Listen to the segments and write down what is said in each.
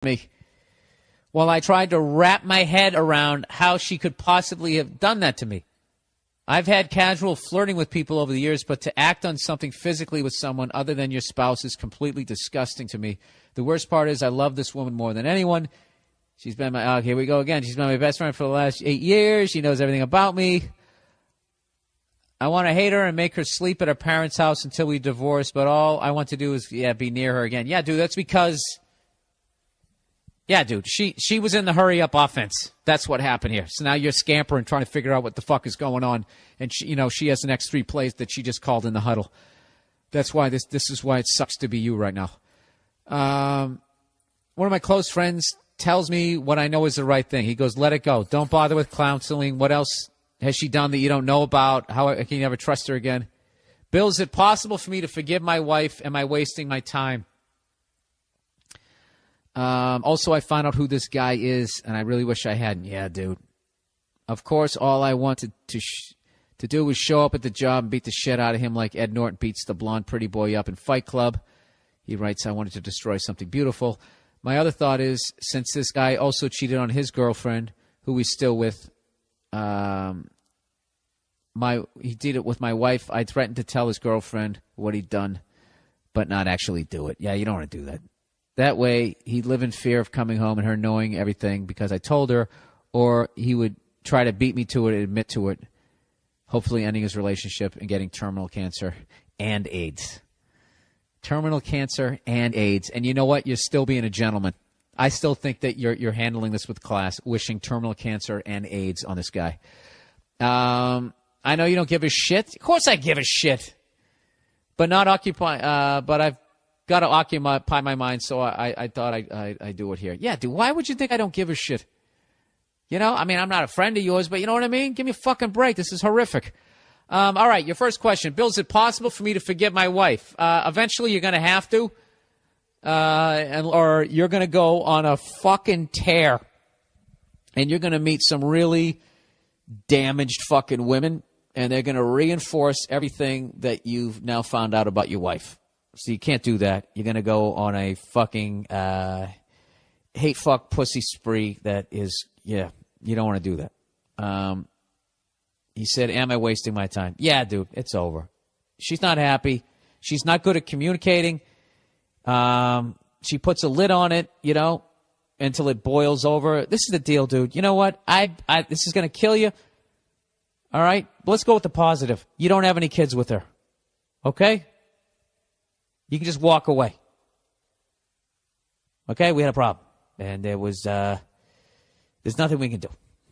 me while I tried to wrap my head around how she could possibly have done that to me. I've had casual flirting with people over the years, but to act on something physically with someone other than your spouse is completely disgusting to me. The worst part is I love this woman more than anyone. She's been here we go again. She's been my best friend for the last 8 years. She knows everything about me. I want to hate her and make her sleep at her parents' house until we divorce, but all I want to do is, be near her again. Yeah, dude, that's because... Yeah, dude, she was in the hurry-up offense. That's what happened here. So now you're scampering, trying to figure out what the fuck is going on. And, she has the next 3 plays that she just called in the huddle. That's why this is why it sucks to be you right now. One of my close friends tells me what I know is the right thing. He goes, let it go. Don't bother with counseling. What else has she done that you don't know about? How can you never trust her again? Bill, is it possible for me to forgive my wife? Am I wasting my time? Also, I found out who this guy is, and I really wish I hadn't. Yeah, dude. Of course, all I wanted to do was show up at the job and beat the shit out of him like Ed Norton beats the blonde pretty boy up in Fight Club. He writes, I wanted to destroy something beautiful. My other thought is, since this guy also cheated on his girlfriend, who he's still with, he did it with my wife. I threatened to tell his girlfriend what he'd done, but not actually do it. Yeah, you don't want to do that. That way, he'd live in fear of coming home and her knowing everything because I told her, or he would try to beat me to it and admit to it, hopefully ending his relationship and getting terminal cancer and AIDS. Terminal cancer and AIDS. And you know what? You're still being a gentleman. I still think that you're handling this with class, wishing terminal cancer and AIDS on this guy. I know you don't give a shit. Of course I give a shit. But not occupy. But I've got to occupy my mind, so I thought I'd do it here. Yeah, dude, why would you think I don't give a shit? I'm not a friend of yours, but you know what I mean? Give me a fucking break. This is horrific. All right, your first question. Bill, is it possible for me to forgive my wife? Eventually, you're going to have to, or you're going to go on a fucking tear, and you're going to meet some really damaged fucking women, and they're going to reinforce everything that you've now found out about your wife. So you can't do that. You're going to go on a fucking hate fuck pussy spree that is, you don't want to do that. He said, am I wasting my time? Yeah, dude, it's over. She's not happy. She's not good at communicating. She puts a lid on it, until it boils over. This is the deal, dude. You know what? This is going to kill you. All right? Let's go with the positive. You don't have any kids with her. Okay? You can just walk away. Okay? We had a problem. And there's nothing we can do.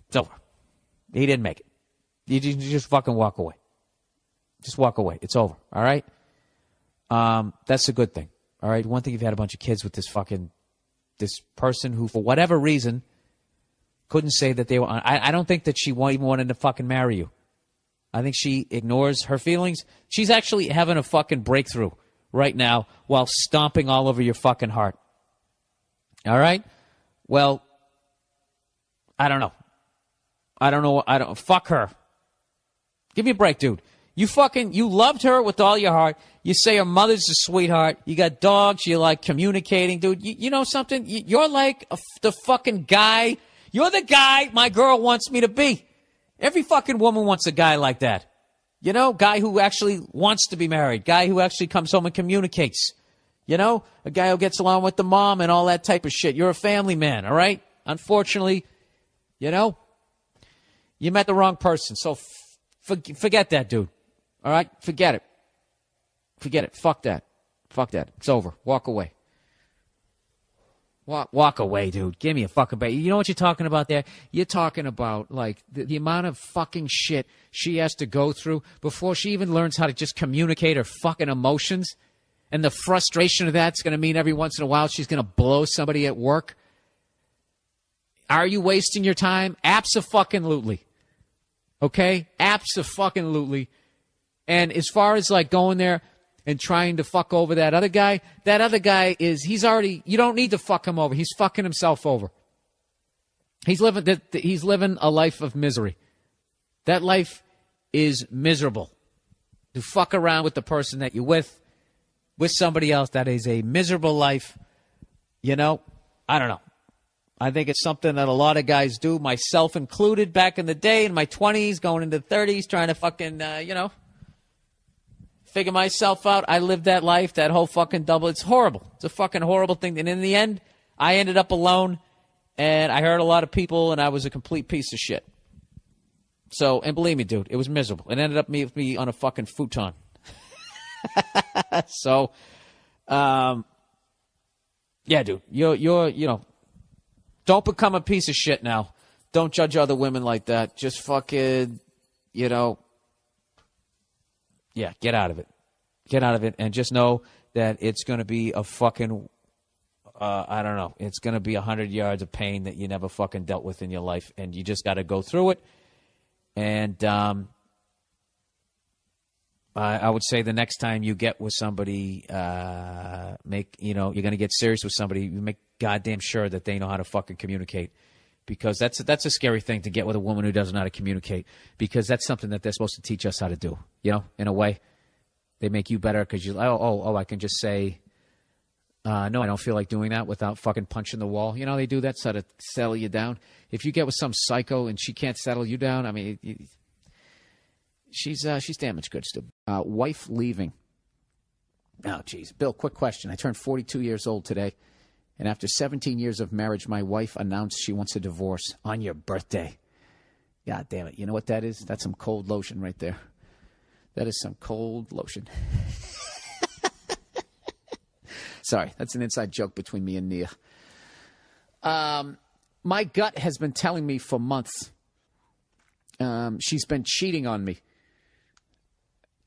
It's over. He didn't make it. You just fucking walk away. Just walk away. It's over. All right? That's a good thing. All right? One thing, you've had a bunch of kids with this person who, for whatever reason, couldn't say that they were... I don't think that she even wanted to fucking marry you. I think she ignores her feelings. She's actually having a fucking breakthrough right now while stomping all over your fucking heart. All right? Well, I don't know. Fuck her. Give me a break, dude. You loved her with all your heart. You say her mother's a sweetheart. You got dogs. You like communicating, dude. You know something? You're like the fucking guy. You're the guy my girl wants me to be. Every fucking woman wants a guy like that. Guy who actually wants to be married. Guy who actually comes home and communicates. A guy who gets along with the mom and all that type of shit. You're a family man, all right? Unfortunately, you met the wrong person. So forget that, dude. All right? Forget it. Forget it. Fuck that. It's over. Walk away. Walk away, dude. Give me a fucking break. You know what you're talking about there? You're talking about, like, the amount of fucking shit she has to go through before she even learns how to just communicate her fucking emotions. And the frustration of that's going to mean every once in a while she's going to blow somebody at work. Are you wasting your time? Abso-fucking-lutely. Okay? Abso-fucking-lutely. And as far as, like, going there and trying to fuck over that other guy you don't need to fuck him over. He's fucking himself over. He's living a life of misery. That life is miserable. To fuck around with the person that you're with somebody else, that is a miserable life. I don't know. I think it's something that a lot of guys do, myself included, back in the day, in my 20s, going into 30s, trying to fucking, figure myself out. I lived that life, that whole fucking double. It's horrible. It's a fucking horrible thing. And in the end, I ended up alone, and I hurt a lot of people, and I was a complete piece of shit. So, and believe me, dude, it was miserable. It ended up with me on a fucking futon. So, yeah, dude, you're don't become a piece of shit now. Don't judge other women like that. Just fucking, yeah, get out of it. Get out of it, and just know that it's going to be a fucking, I don't know, it's going to be 100 yards of pain that you never fucking dealt with in your life, and you just got to go through it. And I would say the next time you get with somebody, you're going to get serious with somebody, you make goddamn sure that they know how to fucking communicate, because that's a scary thing to get with a woman who doesn't know how to communicate, because that's something that they're supposed to teach us how to do. In a way, they make you better because I can just say, no, I don't feel like doing that without fucking punching the wall. They do that so to settle you down. If you get with some psycho and she can't settle you down, I mean, she's damaged goods. Wife leaving. Oh, geez. Bill, quick question. I turned 42 years old today, and after 17 years of marriage, my wife announced she wants a divorce on your birthday. God damn it. You know what that is? That's some cold lotion right there. That is some cold lotion. Sorry, that's an inside joke between me and Nia. My gut has been telling me for months she's been cheating on me.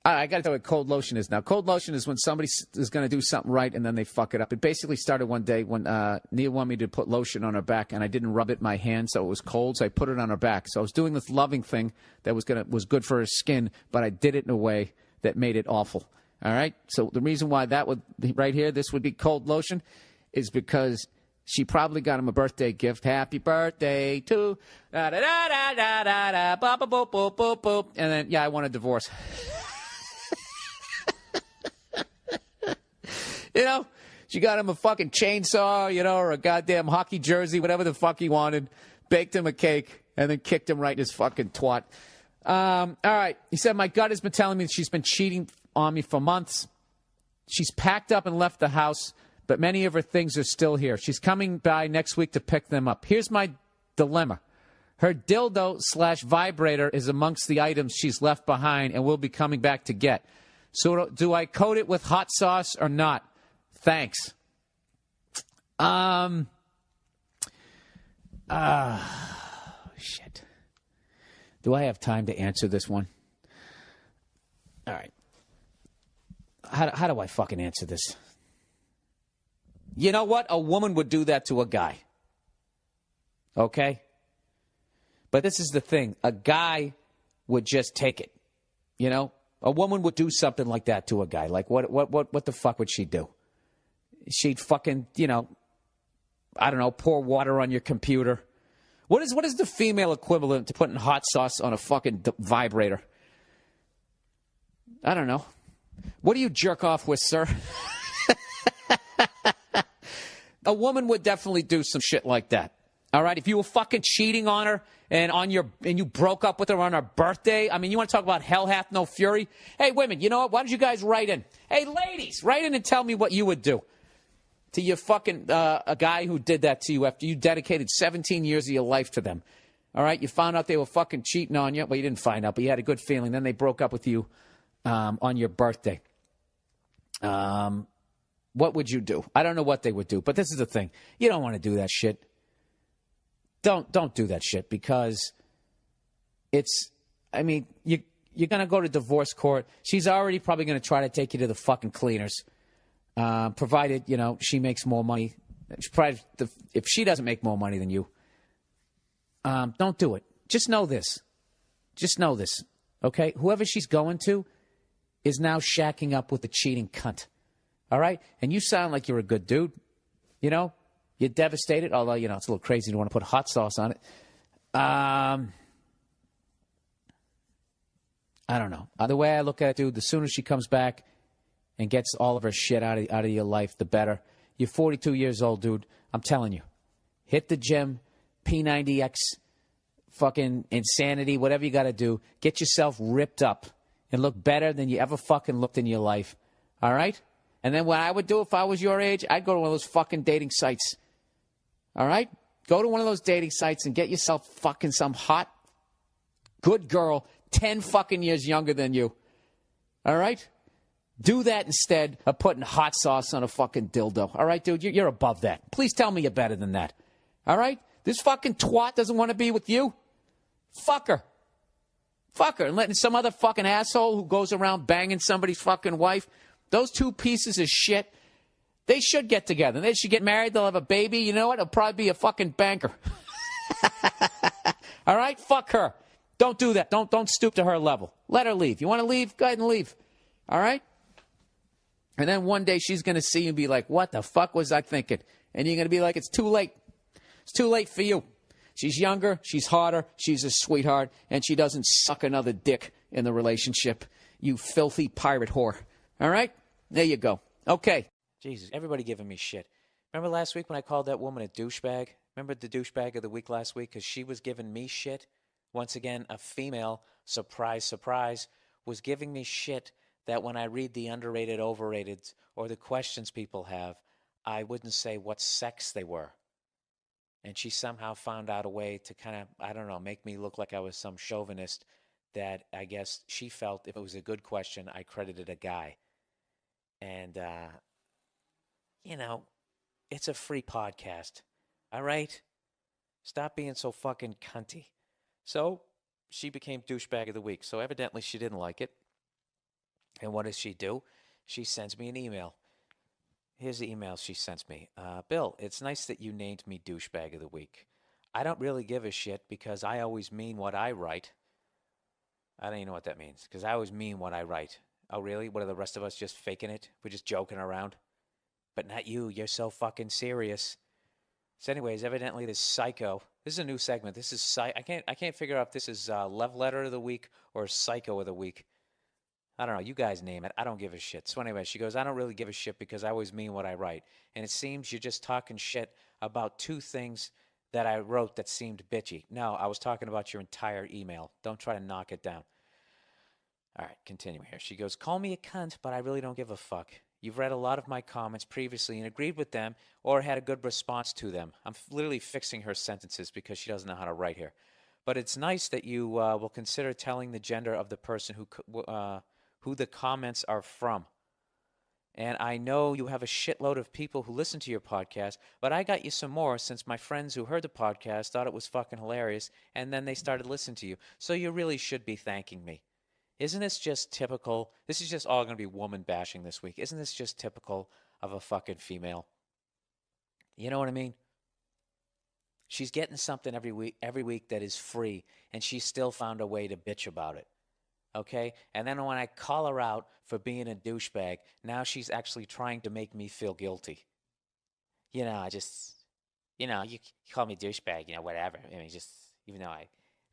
I got to tell you what cold lotion is now. Cold lotion is when somebody is going to do something right and then they fuck it up. It basically started one day when Nia wanted me to put lotion on her back, and I didn't rub it in my hand, so it was cold, so I put it on her back. So I was doing this loving thing that was good for her skin, but I did it in a way that made it awful. All right? So the reason why that would be right here, this would be cold lotion, is because she probably got him a birthday gift. Happy birthday to da da da da da da da ba ba boop boop boop boop. And then I want a divorce. She got him a fucking chainsaw, or a goddamn hockey jersey, whatever the fuck he wanted, baked him a cake, and then kicked him right in his fucking twat. All right. He said, my gut has been telling me that she's been cheating on me for months. She's packed up and left the house, but many of her things are still here. She's coming by next week to pick them up. Here's my dilemma. Her dildo/vibrator is amongst the items she's left behind and will be coming back to get. So do I coat it with hot sauce or not? Thanks. Shit. Do I have time to answer this one? All right. How do I fucking answer this? You know what? A woman would do that to a guy. Okay? But this is the thing. A guy would just take it. A woman would do something like that to a guy. Like, what the fuck would she do? She'd fucking, I don't know, pour water on your computer. What is the female equivalent to putting hot sauce on a fucking vibrator? I don't know. What do you jerk off with, sir? A woman would definitely do some shit like that. All right? If you were fucking cheating on her and you broke up with her on her birthday, I mean, you want to talk about hell hath no fury? Hey, women, you know what? Why don't you guys write in? Hey, ladies, write in and tell me what you would do to your fucking a guy who did that to you after you dedicated 17 years of your life to them. All right? You found out they were fucking cheating on you. Well, you didn't find out, but you had a good feeling. Then they broke up with you on your birthday. What would you do? I don't know what they would do, but this is the thing. You don't want to do that shit. Don't do that shit, because you're going to go to divorce court. She's already probably going to try to take you to the fucking cleaners, provided, she makes more money. If she doesn't make more money than you, don't do it. Just know this. Okay? Whoever she's going to is now shacking up with the cheating cunt. All right? And you sound like you're a good dude. You're devastated, although, it's a little crazy to want to put hot sauce on it. I don't know. The way I look at it, dude, the sooner she comes back and gets all of her shit out of your life, the better. You're 42 years old, dude. I'm telling you. hit the gym, P90X, fucking insanity, whatever you got to do. Get yourself ripped up and look better than you ever fucking looked in your life. All right? And then what I would do if I was your age, I'd go to one of those fucking dating sites. All right? Go to one of those dating sites and get yourself fucking some hot, good girl, 10 fucking years younger than you. All right? Do that instead of putting hot sauce on a fucking dildo. All right, dude? You're above that. Please tell me you're better than that. All right? This fucking twat doesn't want to be with you. Fuck her. Fuck her. And letting some other fucking asshole who goes around banging somebody's fucking wife. Those two pieces of shit, they should get together. They should get married. They'll have a baby. You know what? It'll probably be a fucking banker. All right? Fuck her. Don't do that. Don't stoop to her level. Let her leave. You want to leave? Go ahead and leave. All right? And then one day she's going to see you and be like, what the fuck was I thinking? And you're going to be like, it's too late. It's too late for you. She's younger, she's hotter, she's a sweetheart, and she doesn't suck another dick in the relationship. You filthy pirate whore. All right? There you go. Okay. Jesus, everybody giving me shit. Remember last week when I called that woman a douchebag? Remember the douchebag of the week last week? Because she was giving me shit. Once again, a female, surprise, surprise, was giving me shit that when I read the underrated, overrated, or the questions people have, I wouldn't say what sex they were. And she somehow found out a way to kind of, I don't know, make me look like I was some chauvinist that I guess she felt if it was a good question, I credited a guy. And, you know, it's a free podcast. All right? Stop being so fucking cunty. So she became douchebag of the week. So evidently she didn't like it. And what does she do? She sends me an email. Here's the email she sends me. Bill, it's nice that you named me douchebag of the week. I don't really give a shit because I always mean what I write. I don't even know what that means because I always mean what I write. Oh, really? What are the rest of us just faking it? We're just joking around? But not you. You're so fucking serious. So anyways, evidently this psycho. This is a new segment. This is I can't figure out if this is love letter of the week or psycho of the week. I don't know. You guys name it. I don't give a shit. So anyway, she goes, I don't really give a shit because I always mean what I write. And it seems you're just talking shit about two things that I wrote that seemed bitchy. No, I was talking about your entire email. Don't try to knock it down. All right, continuing here. She goes, call me a cunt, but I really don't give a fuck. You've read a lot of my comments previously and agreed with them or had a good response to them. I'm literally fixing her sentences because she doesn't know how to write here. But it's nice that you will consider telling the gender of the person who the comments are from. And I know you have a shitload of people who listen to your podcast, but I got you some more since my friends who heard the podcast thought it was fucking hilarious, and then they started listening to you. So you really should be thanking me. Isn't this just typical? This is just all going to be woman bashing this week. Isn't this just typical of a fucking female? You know what I mean? She's getting something every week that is free, and she still found a way to bitch about it. Okay? And then when I call her out for being a douchebag, now she's actually trying to make me feel guilty. You know, you call me douchebag, whatever. I mean, just, even though I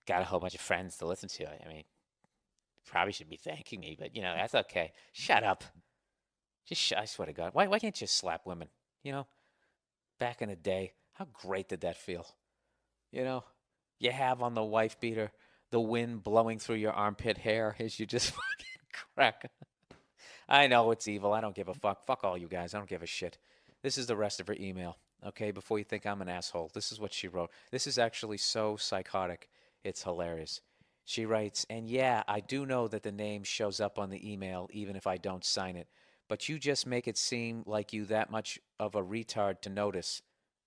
got a whole bunch of friends to listen to it, I mean, probably should be thanking me, but, that's okay. Shut up. I swear to God. Why can't you slap women? Back in the day, how great did that feel? You have on the wife beater the wind blowing through your armpit hair as you just fucking crack. I know it's evil. I don't give a fuck. Fuck all you guys. I don't give a shit. This is the rest of her email, okay? Before you think I'm an asshole, this is what she wrote. This is actually so psychotic. It's hilarious. She writes, and yeah, I do know that the name shows up on the email even if I don't sign it, but you just make it seem like you that much of a retard to notice.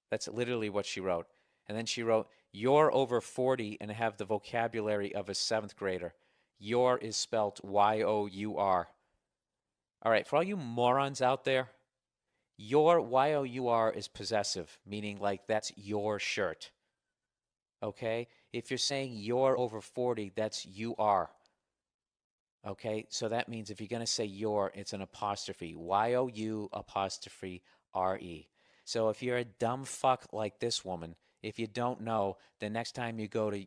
That's literally what she wrote. And then she wrote, you're over 40 and have the vocabulary of a 7th grader. Your is spelt Y-O-U-R. All right, for all you morons out there, your Y-O-U-R is possessive, meaning like that's your shirt. Okay? If you're saying you're over 40, that's you are. Okay? So that means if you're going to say your, it's an apostrophe. Y-O-U apostrophe R-E. So if you're a dumb fuck like this woman, if you don't know, the next time you go to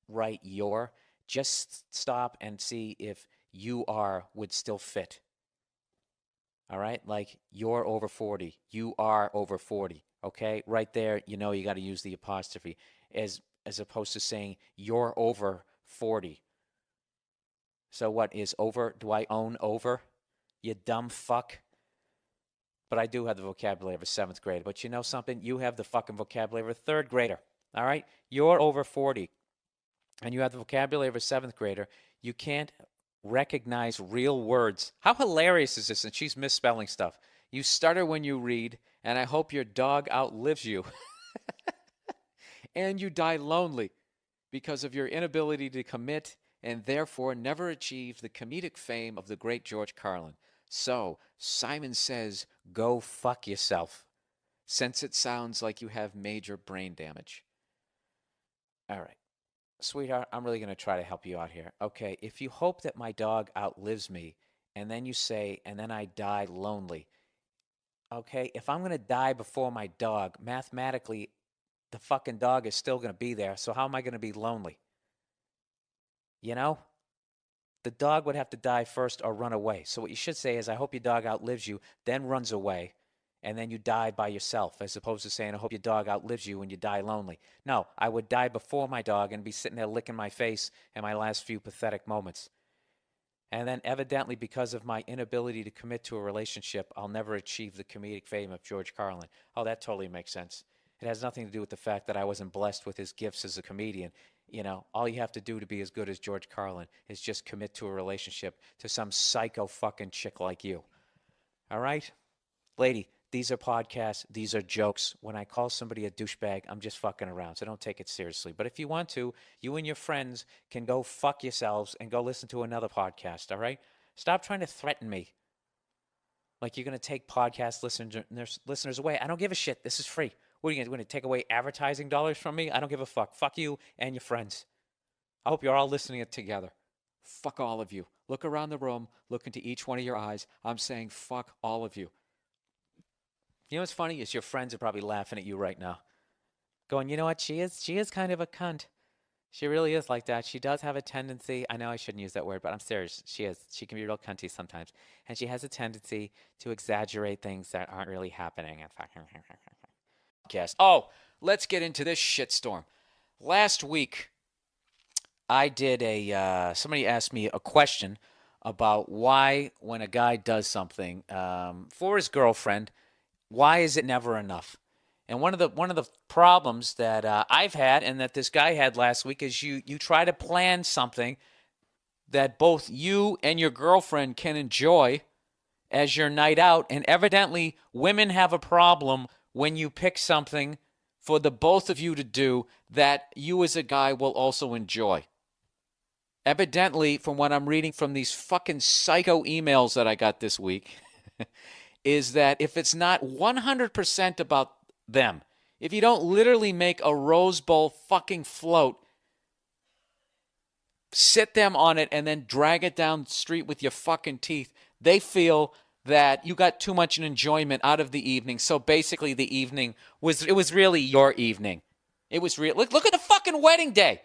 write your, just stop and see if you are would still fit. All right? Like, you're over 40. You are over 40. Okay, right there, you know you got to use the apostrophe as opposed to saying you're over 40. So what is over? Do I own over? You dumb fuck. But I do have the vocabulary of a 7th grader. But you know something? You have the fucking vocabulary of a 3rd grader. All right? You're over 40 and you have the vocabulary of a 7th grader. You can't recognize real words. How hilarious is this? And she's misspelling stuff. You stutter when you read, and I hope your dog outlives you. And you die lonely because of your inability to commit and therefore never achieve the comedic fame of the great George Carlin. So, Simon says, go fuck yourself, since it sounds like you have major brain damage. All right. Sweetheart, I'm really going to try to help you out here. Okay, if you hope that my dog outlives me, and then you say, and then I die lonely. Okay, if I'm going to die before my dog, mathematically, the fucking dog is still going to be there, so how am I going to be lonely? You know? The dog would have to die first or run away. So what you should say is, I hope your dog outlives you, then runs away, and then you die by yourself, as opposed to saying, I hope your dog outlives you and you die lonely. No, I would die before my dog and be sitting there licking my face in my last few pathetic moments. And then evidently, because of my inability to commit to a relationship, I'll never achieve the comedic fame of George Carlin. Oh, that totally makes sense. It has nothing to do with the fact that I wasn't blessed with his gifts as a comedian. You know, all you have to do to be as good as George Carlin is just commit to a relationship to some psycho fucking chick like you. All right? Lady, these are podcasts. These are jokes. When I call somebody a douchebag, I'm just fucking around, so don't take it seriously. But if you want to, you and your friends can go fuck yourselves and go listen to another podcast, all right? Stop trying to threaten me like you're going to take podcast listeners away. I don't give a shit. This is free. What are you going to take away advertising dollars from me? I don't give a fuck. Fuck you and your friends. I hope you're all listening it together. Fuck all of you. Look around the room. Look into each one of your eyes. I'm saying fuck all of you. You know what's funny is your friends are probably laughing at you right now. Going, you know what? She is kind of a cunt. She really is like that. She does have a tendency. I know I shouldn't use that word, but I'm serious. She is. She can be real cunty sometimes. And she has a tendency to exaggerate things that aren't really happening. Oh, let's get into this shitstorm. Last week, I did somebody asked me a question about why, when a guy does something for his girlfriend, why is it never enough? And one of the problems that I've had and that this guy had last week is you try to plan something that both you and your girlfriend can enjoy as your night out, and evidently women have a problem when you pick something for the both of you to do that you as a guy will also enjoy. Evidently, from what I'm reading from these fucking psycho emails that I got this week, is that if it's not 100% about them, if you don't literally make a Rose Bowl fucking float, sit them on it, and then drag it down the street with your fucking teeth, they feel that you got too much enjoyment out of the evening. So basically the evening was really your evening. It was real. Look at the fucking wedding day.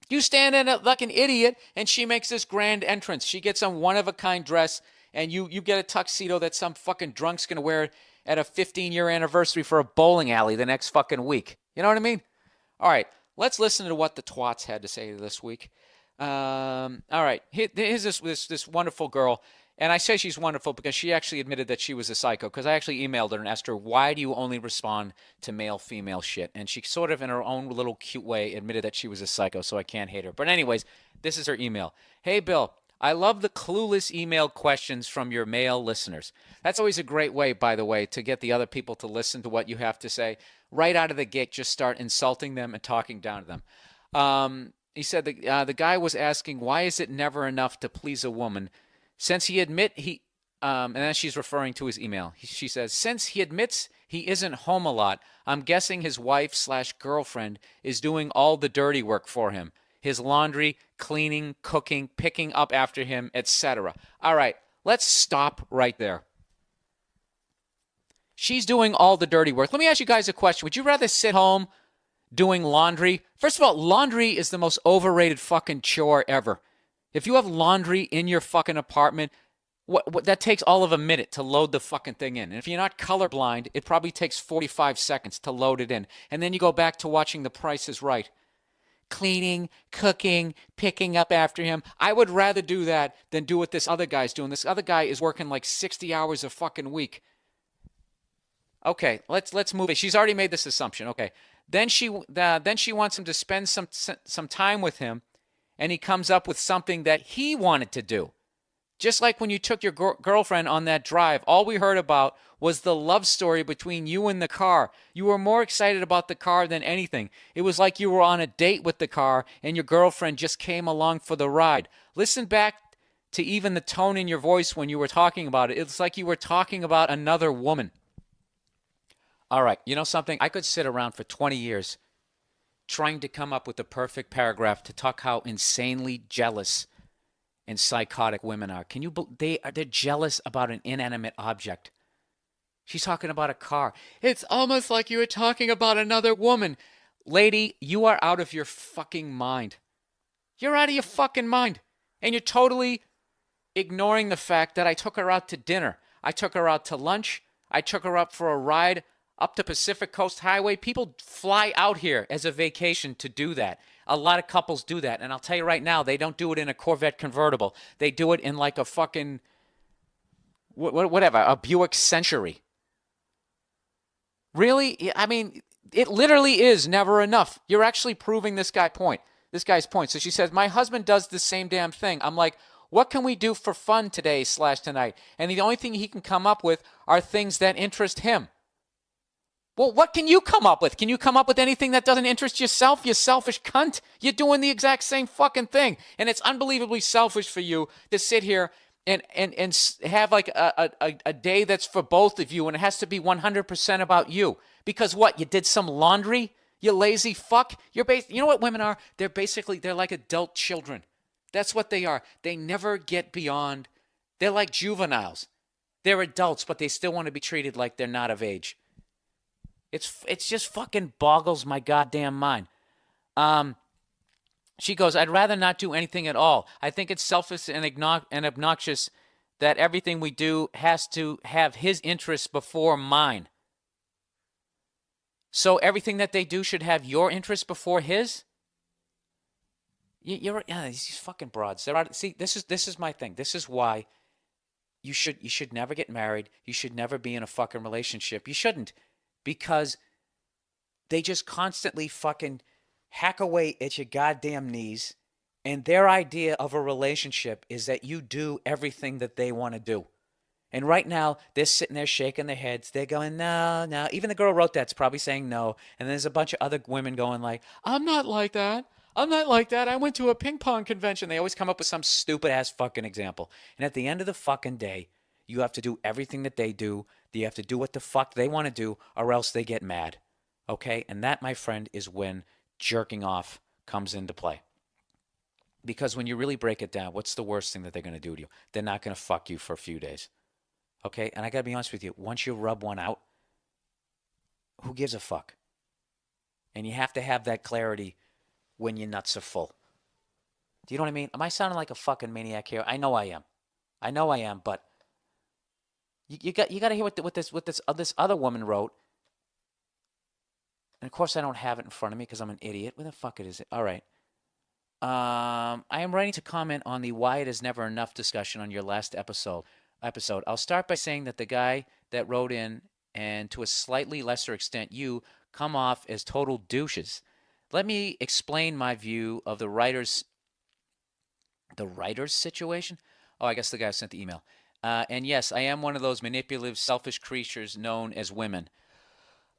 You stand in it like an idiot, and she makes this grand entrance. She gets some one-of-a-kind dress, and you get a tuxedo that some fucking drunk's going to wear at a 15-year anniversary for a bowling alley the next fucking week. You know what I mean? All right, let's listen to what the twats had to say this week. All right, here's this wonderful girl. And I say she's wonderful because she actually admitted that she was a psycho, because I actually emailed her and asked her, why do you only respond to male-female shit? And she sort of, in her own little cute way, admitted that she was a psycho, so I can't hate her. But anyways, this is her email. Hey, Bill, I love the clueless email questions from your male listeners. That's always a great way, by the way, to get the other people to listen to what you have to say. Right out of the gate, just start insulting them and talking down to them. He said the guy was asking, why is it never enough to please a woman? Since he and then she's referring to his email. She says, since he admits he isn't home a lot, I'm guessing his wife/girlfriend is doing all the dirty work for him. His laundry, cleaning, cooking, picking up after him, etc. All right, let's stop right there. She's doing all the dirty work. Let me ask you guys a question. Would you rather sit home doing laundry? First of all, laundry is the most overrated fucking chore ever. If you have laundry in your fucking apartment, What that takes all of a minute to load the fucking thing in. And if you're not colorblind, it probably takes 45 seconds to load it in. And then you go back to watching The Price is Right. Cleaning, cooking, picking up after him. I would rather do that than do what this other guy's doing. This other guy is working like 60 hours a fucking week. Okay, let's move it. She's already made this assumption. Okay. Then she wants him to spend some time with him, and he comes up with something that he wanted to do. Just like when you took your girlfriend on that drive, all we heard about was the love story between you and the car. You were more excited about the car than anything. It was like you were on a date with the car and your girlfriend just came along for the ride. Listen back to even the tone in your voice when you were talking about it. It's like you were talking about another woman. All right, you know something? I could sit around for 20 years trying to come up with the perfect paragraph to talk how insanely jealous and psychotic women are. They're jealous about an inanimate object. She's talking about a car. It's almost like you were talking about another woman. Lady, you are out of your fucking mind. You're out of your fucking mind. And you're totally ignoring the fact that I took her out to dinner. I took her out to lunch. I took her up for a ride up the Pacific Coast Highway. People fly out here as a vacation to do that. A lot of couples do that. And I'll tell you right now, they don't do it in a Corvette convertible. They do it in like a fucking, whatever, a Buick Century. Really? I mean, it literally is never enough. You're actually proving this guy's point. So she says, my husband does the same damn thing. I'm like, what can we do for fun today/tonight? And the only thing he can come up with are things that interest him. Well, what can you come up with? Can you come up with anything that doesn't interest yourself, you selfish cunt? You're doing the exact same fucking thing. And it's unbelievably selfish for you to sit here and have like a day that's for both of you, and it has to be 100% about you. Because what? You did some laundry? You lazy fuck? You know what women are? They're like adult children. That's what they are. They never get beyond. They're like juveniles. They're adults, but they still want to be treated like they're not of age. It's just fucking boggles my goddamn mind. She goes, I'd rather not do anything at all. I think it's selfish and obnoxious that everything we do has to have his interests before mine. So everything that they do should have your interests before his? These fucking broads. See, this is my thing. This is why you should never get married. You should never be in a fucking relationship. You shouldn't. Because they just constantly fucking hack away at your goddamn knees, and their idea of a relationship is that you do everything that they want to do. And right now, they're sitting there shaking their heads. They're going, no, no. Even the girl who wrote that's probably saying no. And there's a bunch of other women going like, I'm not like that. I'm not like that. I went to a ping pong convention. They always come up with some stupid-ass fucking example. And at the end of the fucking day, you have to do everything that they do. You have to do what the fuck they want to do, or else they get mad. Okay? And that, my friend, is when jerking off comes into play. Because when you really break it down, what's the worst thing that they're going to do to you? They're not going to fuck you for a few days. Okay? And I got to be honest with you. Once you rub one out, who gives a fuck? And you have to have that clarity when your nuts are full. Do you know what I mean? Am I sounding like a fucking maniac here? I know I am, but you got to hear what this other woman wrote. And of course I don't have it in front of me because I'm an idiot. Where the fuck is it? All right. I am writing to comment on the why it is never enough discussion on your last episode. I'll start by saying that the guy that wrote in, and to a slightly lesser extent you, come off as total douches. Let me explain my view of the writer's situation. Oh, I guess the guy sent the email. And yes, I am one of those manipulative, selfish creatures known as women.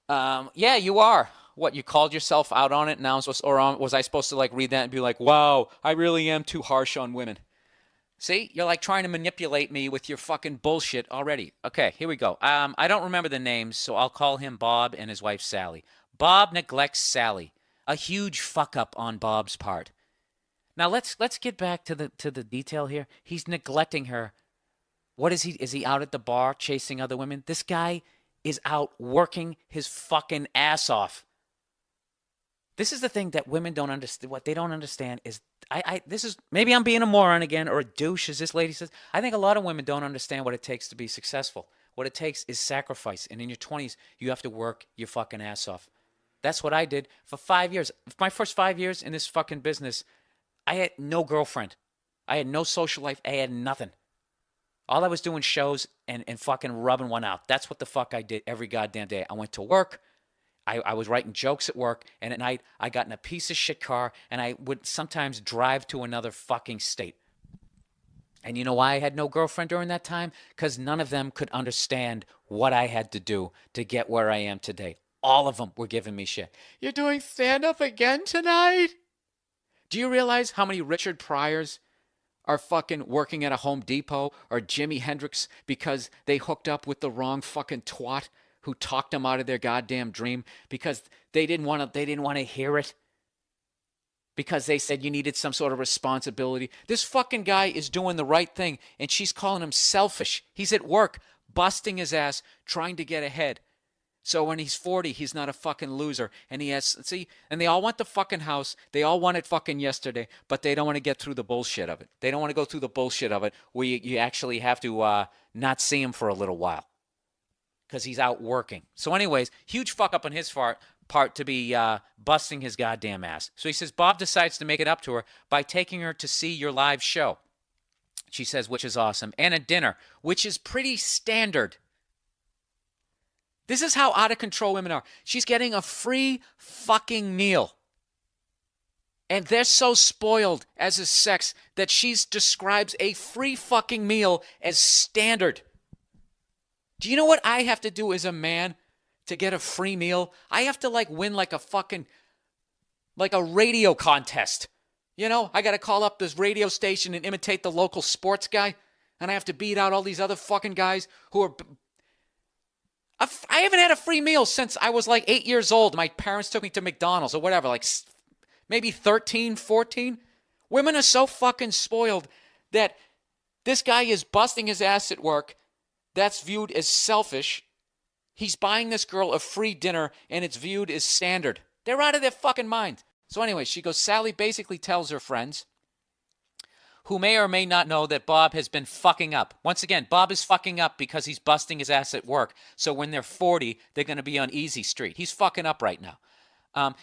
Yeah, you are. What, you called yourself out on it? Now, was I supposed to like read that and be like, wow, I really am too harsh on women? See, you're like trying to manipulate me with your fucking bullshit already. Okay, here we go. I don't remember the names, so I'll call him Bob and his wife Sally. Bob neglects Sally. A huge fuck up on Bob's part. Now let's get back to the detail here. He's neglecting her. What is he? Is he out at the bar chasing other women? This guy is out working his fucking ass off. This is the thing that women don't understand. What they don't understand is, this is, maybe I'm being a moron again, or a douche, as this lady says. I think a lot of women don't understand what it takes to be successful. What it takes is sacrifice. And in your 20s, you have to work your fucking ass off. That's what I did for 5 years. My first 5 years in this fucking business, I had no girlfriend. I had no social life. I had nothing. All I was doing shows and fucking rubbing one out. That's what the fuck I did every goddamn day. I went to work. I was writing jokes at work, and at night I got in a piece of shit car, and I would sometimes drive to another fucking state. And you know why I had no girlfriend during that time? Because none of them could understand what I had to do to get where I am today. All of them were giving me shit. You're doing stand-up again tonight? Do you realize how many Richard Pryors are fucking working at a Home Depot or Jimi Hendrix because they hooked up with the wrong fucking twat who talked them out of their goddamn dream because they didn't want to hear it, because they said you needed some sort of responsibility. This fucking guy is doing the right thing, and she's calling him selfish. He's at work busting his ass trying to get ahead. So when he's 40, he's not a fucking loser. And he has, see, and they all want the fucking house. They all want it fucking yesterday, but they don't want to get through the bullshit of it. They don't want to go through the bullshit of it where you actually have to not see him for a little while because he's out working. So anyways, huge fuck up on his part to be busting his goddamn ass. So he says, Bob decides to make it up to her by taking her to see your live show. She says, which is awesome. And a dinner, which is pretty standard. This is how out of control women are. She's getting a free fucking meal. And they're so spoiled as a sex that she describes a free fucking meal as standard. Do you know what I have to do as a man to get a free meal? I have to win like a radio contest. You know, I got to call up this radio station and imitate the local sports guy. And I have to beat out all these other fucking guys who are... I haven't had a free meal since I was 8 years old. My parents took me to McDonald's or whatever, maybe 13, 14. Women are so fucking spoiled that this guy is busting his ass at work. That's viewed as selfish. He's buying this girl a free dinner, and it's viewed as standard. They're out of their fucking mind. So anyway, she goes, Sally basically tells her friends, who may or may not know, that Bob has been fucking up. Once again, Bob is fucking up because he's busting his ass at work. So when they're 40, they're going to be on easy street. He's fucking up right now.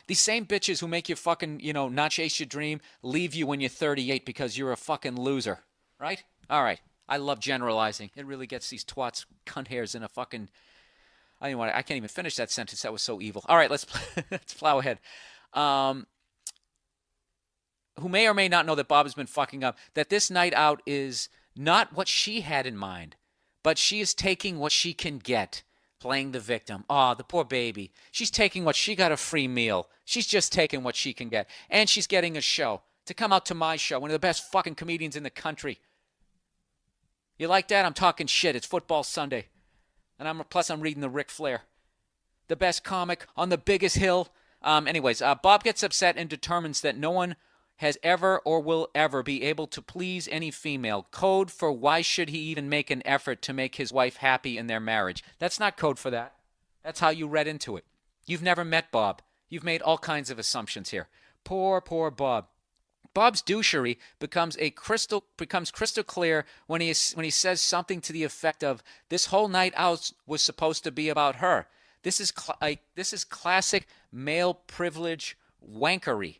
These same bitches who make you fucking, not chase your dream, leave you when you're 38 because you're a fucking loser. Right? All right. I love generalizing. It really gets these twats, cunt hairs in a fucking... I can't even finish that sentence. That was so evil. All right, let's plow ahead. Who may or may not know that Bob has been fucking up, that this night out is not what she had in mind, but she is taking what she can get, playing the victim. Oh, the poor baby. She's taking what she got, a free meal. She's just taking what she can get. And she's getting a show, to come out to my show, one of the best fucking comedians in the country. You like that? I'm talking shit. It's football Sunday. And plus I'm reading the Ric Flair. The best comic on the biggest hill. Anyways, Bob gets upset and determines that no one has ever or will ever be able to please any female. Code for why should he even make an effort to make his wife happy in their marriage. That's not code for that. That's how you read into it. You've never met Bob. You've made all kinds of assumptions here. Poor Bob. Bob's douchery becomes crystal clear when he says something to the effect of, this whole night out was supposed to be about her. This is classic male privilege wankery.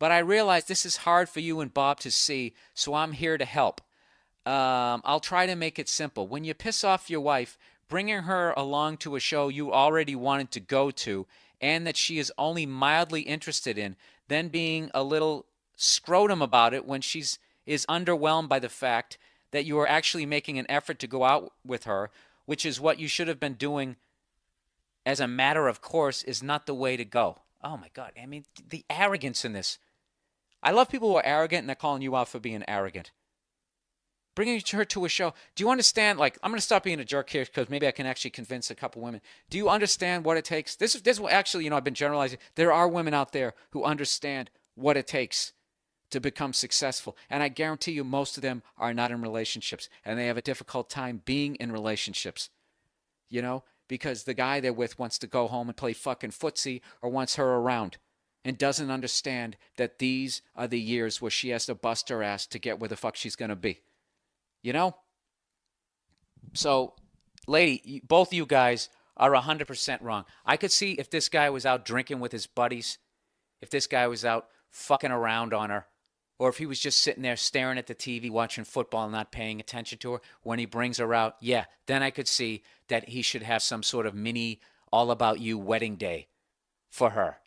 But I realize this is hard for you and Bob to see, so I'm here to help. I'll try to make it simple. When you piss off your wife, bringing her along to a show you already wanted to go to and that she is only mildly interested in, then being a little scrotum about it when is underwhelmed by the fact that you are actually making an effort to go out with her, which is what you should have been doing as a matter of course, is not the way to go. Oh my God. I mean, the arrogance in this. I love people who are arrogant and they're calling you out for being arrogant. Bringing her to a show. Do you understand? I'm going to stop being a jerk here because maybe I can actually convince a couple women. Do you understand what it takes? This is actually, I've been generalizing. There are women out there who understand what it takes to become successful. And I guarantee you most of them are not in relationships and they have a difficult time being in relationships. Because the guy they're with wants to go home and play fucking footsie or wants her around. and doesn't understand that these are the years where she has to bust her ass to get where the fuck she's going to be. You know? So, lady, both of you guys are 100% wrong. I could see if this guy was out drinking with his buddies, if this guy was out fucking around on her, or if he was just sitting there staring at the TV watching football and not paying attention to her when he brings her out, yeah, then I could see that he should have some sort of mini all about you wedding day for her.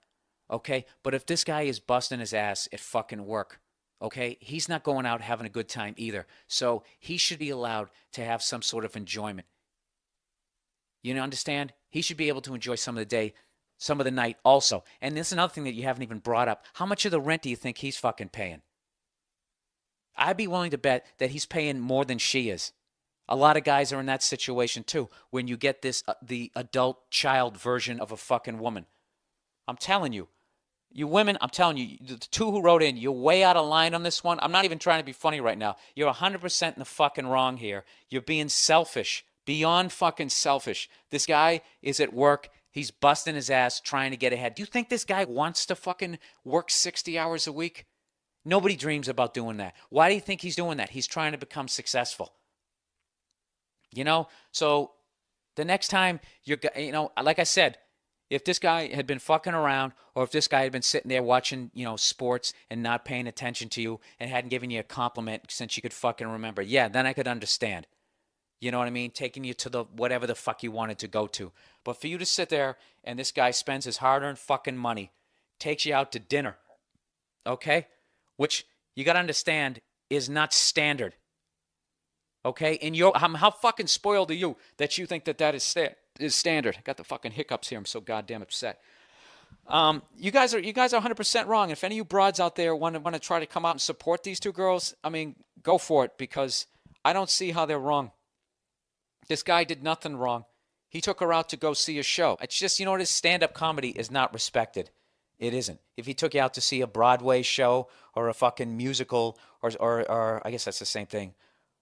Okay? But if this guy is busting his ass at fucking work, okay, he's not going out having a good time either. So he should be allowed to have some sort of enjoyment. You understand? He should be able to enjoy some of the day, some of the night also. And this is another thing that you haven't even brought up. How much of the rent do you think he's fucking paying? I'd be willing to bet that he's paying more than she is. A lot of guys are in that situation too, when you get this, the adult child version of a fucking woman. I'm telling you. You women, I'm telling you, the two who wrote in, you're way out of line on this one. I'm not even trying to be funny right now. You're 100% in the fucking wrong here. You're being selfish, beyond fucking selfish. This guy is at work. He's busting his ass trying to get ahead. Do you think this guy wants to fucking work 60 hours a week? Nobody dreams about doing that. Why do you think he's doing that? He's trying to become successful. So the next time like I said, if this guy had been fucking around, or if this guy had been sitting there watching, sports and not paying attention to you and hadn't given you a compliment since you could fucking remember, yeah, then I could understand. You know what I mean? Taking you to the whatever the fuck you wanted to go to. But for you to sit there and this guy spends his hard-earned fucking money, takes you out to dinner, okay? Which you got to understand is not standard. Okay? And how fucking spoiled are you that you think that is standard? I got the fucking hiccups here. I'm so goddamn upset. You guys are 100% wrong. If any of you broads out there want to try to come out and support these two girls, I mean, go for it, because I don't see how they're wrong. This guy did nothing wrong. He took her out to go see a show. It's just, what is stand-up comedy is not respected. It isn't. If he took you out to see a Broadway show or a fucking musical, or I guess that's the same thing.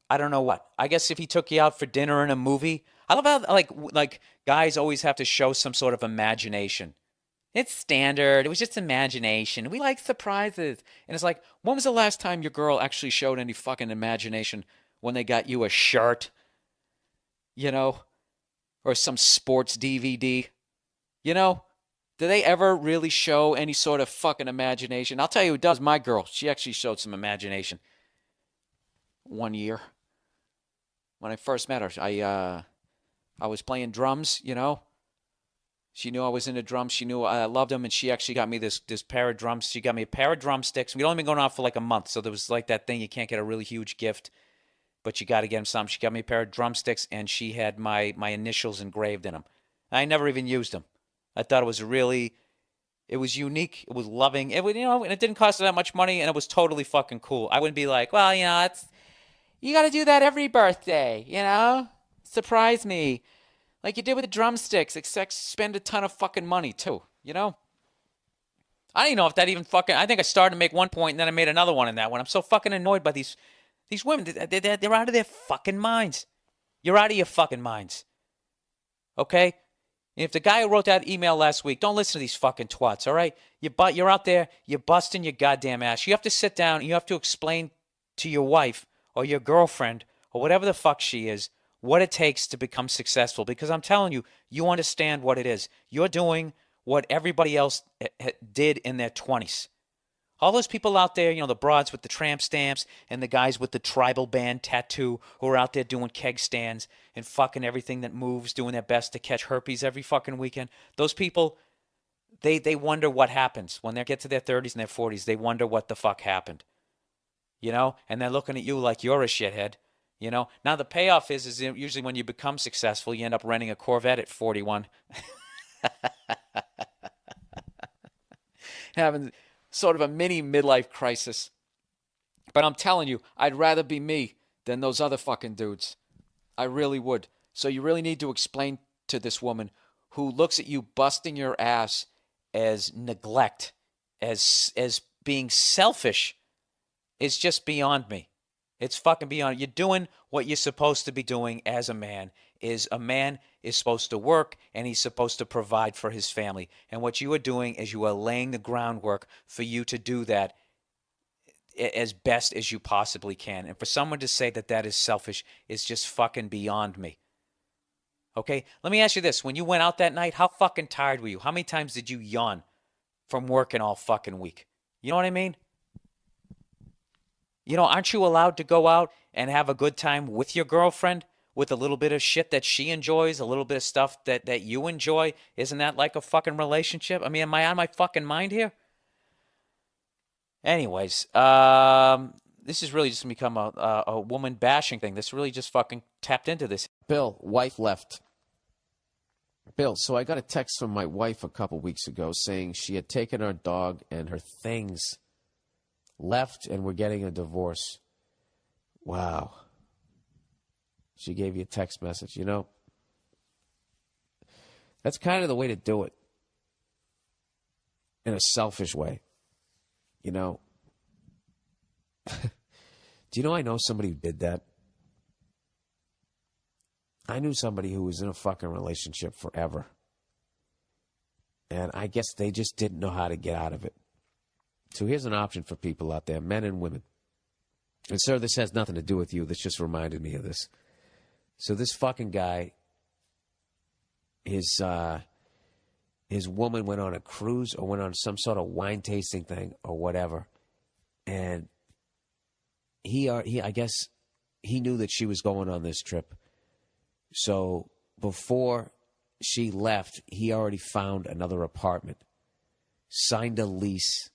I don't know what. I guess if he took you out for dinner and a movie, I love how like guys always have to show some sort of imagination. It's standard. It was just imagination. We like surprises. And it's like, when was the last time your girl actually showed any fucking imagination when they got you a shirt, or some sports DVD, Do they ever really show any sort of fucking imagination? I'll tell you who does. My girl. She actually showed some imagination. One year. When I first met her, I was playing drums, She knew I was into drums. She knew I loved them, and she actually got me this pair of drums. She got me a pair of drumsticks. We'd only been going out for like a month, so there was like that thing, you can't get a really huge gift, but you got to get them something. She got me a pair of drumsticks, and she had my initials engraved in them. I never even used them. I thought it was unique. It was loving. And it didn't cost her that much money, and it was totally fucking cool. I wouldn't be like, well, you got to do that every birthday, Surprise me. Like you did with the drumsticks, except spend a ton of fucking money, too, I don't even know if that even fucking... I think I started to make one point, and then I made another one in that one. I'm so fucking annoyed by these women. They're out of their fucking minds. You're out of your fucking minds. Okay? And if the guy who wrote that email last week, don't listen to these fucking twats, all right? You're out there, you're busting your goddamn ass. You have to sit down and you have to explain to your wife or your girlfriend or whatever the fuck she is what it takes to become successful. Because I'm telling you, you understand what it is. You're doing what everybody else did in their 20s. All those people out there, the broads with the tramp stamps and the guys with the tribal band tattoo who are out there doing keg stands and fucking everything that moves, doing their best to catch herpes every fucking weekend. Those people, they wonder what happens. When they get to their 30s and their 40s, they wonder what the fuck happened. And they're looking at you like you're a shithead. Now the payoff is usually when you become successful, you end up renting a Corvette at 41. Having sort of a mini midlife crisis. But I'm telling you, I'd rather be me than those other fucking dudes. I really would. So you really need to explain to this woman who looks at you busting your ass as neglect, as being selfish, is just beyond me. It's fucking beyond. You're doing what you're supposed to be doing as a man. Is a man is supposed to work and he's supposed to provide for his family. And what you are doing is you are laying the groundwork for you to do that as best as you possibly can. And for someone to say that that is selfish is just fucking beyond me. Okay? Let me ask you this. When you went out that night, how fucking tired were you? How many times did you yawn from working all fucking week? You know what I mean? You know, aren't you allowed to go out and have a good time with your girlfriend with a little bit of shit that she enjoys, a little bit of stuff that you enjoy? Isn't that like a fucking relationship? I mean, am I on my fucking mind here? Anyways, this is really just become a woman bashing thing. This really just fucking tapped into this. Bill, wife left. Bill, so I got a text from my wife a couple weeks ago saying she had taken our dog and her things, left, and we're getting a divorce. Wow. She gave you a text message. You know, that's kind of the way to do it. In a selfish way. You know. Do you know I know somebody who did that? I knew somebody who was in a fucking relationship forever. And I guess they just didn't know how to get out of it. So here's an option for people out there, men and women. And sir, this has nothing to do with you. This just reminded me of this. So this fucking guy, his woman went on a cruise or went on some sort of wine tasting thing or whatever. And he I guess he knew that she was going on this trip. So before she left, he already found another apartment, signed a lease,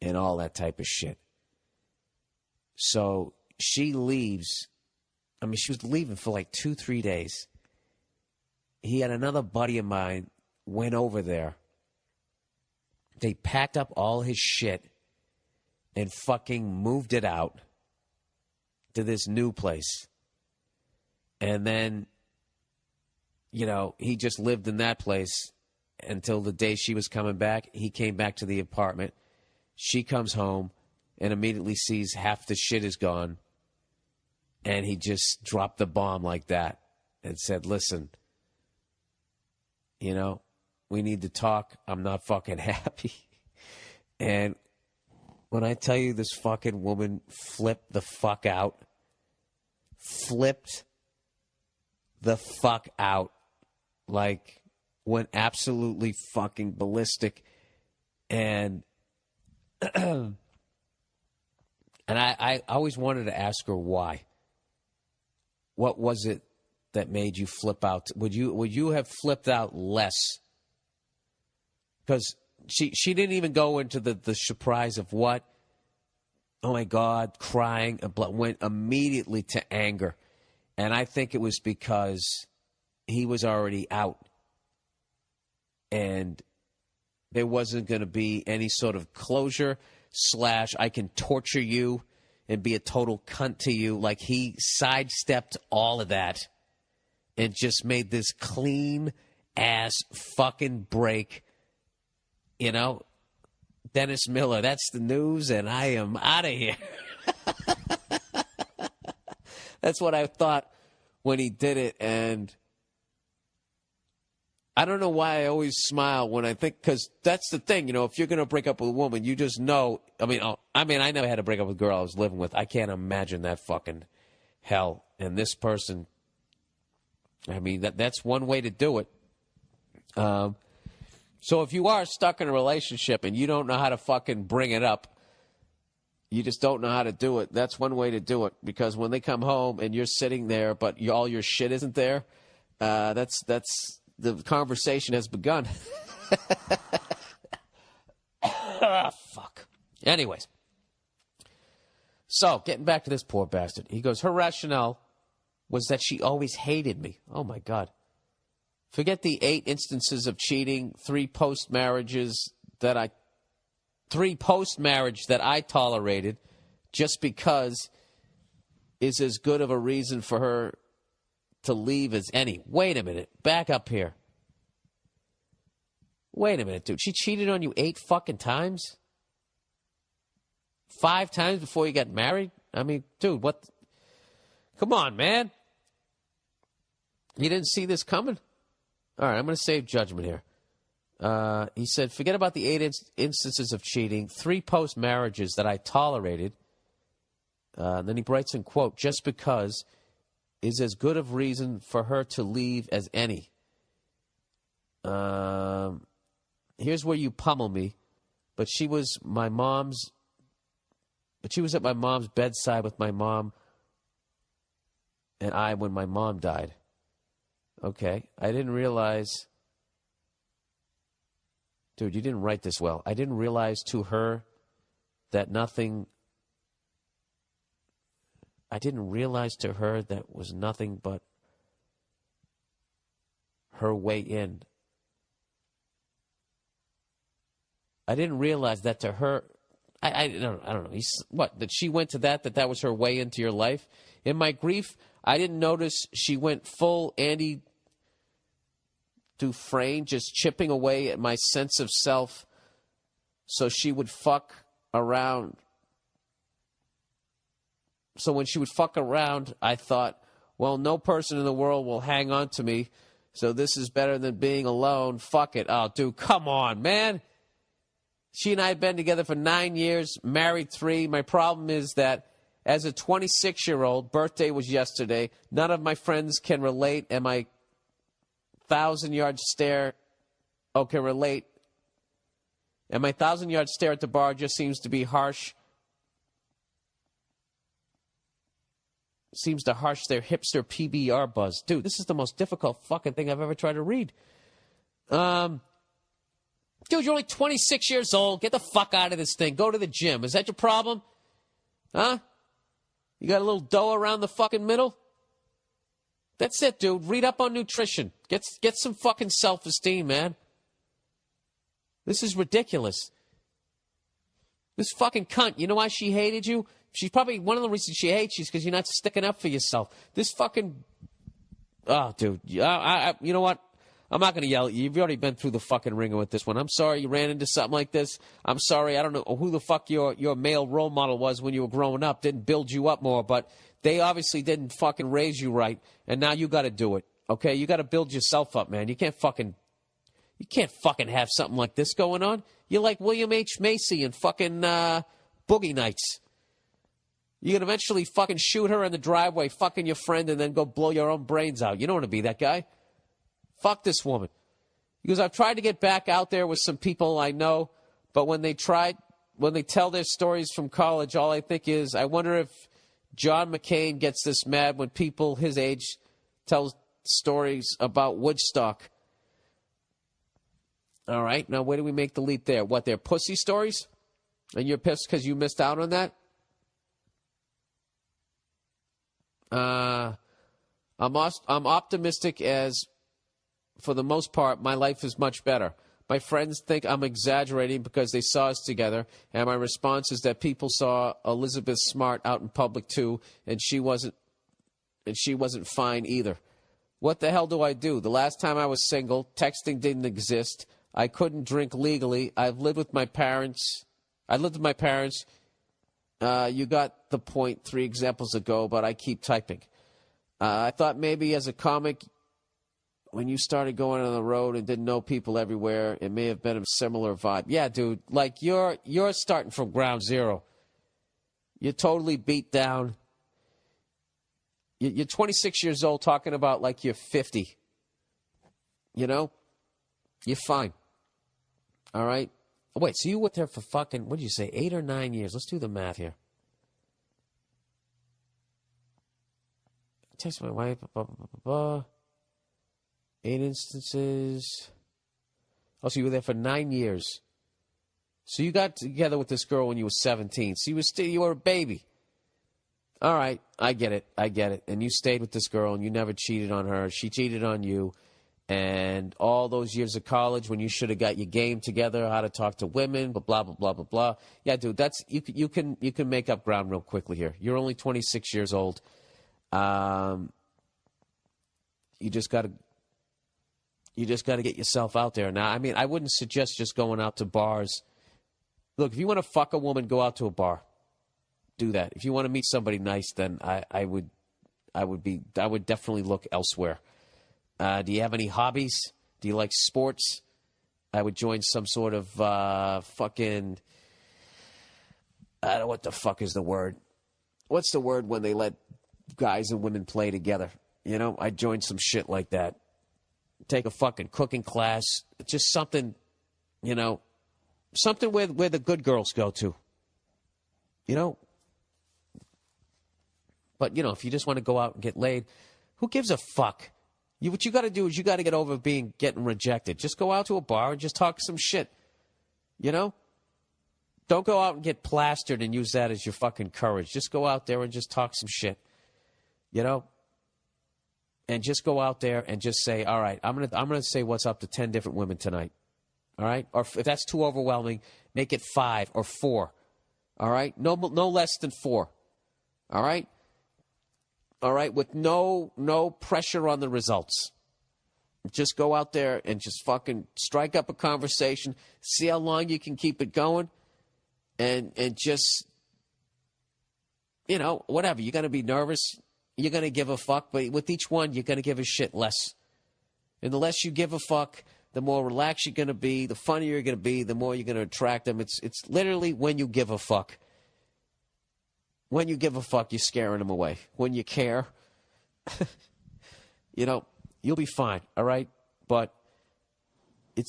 and all that type of shit. So she leaves. I mean, she was leaving for like 2-3 days. He had another buddy of mine, went over there. They packed up all his shit and fucking moved it out to this new place. And then, you know, he just lived in that place until the day she was coming back. He came back to the apartment. She comes home and immediately sees half the shit is gone. And he just dropped the bomb like that and said, listen, you know, we need to talk. I'm not fucking happy. And when I tell you this fucking woman flipped the fuck out, flipped the fuck out, like went absolutely fucking ballistic. And and I always wanted to ask her why. What was it that made you flip out? Would you have flipped out less? Because she didn't even go into the surprise of what? Oh my God, crying, went immediately to anger. And I think it was because he was already out. And there wasn't going to be any sort of closure / I can torture you and be a total cunt to you. Like he sidestepped all of that and just made this clean ass fucking break. You know, Dennis Miller, that's the news, and I am out of here. That's what I thought when he did it, and I don't know why I always smile when I think, because that's the thing, you know, if you're going to break up with a woman, you just know, I never had to break up with a girl I was living with. I can't imagine that fucking hell. And this person, I mean, that's one way to do it. So if you are stuck in a relationship and you don't know how to fucking bring it up, you just don't know how to do it, that's one way to do it. Because when they come home and you're sitting there, but all your shit isn't there, that's the conversation has begun. Fuck. Anyways. So, getting back to this poor bastard. He goes, her rationale was that she always hated me. Oh, my God. Forget the 8 instances of cheating, 3 post-marriage that I tolerated just because is as good of a reason for her to leave as any. Wait a minute. Back up here. Wait a minute, dude. She cheated on you 8 fucking times? 5 times before you got married? I mean, dude, what? Come on, man. You didn't see this coming? All right, I'm going to save judgment here. He said, forget about the 8 instances of cheating, 3 post-marriages that I tolerated. And then he writes in quote, just because is as good of reason for her to leave as any. Here's where you pummel me, but she was at my mom's bedside with my mom and I when my mom died. Okay, I didn't realize... Dude, you didn't write this well. I didn't realize to her that nothing... I didn't realize to her that was nothing but her way in. I didn't realize that to her... I don't know. That she went to that was her way into your life? In my grief, I didn't notice she went full Andy Dufresne, just chipping away at my sense of self so she would fuck around. So when she would fuck around, I thought, well, no person in the world will hang on to me, so this is better than being alone. Fuck it. Oh, dude, come on, man. She and I have been together for 9 years, married 3. My problem is that as a 26-year-old, birthday was yesterday, none of my friends can relate, and my 1,000-yard stare, can relate. And my 1,000-yard stare at the bar just seems to be harsh. Seems to harsh their hipster PBR buzz. Dude, this is the most difficult fucking thing I've ever tried to read. Dude, you're only 26 years old. Get the fuck out of this thing. Go to the gym. Is that your problem? Huh? You got a little dough around the fucking middle? That's it, dude. Read up on nutrition. Get some fucking self-esteem, man. This is ridiculous. This fucking cunt, you know why she hated you? She's probably one of the reasons she hates you is because you're not sticking up for yourself. This fucking... Oh, dude. You know what? I'm not going to yell at you. You've already been through the fucking ringer with this one. I'm sorry you ran into something like this. I'm sorry. I don't know who the fuck your male role model was when you were growing up. Didn't build you up more, but they obviously didn't fucking raise you right, and now you got to do it. Okay? You got to build yourself up, man. You can't fucking have something like this going on. You're like William H. Macy and fucking Boogie Nights. You can eventually fucking shoot her in the driveway, fucking your friend, and then go blow your own brains out. You don't want to be that guy. Fuck this woman. Because I've tried to get back out there with some people I know, but when they tell their stories from college, all I think is, I wonder if John McCain gets this mad when people his age tell stories about Woodstock. All right, now where do we make the leap there? What, they're pussy stories? And you're pissed because you missed out on that? I'm optimistic as, for the most part, my life is much better. My friends think I'm exaggerating because they saw us together, and my response is that people saw Elizabeth Smart out in public too, and she wasn't fine either. What the hell do I do? The last time I was single, texting didn't exist. I couldn't drink legally. I lived with my parents. You got the point 3 examples ago, but I keep typing. I thought maybe as a comic, when you started going on the road and didn't know people everywhere, it may have been a similar vibe. Yeah, dude, like you're starting from ground zero. You're totally beat down. You're 26 years old talking about like you're 50. You know? You're fine. All right? Oh, wait, so you were there for fucking, what did you say, 8 or 9 years? Let's do the math here. Text my wife, blah, blah, blah, blah, blah. 8 instances. Oh, so you were there for 9 years. So you got together with this girl when you were 17. So you were a baby. All right, I get it. And you stayed with this girl and you never cheated on her. She cheated on you. And all those years of college when you should have got your game together, how to talk to women, blah, blah, blah, blah, blah, blah. Yeah, dude, that's you can make up ground real quickly here. You're only 26 years old. You just got to get yourself out there. Now, I mean, I wouldn't suggest just going out to bars. Look, if you want to fuck a woman, go out to a bar. do that. If you want to meet somebody nice, then I would definitely look elsewhere. Do you have any hobbies? Do you like sports? I would join some sort of fucking, I don't know what the fuck is the word. What's the word when they let guys and women play together? You know, I'd join some shit like that. Take a fucking cooking class. Just something, you know, something where the good girls go to. You know? But, you know, if you just want to go out and get laid, who gives a fuck? What you got to do is you got to get over getting rejected. Just go out to a bar and just talk some shit. You know? Don't go out and get plastered and use that as your fucking courage. Just go out there and just talk some shit. You know? And just go out there and just say, all right, I'm gonna say what's up to 10 different women tonight. All right? Or if that's too overwhelming, make it 5 or 4. All right? No less than 4. All right? All right? With no pressure on the results. Just go out there and just fucking strike up a conversation. See how long you can keep it going. And just, you know, whatever. You're going to be nervous. You're going to give a fuck. But with each one, you're going to give a shit less. And the less you give a fuck, the more relaxed you're going to be, the funnier you're going to be, the more you're going to attract them. It's literally when you give a fuck. When you give a fuck, you're scaring them away. When you care, you know, you'll be fine, all right? But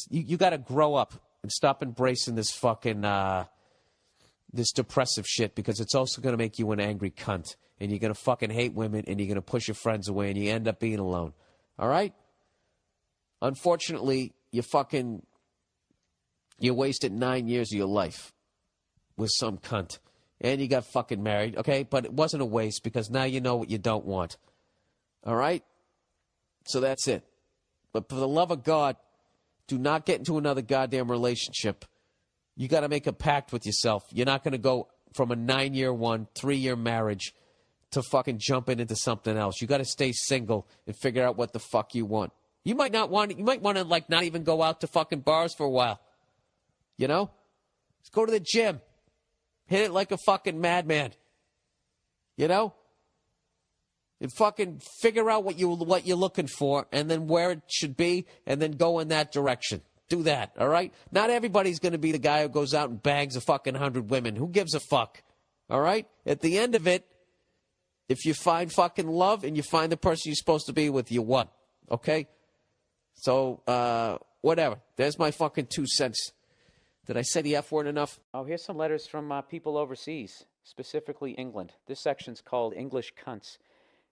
you got to grow up and stop embracing this fucking this depressive shit, because it's also going to make you an angry cunt. And you're going to fucking hate women, and you're going to push your friends away, and you end up being alone. All right? Unfortunately, you wasted 9 years of your life with some cunt. And you got fucking married, okay? But it wasn't a waste, because now you know what you don't want. All right? So that's it. But for the love of God, do not get into another goddamn relationship. You got to make a pact with yourself. You're not going to go from a 9-year one, 3-year marriage to fucking jumping into something else. You got to stay single and figure out what the fuck you want. You might want to like not even go out to fucking bars for a while. You know? Just go to the gym. Hit it like a fucking madman. You know? And fucking figure out what you're looking for, and then where it should be, and then go in that direction. Do that, all right? Not everybody's going to be the guy who goes out and bangs a fucking 100 women. Who gives a fuck? All right? At the end of it, if you find fucking love and you find the person you're supposed to be with, you won. Okay? So, whatever. There's my fucking 2 cents. Did I say the F word enough? Oh, here's some letters from people overseas, specifically England. This section's called English Cunts.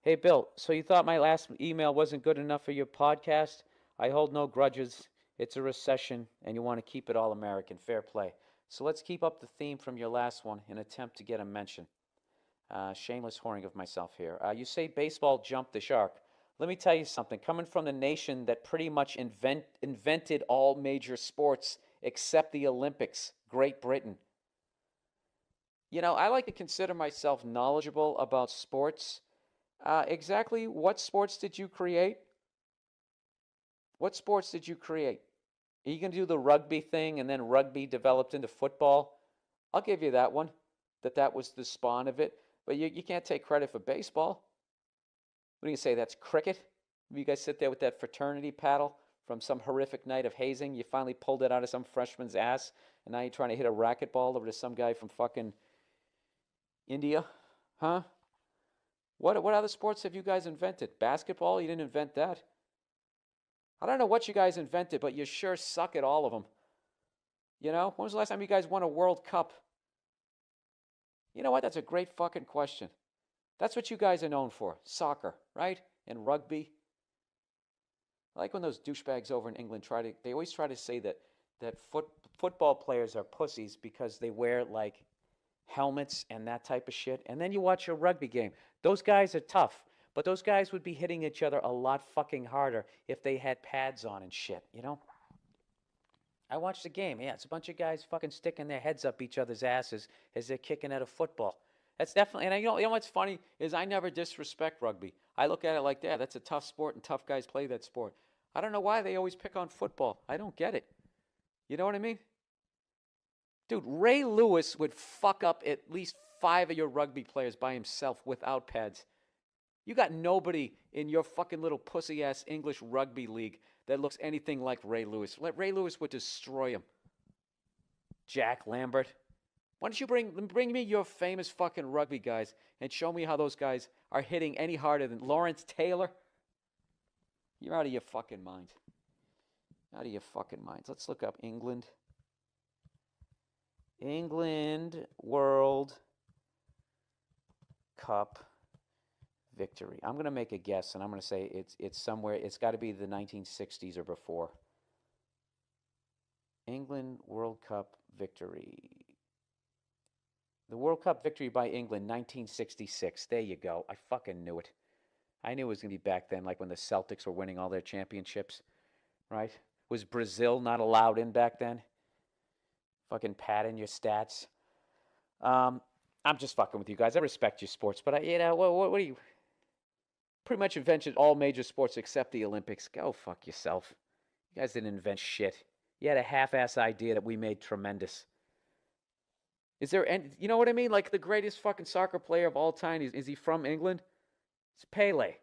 Hey, Bill, so you thought my last email wasn't good enough for your podcast? I hold no grudges. It's a recession, and you want to keep it all American. Fair play. So let's keep up the theme from your last one and attempt to get a mention. Shameless whoring of myself here. You say baseball jumped the shark. Let me tell you something. Coming from the nation that pretty much invented all major sports except the Olympics, Great Britain. You know, I like to consider myself knowledgeable about sports. Exactly what sports did you create? What sports did you create? Are you going to do the rugby thing and then rugby developed into football? I'll give you that one, that was the spawn of it. But you can't take credit for baseball. What do you say, that's cricket? You guys sit there with that fraternity paddle from some horrific night of hazing. You finally pulled it out of some freshman's ass, and now you're trying to hit a racquetball over to some guy from fucking India? Huh? What other sports have you guys invented? Basketball? You didn't invent that. I don't know what you guys invented, but you sure suck at all of them. You know, when was the last time you guys won a World Cup? You know what? That's a great fucking question. That's what you guys are known for. Soccer, right? And rugby. I like when those douchebags over in England they always try to say that football players are pussies because they wear like helmets and that type of shit. And then you watch a rugby game. Those guys are tough, but those guys would be hitting each other a lot fucking harder if they had pads on and shit, you know? I watched the game. Yeah, it's a bunch of guys fucking sticking their heads up each other's asses as they're kicking at a football. That's definitely, and you know what's funny is I never disrespect rugby. I look at it like that. That's a tough sport, and tough guys play that sport. I don't know why they always pick on football. I don't get it. You know what I mean? Dude, Ray Lewis would fuck up at least 5 of your rugby players by himself without pads. You got nobody in your fucking little pussy-ass English rugby league that looks anything like Ray Lewis. Ray Lewis would destroy him. Jack Lambert. Why don't you bring me your famous fucking rugby guys and show me how those guys are hitting any harder than Lawrence Taylor? You're out of your fucking mind. Out of your fucking minds. Let's look up England. England World Cup victory. I'm going to make a guess, and I'm going to say it's somewhere. It's got to be the 1960s or before. England World Cup victory. The World Cup victory by England, 1966. There you go. I fucking knew it. I knew it was going to be back then, like when the Celtics were winning all their championships, right? Was Brazil not allowed in back then? Fucking padding your stats. I'm just fucking with you guys. I respect your sports, but what do you... Pretty much invented all major sports except the Olympics. Go fuck yourself. You guys didn't invent shit. You had a half-ass idea that we made tremendous. Is there any... You know what I mean? Like the greatest fucking soccer player of all time, is he from England? It's Pele.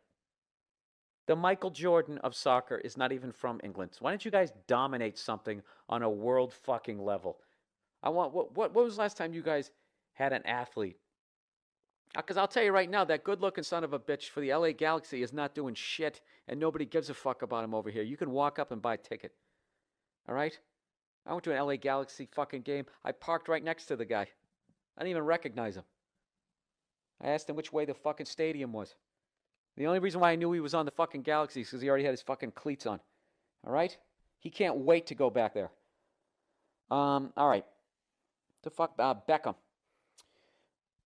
The Michael Jordan of soccer is not even from England. So why don't you guys dominate something on a world fucking level? What was the last time you guys had an athlete? Because I'll tell you right now, that good-looking son of a bitch for the LA Galaxy is not doing shit, and nobody gives a fuck about him over here. You can walk up and buy a ticket. All right? I went to an LA Galaxy fucking game. I parked right next to the guy. I didn't even recognize him. I asked him which way the fucking stadium was. The only reason why I knew he was on the fucking Galaxy is because he already had his fucking cleats on. All right? He can't wait to go back there. All right. The fuck, Beckham.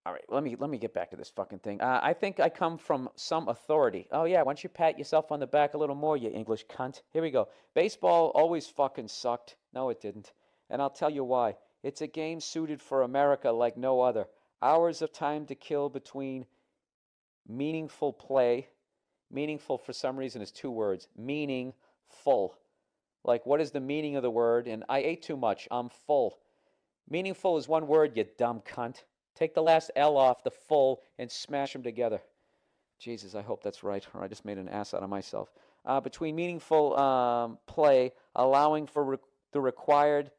All right, let me get back to this fucking thing. I think I come from some authority. Oh yeah, why don't you pat yourself on the back a little more, you English cunt? Here we go. Baseball always fucking sucked. No, it didn't. And I'll tell you why. It's a game suited for America like no other. Hours of time to kill between meaningful play. Meaningful for some reason is 2 words. Meaningful. Like, what is the meaning of the word? And I ate too much. I'm full. Meaningful is 1 word, you dumb cunt. Take the last L off the full and smash them together. Jesus, I hope that's right, or I just made an ass out of myself. Between meaningful play, allowing for the required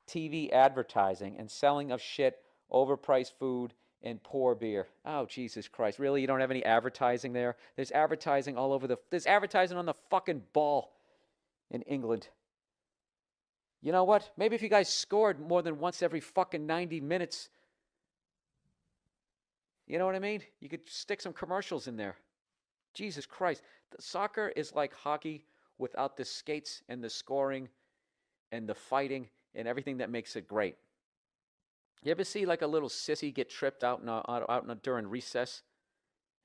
TV advertising and selling of shit, overpriced food, and poor beer. Oh, Jesus Christ. Really? You don't have any advertising there? There's advertising all over there's advertising on the fucking ball in England. You know what? Maybe if you guys scored more than once every fucking 90 minutes, you know what I mean? You could stick some commercials in there. Jesus Christ. The soccer is like hockey without the skates and the scoring and the fighting and everything that makes it great. You ever see like a little sissy get tripped out during recess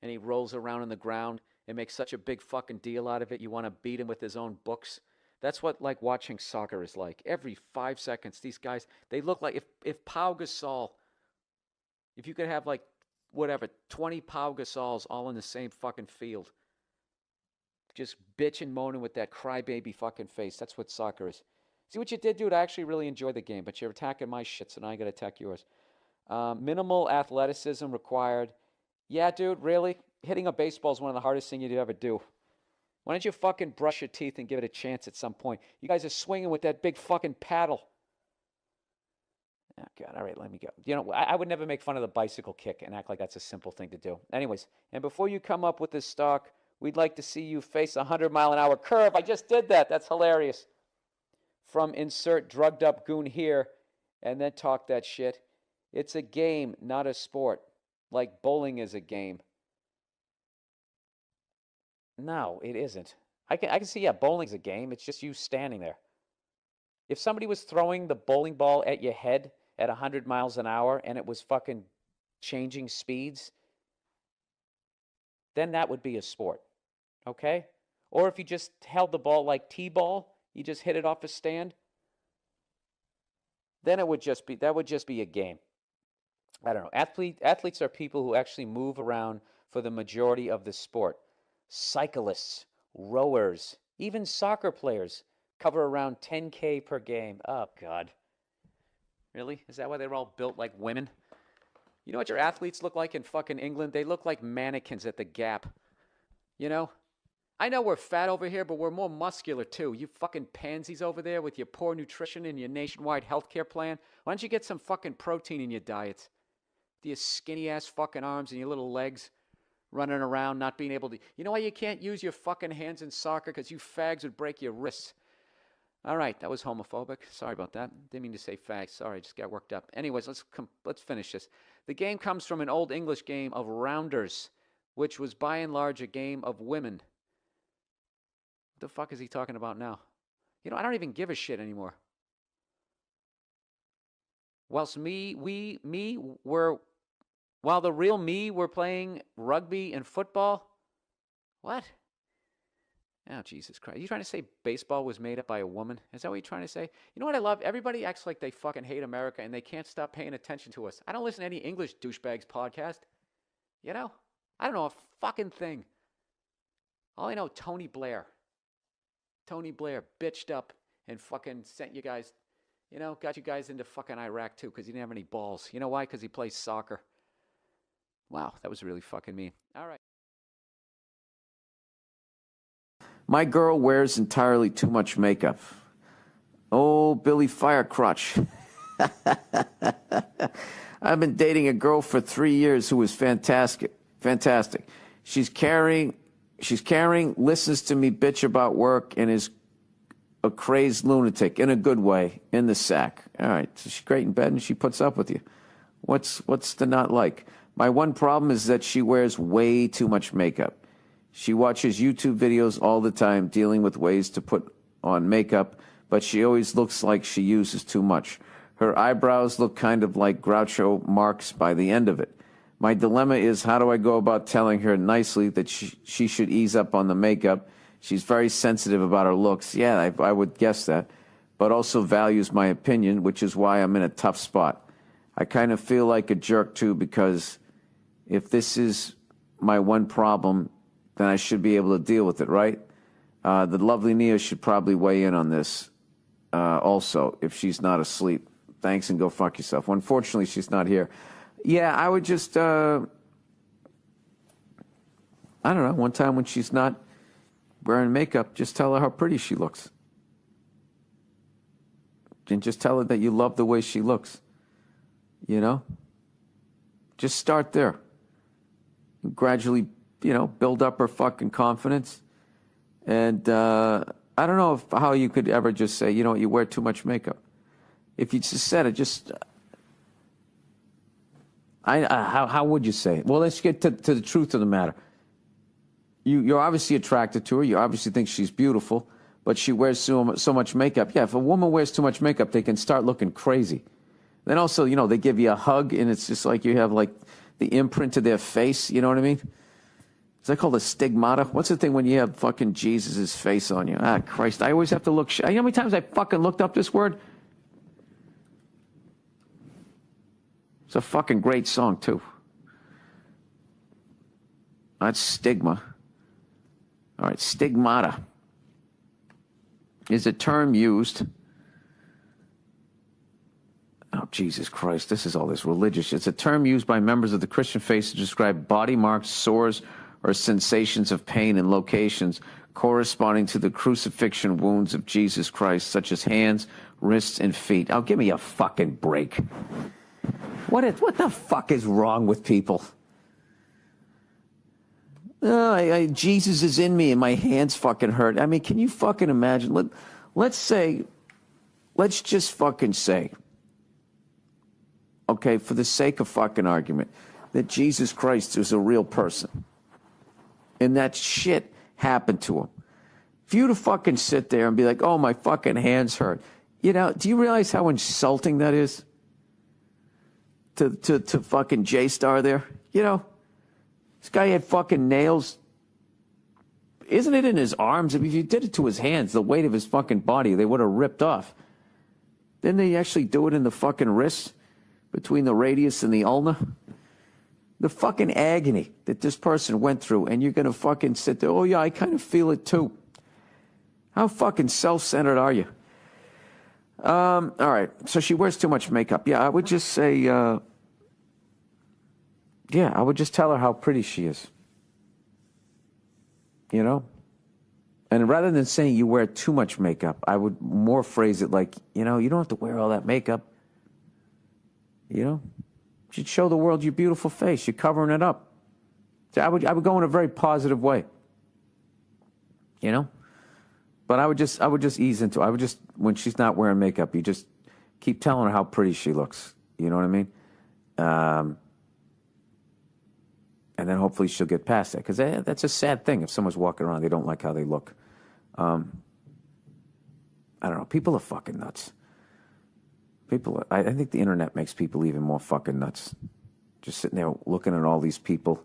and he rolls around on the ground and makes such a big fucking deal out of it, you want to beat him with his own books? That's what like watching soccer is like. Every 5 seconds, these guys, they look like if Pau Gasol, if you could have like, whatever, 20 Pau Gasols all in the same fucking field, just bitching, moaning with that crybaby fucking face. That's what soccer is. See what you did, dude? I actually really enjoyed the game, but you're attacking my shit, so now I got to attack yours. Minimal athleticism required. Yeah, dude, really? Hitting a baseball is one of the hardest things you'd ever do. Why don't you fucking brush your teeth and give it a chance at some point? You guys are swinging with that big fucking paddle. Oh, God. All right, let me go. You know, I would never make fun of the bicycle kick and act like that's a simple thing to do. Anyways, and before you come up with this stock, we'd like to see you face a 100-mile-an-hour curve. I just did that. That's hilarious. From insert drugged up goon here and then talk that shit. It's a game, not a sport. Like bowling is a game. No, it isn't. I can see, yeah, bowling's a game. It's just you standing there. If somebody was throwing the bowling ball at your head at 100 miles an hour and it was fucking changing speeds, then that would be a sport, okay? Or if you just held the ball like T-ball, you just hit it off a stand, then that would just be a game. I don't know. Athletes are people who actually move around for the majority of the sport. Cyclists, rowers, even soccer players cover around 10K per game. Oh, God. Really? Is that why they're all built like women? You know what your athletes look like in fucking England? They look like mannequins at the Gap. You know? I know we're fat over here, but we're more muscular too. You fucking pansies over there with your poor nutrition and your nationwide healthcare plan. Why don't you get some fucking protein in your diets? Your skinny ass fucking arms and your little legs running around, not being able to. You know why you can't use your fucking hands in soccer? Because you fags would break your wrists. All right, that was homophobic. Sorry about that. Didn't mean to say fags. Sorry, just got worked up. Anyways, let's finish this. The game comes from an old English game of rounders, which was by and large a game of women. What the fuck is he talking about now? You know, I don't even give a shit anymore. While the real me were playing rugby and football. What? Oh, Jesus Christ. Are you trying to say baseball was made up by a woman? Is that what you're trying to say? You know what I love? Everybody acts like they fucking hate America and they can't stop paying attention to us. I don't listen to any English douchebags podcast. You know? I don't know a fucking thing. All I know, Tony Blair. Tony Blair bitched up and fucking sent you guys, you know, got you guys into fucking Iraq too because he didn't have any balls. You know why? Because he plays soccer. Wow, that was really fucking mean. All right. My girl wears entirely too much makeup. Oh, Billy Firecrotch. I've been dating a girl for 3 years who is fantastic. She's caring, listens to me bitch about work, and is a crazed lunatic in a good way, in the sack. All right, so she's great in bed and she puts up with you. What's the not like? My one problem is that she wears way too much makeup. She watches YouTube videos all the time dealing with ways to put on makeup, but she always looks like she uses too much. Her eyebrows look kind of like Groucho Marx by the end of it. My dilemma is, how do I go about telling her nicely that she should ease up on the makeup? She's very sensitive about her looks. Yeah, I would guess that, but also values my opinion, which is why I'm in a tough spot. I kind of feel like a jerk too, because if this is my one problem, then I should be able to deal with it, right? The lovely Nia should probably weigh in on this also, if she's not asleep. Thanks, and go fuck yourself. Well, unfortunately, she's not here. Yeah, I would just, I don't know, one time when she's not wearing makeup, just tell her how pretty she looks. And just tell her that you love the way she looks. You know? Just start there. And gradually, you know, build up her fucking confidence. And I don't know how you could ever just say, you know, you wear too much makeup. If you just said it, just... how would you say it? Well, let's get to the truth of the matter. You're obviously attracted to her. You obviously think she's beautiful, but she wears so much makeup. Yeah, if a woman wears too much makeup, they can start looking crazy. Then also, you know, they give you a hug, and it's just like you have, like, the imprint of their face. You know what I mean? Is that called a stigmata? What's the thing when you have fucking Jesus' face on you? Ah, Christ, I always have to look... You know how many times I fucking looked up this word? It's a fucking great song, too. That's stigma. All right, stigmata is a term used... Oh, Jesus Christ, this is all this religious shit. It's a term used by members of the Christian faith to describe body marks, sores, or sensations of pain in locations corresponding to the crucifixion wounds of Jesus Christ, such as hands, wrists, and feet. Oh, give me a fucking break. What the fuck is wrong with people? Jesus is in me and my hands fucking hurt. I mean, can you fucking imagine? Let's just fucking say, okay, for the sake of fucking argument, that Jesus Christ is a real person. And that shit happened to him. For you to fucking sit there and be like, oh, my fucking hands hurt. You know, do you realize how insulting that is? To fucking J-Star there? You know, this guy had fucking nails. Isn't it in his arms? I mean, if you did it to his hands, the weight of his fucking body, they would have ripped off. Didn't they actually do it in the fucking wrists? Between the radius and the ulna? The fucking agony that this person went through, and you're going to fucking sit there, oh yeah, I kind of feel it too. How fucking self-centered are you? All right, so she wears too much makeup. Yeah, I would just say, Yeah, I would just tell her how pretty she is. You know? And rather than saying you wear too much makeup, I would more phrase it like, you know, you don't have to wear all that makeup. You know? You should show the world your beautiful face. You're covering it up. So I would go in a very positive way. You know? But I would just ease into it. I would just, when she's not wearing makeup, you just keep telling her how pretty she looks. You know what I mean? And then hopefully she'll get past that. Because that's a sad thing if someone's walking around, they don't like how they look. I don't know. People are fucking nuts. I think the internet makes people even more fucking nuts. Just sitting there looking at all these people,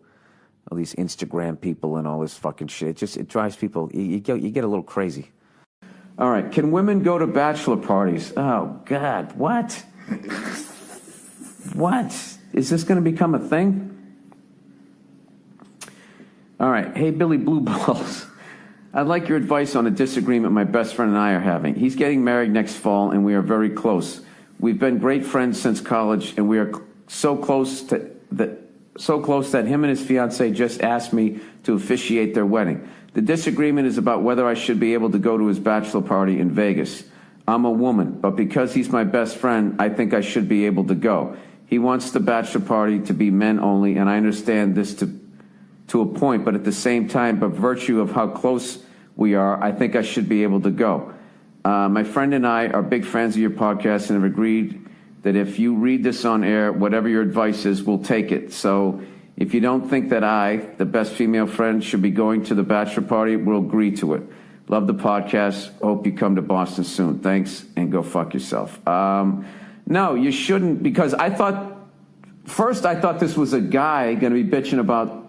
all these Instagram people and all this fucking shit. It drives people, you get a little crazy. All right. Can women go to bachelor parties? Oh, God. What? What? Is this going to become a thing? All right. Hey, Billy Blue Balls. I'd like your advice on a disagreement my best friend and I are having. He's getting married next fall, and we are very close. We've been great friends since college, and we are so close that him and his fiancée just asked me to officiate their wedding. The disagreement is about whether I should be able to go to his bachelor party in Vegas. I'm a woman, but because he's my best friend, I think I should be able to go. He wants the bachelor party to be men only, and I understand this to a point, but at the same time, by virtue of how close we are, I think I should be able to go. My friend and I are big fans of your podcast and have agreed that if you read this on air, whatever your advice is, we'll take it. So if you don't think that I, the best female friend, should be going to the bachelor party, we'll agree to it. Love the podcast. Hope you come to Boston soon. Thanks, and go fuck yourself. No, you shouldn't, because I thought this was a guy going to be bitching about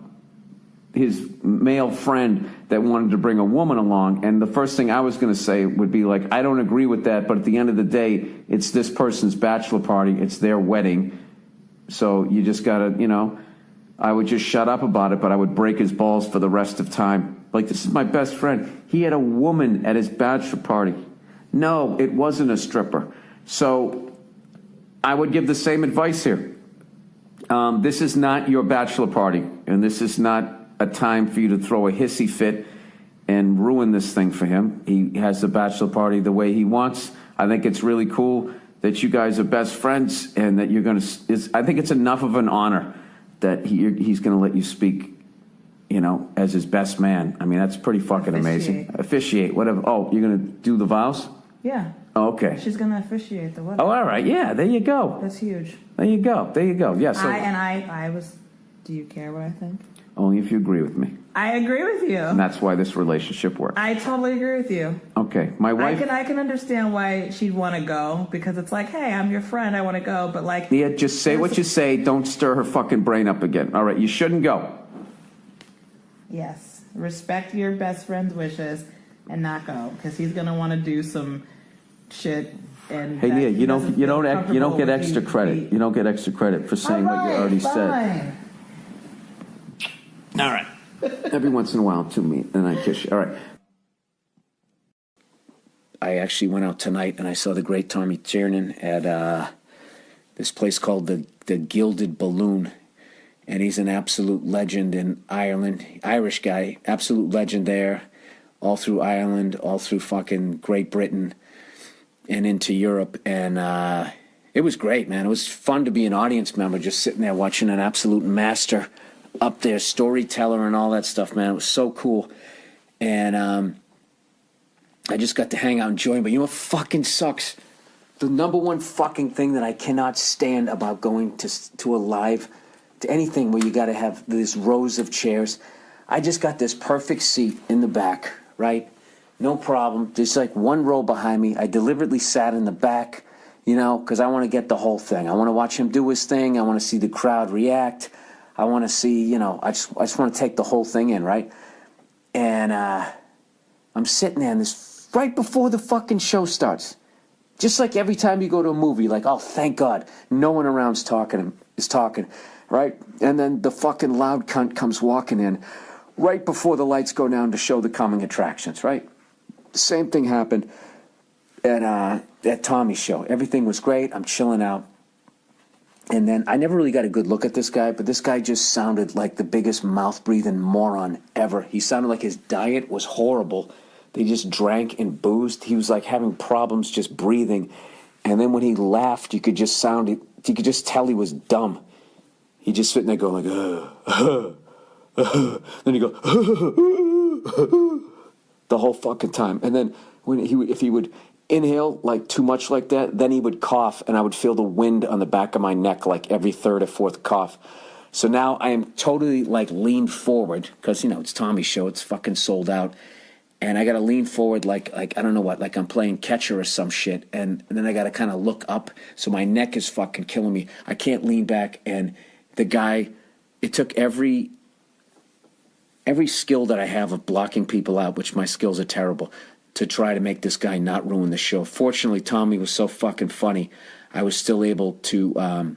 his male friend that wanted to bring a woman along, and the first thing I was going to say would be like, I don't agree with that, but at the end of the day, it's this person's bachelor party, it's their wedding, so you just gotta, you know, I would just shut up about it, but I would break his balls for the rest of time. Like, this is my best friend. He had a woman at his bachelor party. No, it wasn't a stripper. So I would give the same advice here. This is not your bachelor party, and this is not a time for you to throw a hissy fit and ruin this thing for him. He has the bachelor party the way he wants. I think it's really cool that you guys are best friends, and that you're going to, I think it's enough of an honor that he's going to let you speak, you know, as his best man. I mean, that's pretty fucking amazing. Officiate, whatever. Oh, you're going to do the vows? Yeah. Oh, okay. She's going to officiate the wedding. Oh, all right. Yeah, there you go. That's huge. There you go. There you go. Yeah. So I was, do you care what I think? Only if you agree with me. I agree with you. And that's why this relationship works. I totally agree with you. Okay. My wife. I can understand why she'd want to go, because it's like, hey, I'm your friend, I want to go, but like. Yeah, just say what you say. Don't stir her fucking brain up again. All right. You shouldn't go. Yes. Respect your best friend's wishes and not go, because he's going to want to do some shit. And hey, Nia, you don't get extra credit. You don't get extra credit for saying what you already said. All right. Every once in a while, to me, and I kiss you. All right. I actually went out tonight and I saw the great Tommy Tiernan at this place called the Gilded Balloon, and he's an absolute legend in Ireland. Irish guy, absolute legend there, all through Ireland, all through fucking Great Britain, and into Europe, and it was great, man. It was fun to be an audience member, just sitting there watching an absolute master up there, storyteller and all that stuff, man. It was so cool. And I just got to hang out and join. But you know what fucking sucks? The number one fucking thing that I cannot stand about going to a live, to anything where you got to have these rows of chairs. I just got this perfect seat in the back, right? No problem. There's like one row behind me. I deliberately sat in the back, you know, because I want to get the whole thing. I want to watch him do his thing. I want to see the crowd react. I want to see, you know, I just want to take the whole thing in, right? And I'm sitting there, and this right before the fucking show starts. Just like every time you go to a movie, like, oh, thank God, no one around is talking, right? And then the fucking loud cunt comes walking in right before the lights go down to show the coming attractions, right? The same thing happened at Tommy's show. Everything was great. I'm chilling out. And then I never really got a good look at this guy, but this guy just sounded like the biggest mouth-breathing moron ever. He sounded like his diet was horrible. They just drank and boozed. He was like having problems just breathing. And then when he laughed, you could just tell he was dumb. He just sitting there going like, then he'd go, the whole fucking time. And then if he would inhale like too much like that, then he would cough, and I would feel the wind on the back of my neck like every third or fourth cough. So now I am totally like leaned forward because, it's Tommy's show. It's fucking sold out. And I got to lean forward like I don't know what, like I'm playing catcher or some shit. And then I got to kind of look up. So my neck is fucking killing me. I can't lean back. And the guy, it took every skill that I have of blocking people out, which my skills are terrible, to try to make this guy not ruin the show. Fortunately, Tommy was so fucking funny, I was still able to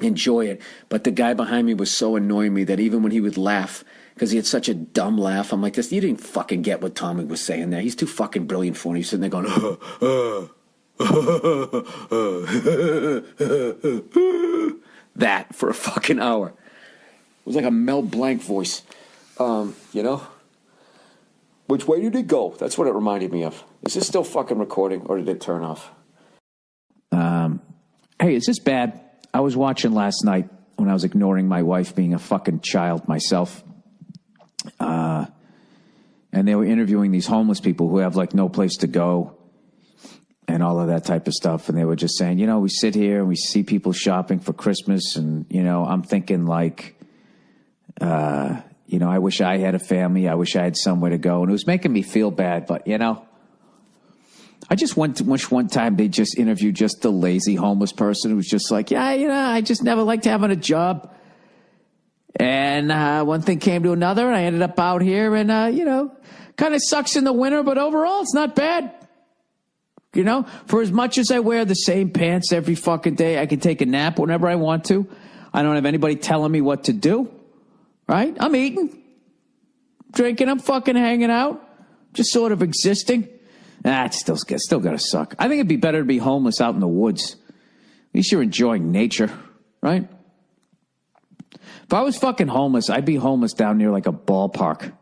enjoy it. But the guy behind me was so annoying me that even when he would laugh, because he had such a dumb laugh, I'm like, this, you didn't fucking get what Tommy was saying there. He's too fucking brilliant for it. He's sitting there going, that for a fucking hour. It was like a Mel Blanc voice. Which way did it go? That's what it reminded me of. Is this still fucking recording, or did it turn off? Hey, is this bad? I was watching last night when I was ignoring my wife being a fucking child myself. And they were interviewing these homeless people who have like no place to go and all of that type of stuff. And they were just saying, we sit here and we see people shopping for Christmas. And, I'm thinking like, I wish I had a family. I wish I had somewhere to go. And it was making me feel bad. But, I just wish one time they just interviewed just the lazy homeless person who was just like, I just never liked having a job. And one thing came to another, and I ended up out here, and, kind of sucks in the winter, but overall it's not bad. For as much as I wear the same pants every fucking day, I can take a nap whenever I want to. I don't have anybody telling me what to do, right? I'm eating, drinking, I'm fucking hanging out, just sort of existing. It's still gotta suck. I think it'd be better to be homeless out in the woods. At least you're enjoying nature, right? If I was fucking homeless, I'd be homeless down near like a ballpark.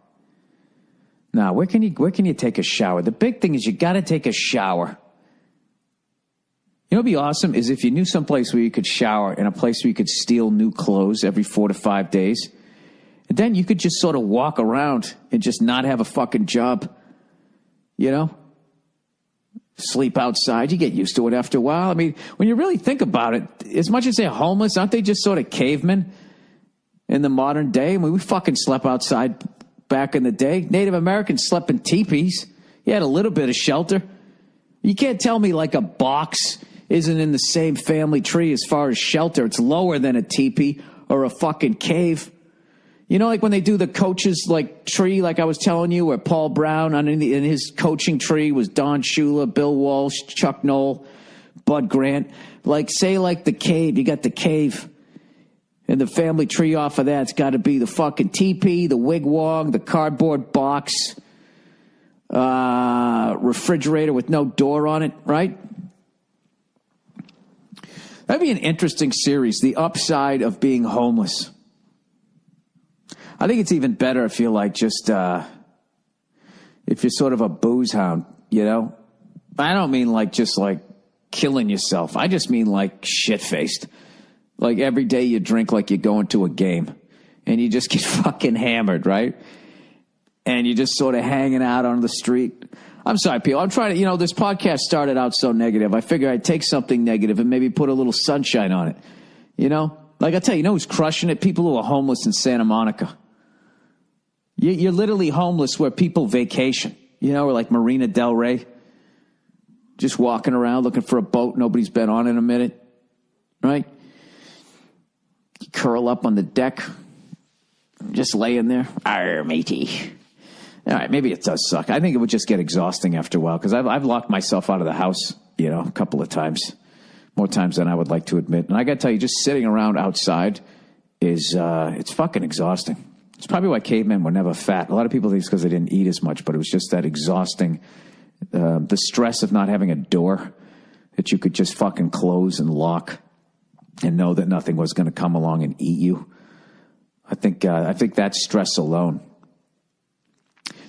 Now, where can you take a shower? The big thing is you got to take a shower. What'd be awesome is if you knew some place where you could shower and a place where you could steal new clothes every 4 to 5 days. And then you could just sort of walk around and just not have a fucking job. Sleep outside. You get used to it after a while. I mean, when you really think about it, as much as they're homeless, aren't they just sort of cavemen? In the modern day, I mean, we fucking slept outside back in the day. Native Americans slept in teepees. You had a little bit of shelter. You can't tell me like a box isn't in the same family tree as far as shelter. It's lower than a teepee or a fucking cave. Like when they do the coaches like tree, like I was telling you, where Paul Brown in his coaching tree was Don Shula, Bill Walsh, Chuck Knoll, Bud Grant. Like say like the cave, you got the cave. And the family tree off of that's got to be the fucking teepee, the wigwam, the cardboard box, refrigerator with no door on it, right? That'd be an interesting series, The Upside of Being Homeless. I think it's even better if you're like just, if you're sort of a booze hound, I don't mean like just like killing yourself. I just mean like shit-faced. Like every day you drink like you're going to a game and you just get fucking hammered, right? And you're just sort of hanging out on the street. I'm sorry, people. I'm trying to, this podcast started out so negative. I figure I'd take something negative and maybe put a little sunshine on it. Like I tell you, who's crushing it? People who are homeless in Santa Monica. You're literally homeless where people vacation, or like Marina Del Rey. Just walking around looking for a boat nobody's been on in a minute, right? You curl up on the deck, just laying there. Arr, matey. All right, maybe it does suck. I think it would just get exhausting after a while because I've locked myself out of the house, a couple of times, more times than I would like to admit. And I got to tell you, just sitting around outside is it's fucking exhausting. It's probably why cavemen were never fat. A lot of people think it's because they didn't eat as much, but it was just that exhausting, the stress of not having a door that you could just fucking close and lock. and know that nothing was going to come along and eat you. I think that's stress alone.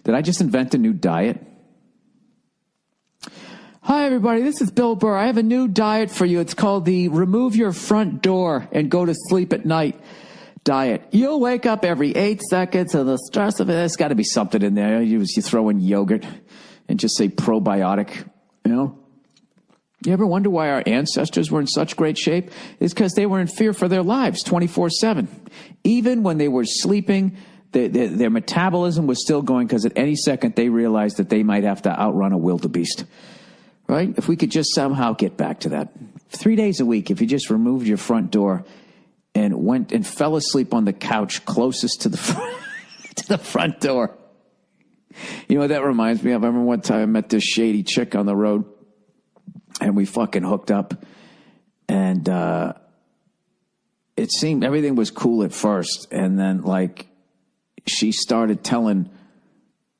Did I just invent a new diet? Hi, everybody. This is Bill Burr. I have a new diet for you. It's called the remove your front door and go to sleep at night diet. You'll wake up every 8 seconds, and the stress of it, there's got to be something in there. You throw in yogurt and just say probiotic, you know? You ever wonder why our ancestors were in such great shape? It's because they were in fear for their lives 24/7. Even when they were sleeping, their metabolism was still going because at any second they realized that they might have to outrun a wildebeest. Right? If we could just somehow get back to that. 3 days a week, if you just removed your front door and went and fell asleep on the couch closest to the front door. You know what that reminds me of? I remember one time I met this shady chick on the road, and we fucking hooked up, and it seemed everything was cool at first, and then like she started telling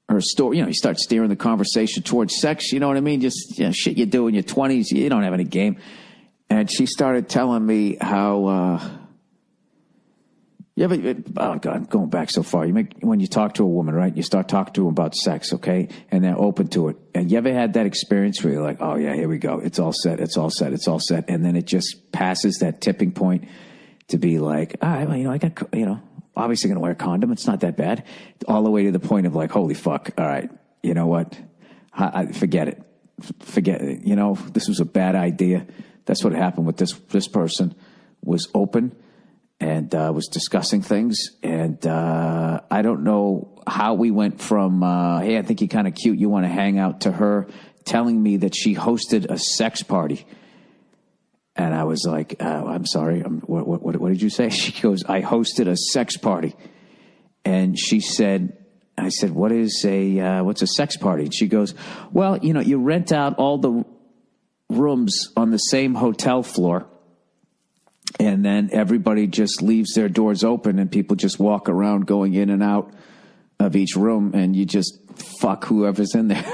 her story. You know, you start steering the conversation towards sex, you know what I mean? Just shit you do in your 20s, you don't have any game. And she started telling me how oh God, going back so far. When you talk to a woman, right? You start talking to them about sex, okay? And they're open to it. And you ever had that experience where you're like, oh yeah, here we go. It's all set. It's all set. It's all set. And then it just passes that tipping point to be like, all right, well, I got, obviously going to wear a condom. It's not that bad. All the way to the point of like, holy fuck. All right. You know what? Forget it. Forget it. This was a bad idea. That's what happened with this person. Was open and was discussing things. And I don't know how we went from, hey, I think you're kind of cute, you want to hang out, to her telling me that she hosted a sex party. And I was like, I'm sorry, what did you say? She goes, I hosted a sex party. And I said, what's a sex party? And she goes, well, you rent out all the rooms on the same hotel floor, and then everybody just leaves their doors open and people just walk around going in and out of each room, and you just fuck whoever's in there.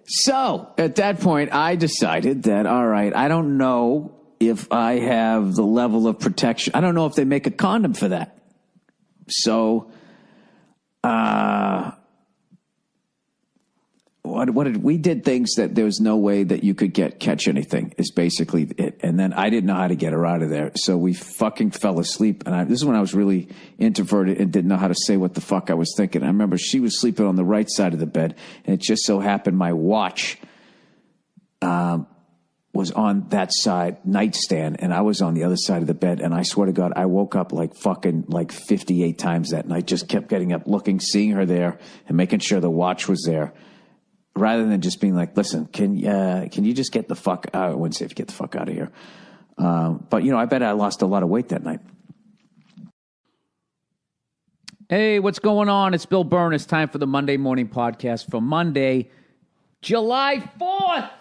So at that point, I decided that, all right, I don't know if I have the level of protection. I don't know if they make a condom for that. So, we did things that there was no way that you could catch anything is basically it. And then I didn't know how to get her out of there. So we fucking fell asleep. And this is when I was really introverted and didn't know how to say what the fuck I was thinking. I remember she was sleeping on the right side of the bed, and it just so happened my watch was on that side nightstand, and I was on the other side of the bed. And I swear to God, I woke up like 58 times that night. Just kept getting up, looking, seeing her there, and making sure the watch was there. Rather than just being like, listen, can you just get the fuck out? I wouldn't say if you get the fuck out of here. But, I bet I lost a lot of weight that night. Hey, what's going on? It's Bill Burr. It's time for the Monday morning podcast for Monday, July 4th,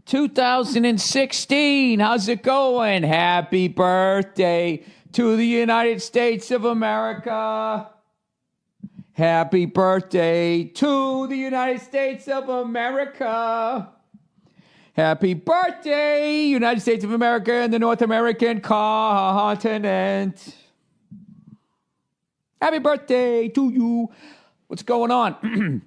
2016. How's it going? Happy birthday to the United States of America. Happy birthday to the United States of America. Happy birthday, United States of America and the North American continent. Happy birthday to you. What's going on?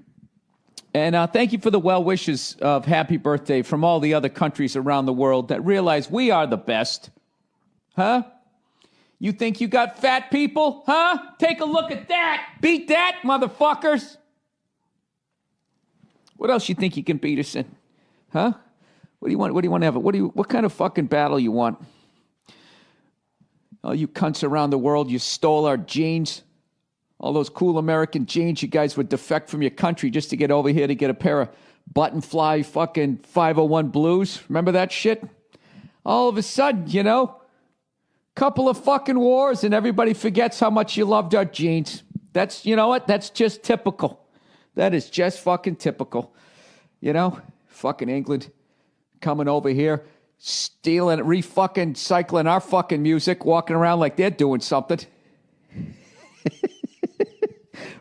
And thank you for the well wishes of happy birthday from all the other countries around the world that realize we are the best. Huh? You think you got fat people? Huh? Take a look at that. Beat that, motherfuckers. What else you think you can beat us in? Huh? What do you want? What do you want to have? What kind of fucking battle you want? All you cunts around the world, you stole our jeans. All those cool American jeans, you guys would defect from your country just to get over here to get a pair of button fly fucking 501 blues. Remember that shit? All of a sudden, couple of fucking wars and everybody forgets how much you loved our jeans. That's, you know what? That's just typical. That is just fucking typical. Fucking England coming over here, stealing, re-fucking cycling our fucking music, walking around like they're doing something.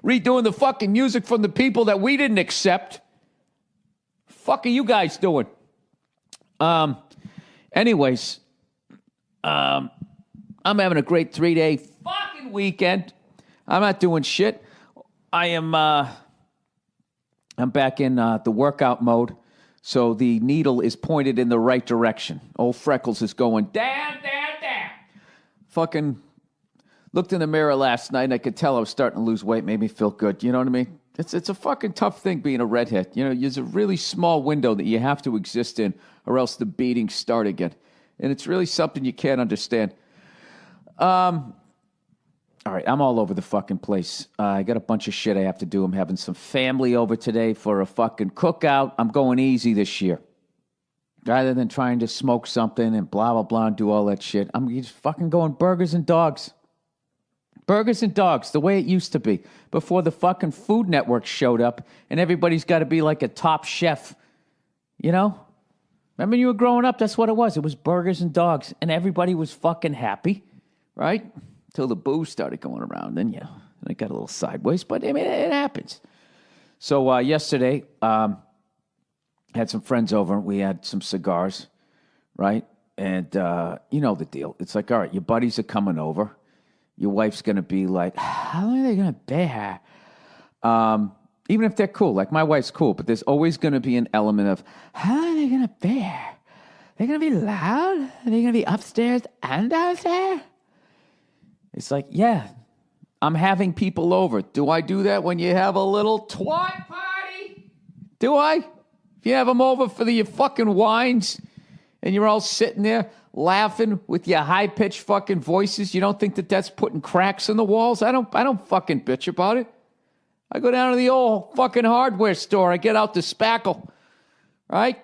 Redoing the fucking music from the people that we didn't accept. fuck are you guys doing? Anyways, I'm having a great 3-day fucking weekend. I'm not doing shit. I'm back in the workout mode, so the needle is pointed in the right direction. Old Freckles is going down. Fucking looked in the mirror last night, and I could tell I was starting to lose weight. Made me feel good. You know what I mean? It's a fucking tough thing being a redhead. You know, there's a really small window that you have to exist in, or else the beatings start again. And it's really something you can't understand. All right, I'm all over the fucking place. I got a bunch of shit I have to do. I'm having some family over today for a fucking cookout. I'm going easy this year. Rather than trying to smoke something and blah, blah, blah, and do all that shit, I'm just fucking going burgers and dogs. Burgers and dogs, the way it used to be, before the fucking Food Network showed up and everybody's got to be like a top chef, you know? Remember when you were growing up, that's what it was. It was burgers and dogs, and everybody was fucking happy, right? Until the booze started going around, then yeah, it got a little sideways, but I mean, it happens. So yesterday, had some friends over, we had some cigars, right? And you know the deal. It's like, all right, your buddies are coming over. Your wife's going to be like, how long are they going to bear? Even if they're cool. Like, my wife's cool, but there's always going to be an element of, how long are they going to bear? They're going to be loud? Are they going to be upstairs and downstairs? It's like, yeah, I'm having people over. Do I do that when you have a little twat party? Do I? If you have them over for your fucking wines and you're all sitting there laughing with your high-pitched fucking voices, you don't think that that's putting cracks in the walls? I don't fucking bitch about it. I go down to the old fucking hardware store. I get out the spackle, right?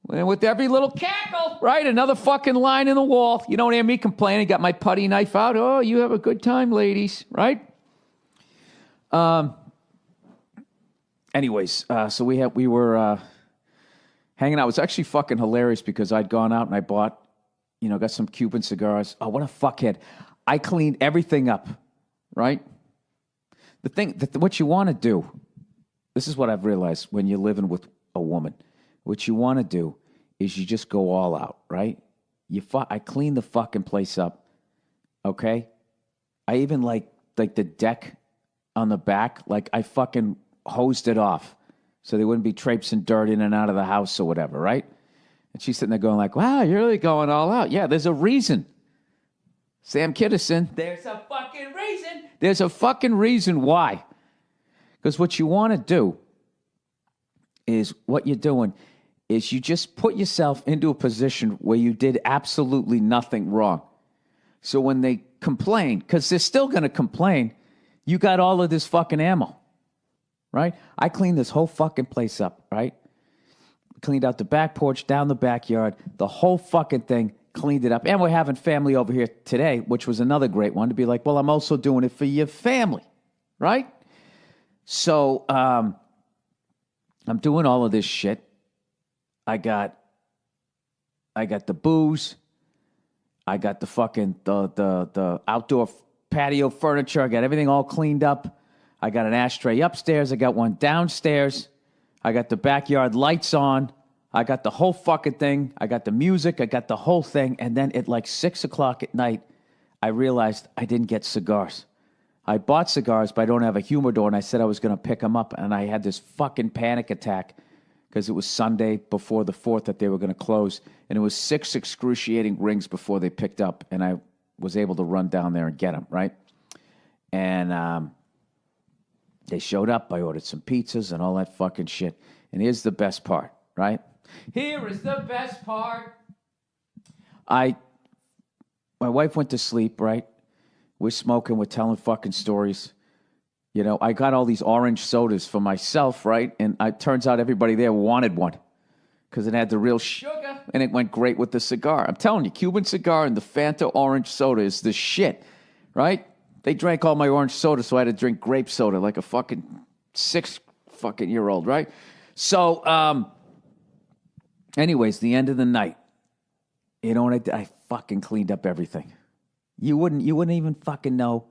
And with every little cackle, right? Another fucking line in the wall. You don't hear me complaining. Got my putty knife out. Oh, you have a good time, ladies, right? Anyways, so we were hanging out. It was actually fucking hilarious because I'd gone out and I bought, got some Cuban cigars. Oh, what a fuckhead. I cleaned everything up, right? The thing, what you want to do, this is what I've realized when you're living with a woman. What you want to do is you just go all out, right? I cleaned the fucking place up, okay? I even like the deck on the back, like I fucking hosed it off so there wouldn't be traipsing dirt in and out of the house or whatever, right? And she's sitting there going like, wow, you're really going all out. Yeah, there's a reason. Sam Kiddison, there's a fucking reason. There's a fucking reason why. Because what you want to do is what you're doing is you just put yourself into a position where you did absolutely nothing wrong. So when they complain, because they're still going to complain, you got all of this fucking ammo, right? I cleaned this whole fucking place up, right? Cleaned out the back porch, down the backyard, the whole fucking thing, cleaned it up. And we're having family over here today, which was another great one to be like, well, I'm also doing it for your family, right? So I'm doing all of this shit. I got the booze. I got the fucking the outdoor patio furniture. I got everything all cleaned up. I got an ashtray upstairs. I got one downstairs. I got the backyard lights on. I got the whole fucking thing. I got the music. I got the whole thing. And then at like 6 o'clock at night, I realized I didn't get cigars. I bought cigars, but I don't have a humidor, and I said I was going to pick them up, and I had this fucking panic attack because it was Sunday before the 4th that they were going to close, and it was 6 excruciating rings before they picked up, and I was able to run down there and get them, right? And they showed up. I ordered some pizzas and all that fucking shit. And here's the best part, right? Here is the best part. My wife went to sleep, right? We're smoking, we're telling fucking stories. I got all these orange sodas for myself, right? And it turns out everybody there wanted one because it had the real sugar and it went great with the cigar. I'm telling you, Cuban cigar and the Fanta orange soda is the shit, right? They drank all my orange soda, so I had to drink grape soda like a fucking 6-year-old, right? So, anyways, the end of the night, I fucking cleaned up everything. You wouldn't even fucking know.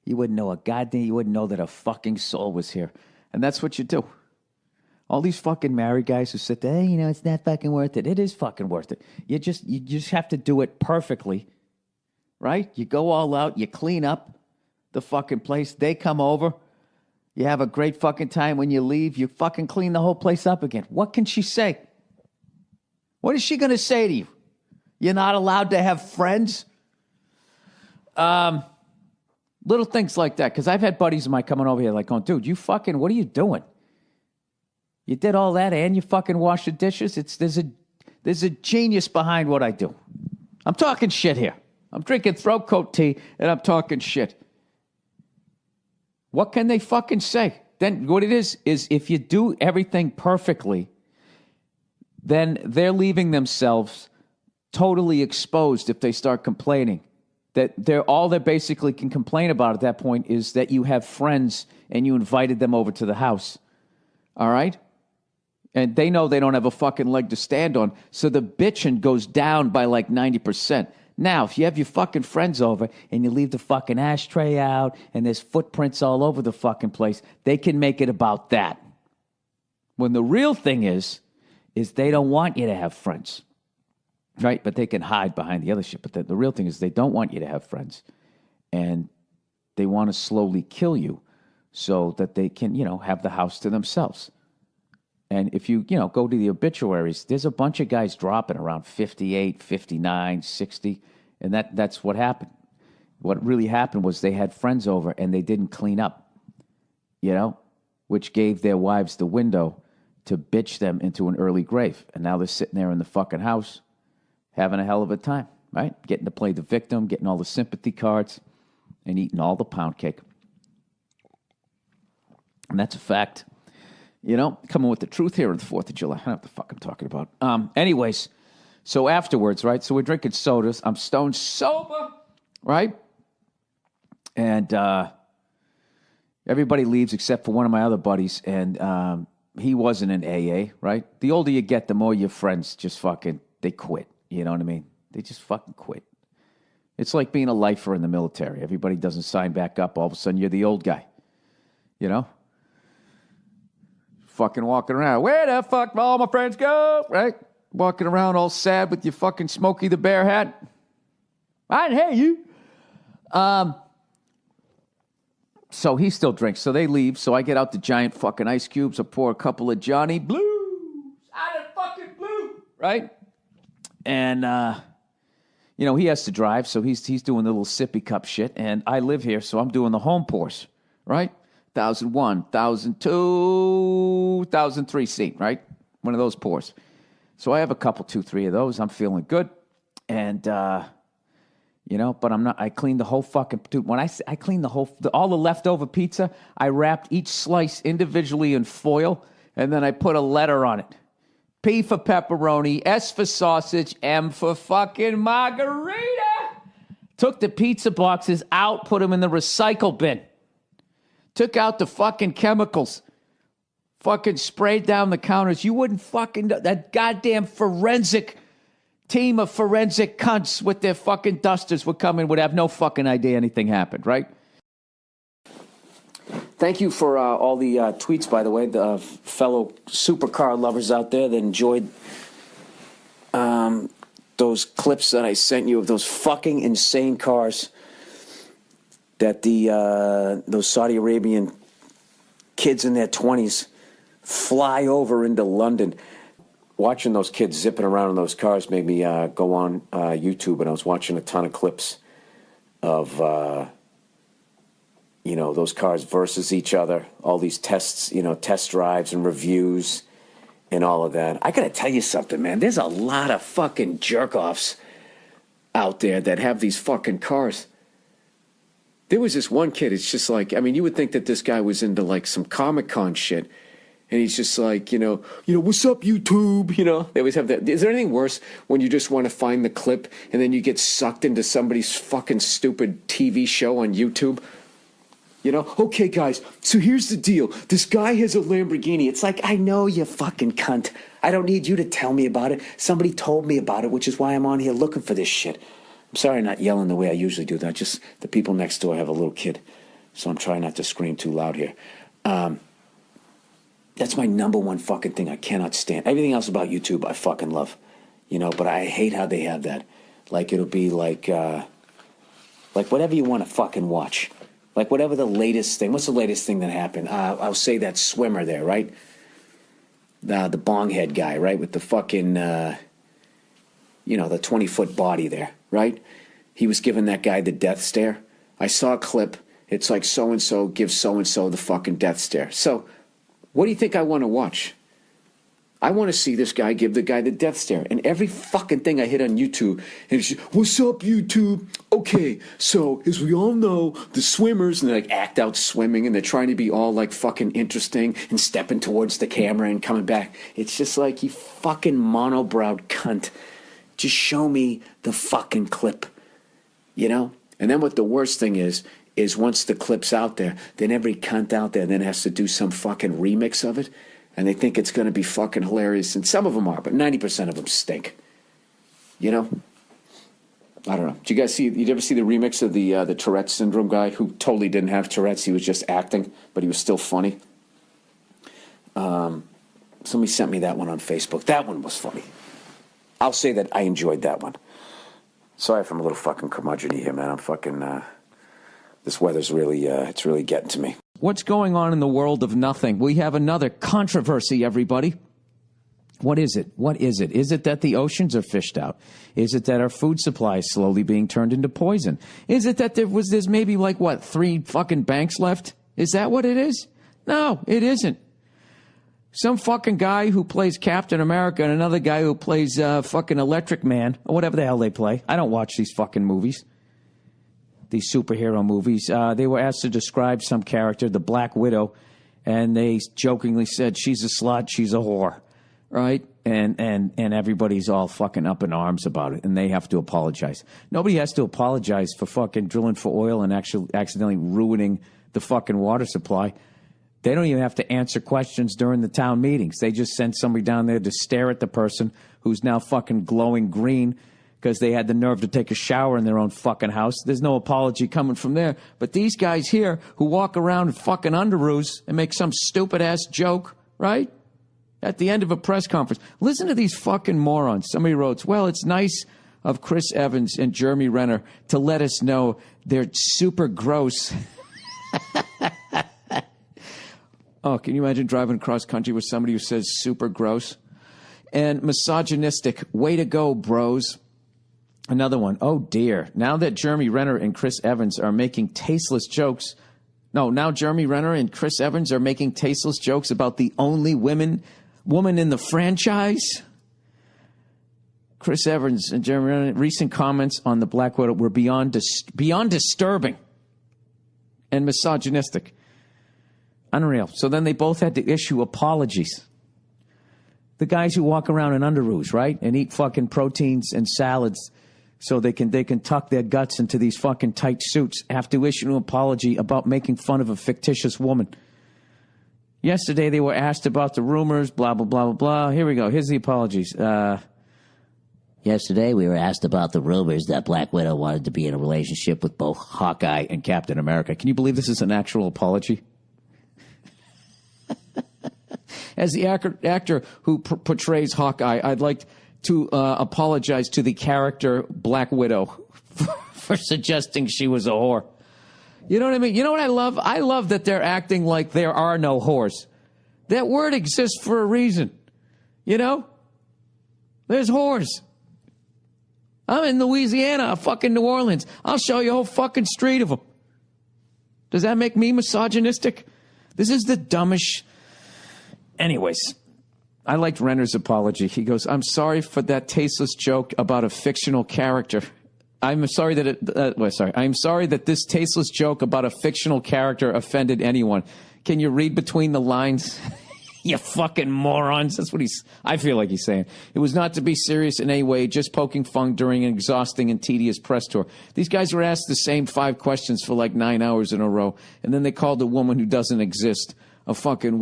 You wouldn't know a goddamn, you wouldn't know that a fucking soul was here. And that's what you do. All these fucking married guys who sit there, hey, it's not fucking worth it. It is fucking worth it. You just have to do it perfectly, right? You go all out, you clean up the fucking place. They come over. You have a great fucking time. When you leave, you fucking clean the whole place up again. What can she say? What is she going to say to you? You're not allowed to have friends? Little things like that. Because I've had buddies of mine coming over here like, going, dude, what are you doing? You did all that and you fucking wash the dishes? There's a genius behind what I do. I'm talking shit here. I'm drinking throat coat tea and I'm talking shit. What can they fucking say? Then what it is if you do everything perfectly, then they're leaving themselves totally exposed if they start complaining. That all they basically can complain about at that point is that you have friends and you invited them over to the house. All right? And they know they don't have a fucking leg to stand on, so the bitching goes down by like 90%. Now, if you have your fucking friends over and you leave the fucking ashtray out and there's footprints all over the fucking place, they can make it about that. When the real thing is they don't want you to have friends, right? But they can hide behind the other shit. But the real thing is they don't want you to have friends. And they want to slowly kill you so that they can, have the house to themselves. And if you, go to the obituaries, there's a bunch of guys dropping around 58, 59, 60, and that's what happened. What really happened was they had friends over and they didn't clean up, which gave their wives the window to bitch them into an early grave. And now they're sitting there in the fucking house having a hell of a time, right? Getting to play the victim, getting all the sympathy cards, and eating all the pound cake. And that's a fact. Coming with the truth here on the 4th of July. I don't know what the fuck I'm talking about. Anyways, so afterwards, right? So we're drinking sodas. I'm stone sober, right? And everybody leaves except for one of my other buddies. And he wasn't in AA, right? The older you get, the more your friends just fucking, they quit. You know what I mean? They just fucking quit. It's like being a lifer in the military. Everybody doesn't sign back up. All of a sudden, you're the old guy. Fucking walking around. Where the fuck all my friends go? Right? Walking around all sad with your fucking Smokey the Bear hat. I didn't hear you. So he still drinks. So they leave. So I get out the giant fucking ice cubes. I pour a couple of Johnny Blues. I done fucking blue. Right? And, he has to drive. So he's doing the little sippy cup shit. And I live here. So I'm doing the home pours. Right? 1001, 1002, 1003 seat, right? One of those pours. So I have a couple, 2, 3 of those. I'm feeling good. And, but I'm not, I cleaned the whole fucking, dude, when I cleaned all the leftover pizza, I wrapped each slice individually in foil, and then I put a letter on it. P for pepperoni, S for sausage, M for fucking margarita. Took the pizza boxes out, put them in the recycle bin. Took out the fucking chemicals. Fucking sprayed down the counters. You wouldn't fucking... That goddamn forensic team of forensic cunts with their fucking dusters would come in, would have no fucking idea anything happened, right? Thank you for all the tweets, by the way. The fellow supercar lovers out there that enjoyed those clips that I sent you of those fucking insane cars that those Saudi Arabian kids in their 20s fly over into London. Watching those kids zipping around in those cars made me go on YouTube, and I was watching a ton of clips of, those cars versus each other, all these tests, test drives and reviews and all of that. I got to tell you something, man. There's a lot of fucking jerk-offs out there that have these fucking cars. There was this one kid, it's just like, you would think that this guy was into like some Comic-Con shit. And he's just like, what's up, YouTube? They always have that. Is there anything worse when you just want to find the clip and then you get sucked into somebody's fucking stupid TV show on YouTube? Okay, guys, so here's the deal. This guy has a Lamborghini. It's like, I know, you fucking cunt. I don't need you to tell me about it. Somebody told me about it, which is why I'm on here looking for this shit. I'm sorry I'm not yelling the way I usually do. That just the people next door have a little kid, so I'm trying not to scream too loud here. That's my number one fucking thing I cannot stand. Everything else about YouTube I fucking love, you know, but I hate how they have that. Like it'll be like whatever you want to fucking watch. Like whatever the latest thing. What's the latest thing that happened? I'll say that swimmer there, right? The bonghead guy, right? With the fucking, the 20-foot body there, right? He was giving that guy the death stare. I saw a clip. It's like so-and-so gives so-and-so the fucking death stare. So what do you think I want to watch? I want to see this guy give the guy the death stare. And every fucking thing I hit on YouTube, and it's just, what's up, YouTube? Okay, so as we all know, the swimmers, and they like act out swimming, and they're trying to be all like fucking interesting and stepping towards the camera and coming back. It's just like, you fucking monobrowed cunt. Just show me the fucking clip, you know? And then what the worst thing is once the clip's out there, then every cunt out there then has to do some fucking remix of it. And they think it's going to be fucking hilarious. And some of them are, but 90% of them stink. You know? I don't know. Did you guys see, you ever see the remix of the Tourette's syndrome guy who totally didn't have Tourette's? He was just acting, but he was still funny. Somebody sent me that one on Facebook. That one was funny. I'll say that I enjoyed that one. Sorry if I'm a little fucking curmudgeon here, man. I'm fucking, this weather's really, it's really getting to me. What's going on in the world of nothing? We have another controversy, everybody. What is it? What is it? Is it that the oceans are fished out? Is it that our food supply is slowly being turned into poison? Is it that there's maybe like, 3 fucking banks left? Is that what it is? No, it isn't. Some fucking guy who plays Captain America and another guy who plays fucking Electric Man, or whatever the hell they play. I don't watch these fucking movies. These superhero movies. They were asked to describe some character, the Black Widow, and they jokingly said, she's a slut, she's a whore, right? And everybody's all fucking up in arms about it, and they have to apologize. Nobody has to apologize for fucking drilling for oil and actually accidentally ruining the fucking water supply. They don't even have to answer questions during the town meetings. They just send somebody down there to stare at the person who's now fucking glowing green because they had the nerve to take a shower in their own fucking house. There's no apology coming from there. But these guys here who walk around in fucking underoos and make some stupid-ass joke, right? At the end of a press conference. Listen to these fucking morons. Somebody wrote, well, it's nice of Chris Evans and Jeremy Renner to let us know they're super gross. Oh, can you imagine driving across country with somebody who says super gross? And misogynistic, way to go, bros. Another one, oh dear. Now that Jeremy Renner and Chris Evans are making tasteless jokes. No, now Jeremy Renner and Chris Evans are making tasteless jokes about the only woman in the franchise. Chris Evans and Jeremy Renner, recent comments on the Black Widow were beyond disturbing and misogynistic. Unreal. So then they both had to issue apologies. The guys who walk around in underoos, right, and eat fucking proteins and salads so they can tuck their guts into these fucking tight suits, have to issue an apology about making fun of a fictitious woman. Yesterday they were asked about the rumors, blah, blah, blah, blah, blah. Here we go. Here's the apologies. Yesterday we were asked about the rumors that Black Widow wanted to be in a relationship with both Hawkeye and Captain America. Can you believe this is an actual apology? As the actor who portrays Hawkeye, I'd like to apologize to the character Black Widow for suggesting she was a whore. You know what I mean? You know what I love? I love that they're acting like there are no whores. That word exists for a reason. You know? There's whores. I'm in Louisiana, fucking New Orleans. I'll show you a whole fucking street of them. Does that make me misogynistic? This is the dumbest... Anyways, I liked Renner's apology. He goes, I'm sorry for that tasteless joke about a fictional character. I'm sorry that this tasteless joke about a fictional character offended anyone. Can you read between the lines? You fucking morons. That's what I feel like he's saying. It was not to be serious in any way, just poking fun during an exhausting and tedious press tour. These guys were asked the same 5 questions for like 9 hours in a row, and then they called a woman who doesn't exist a fucking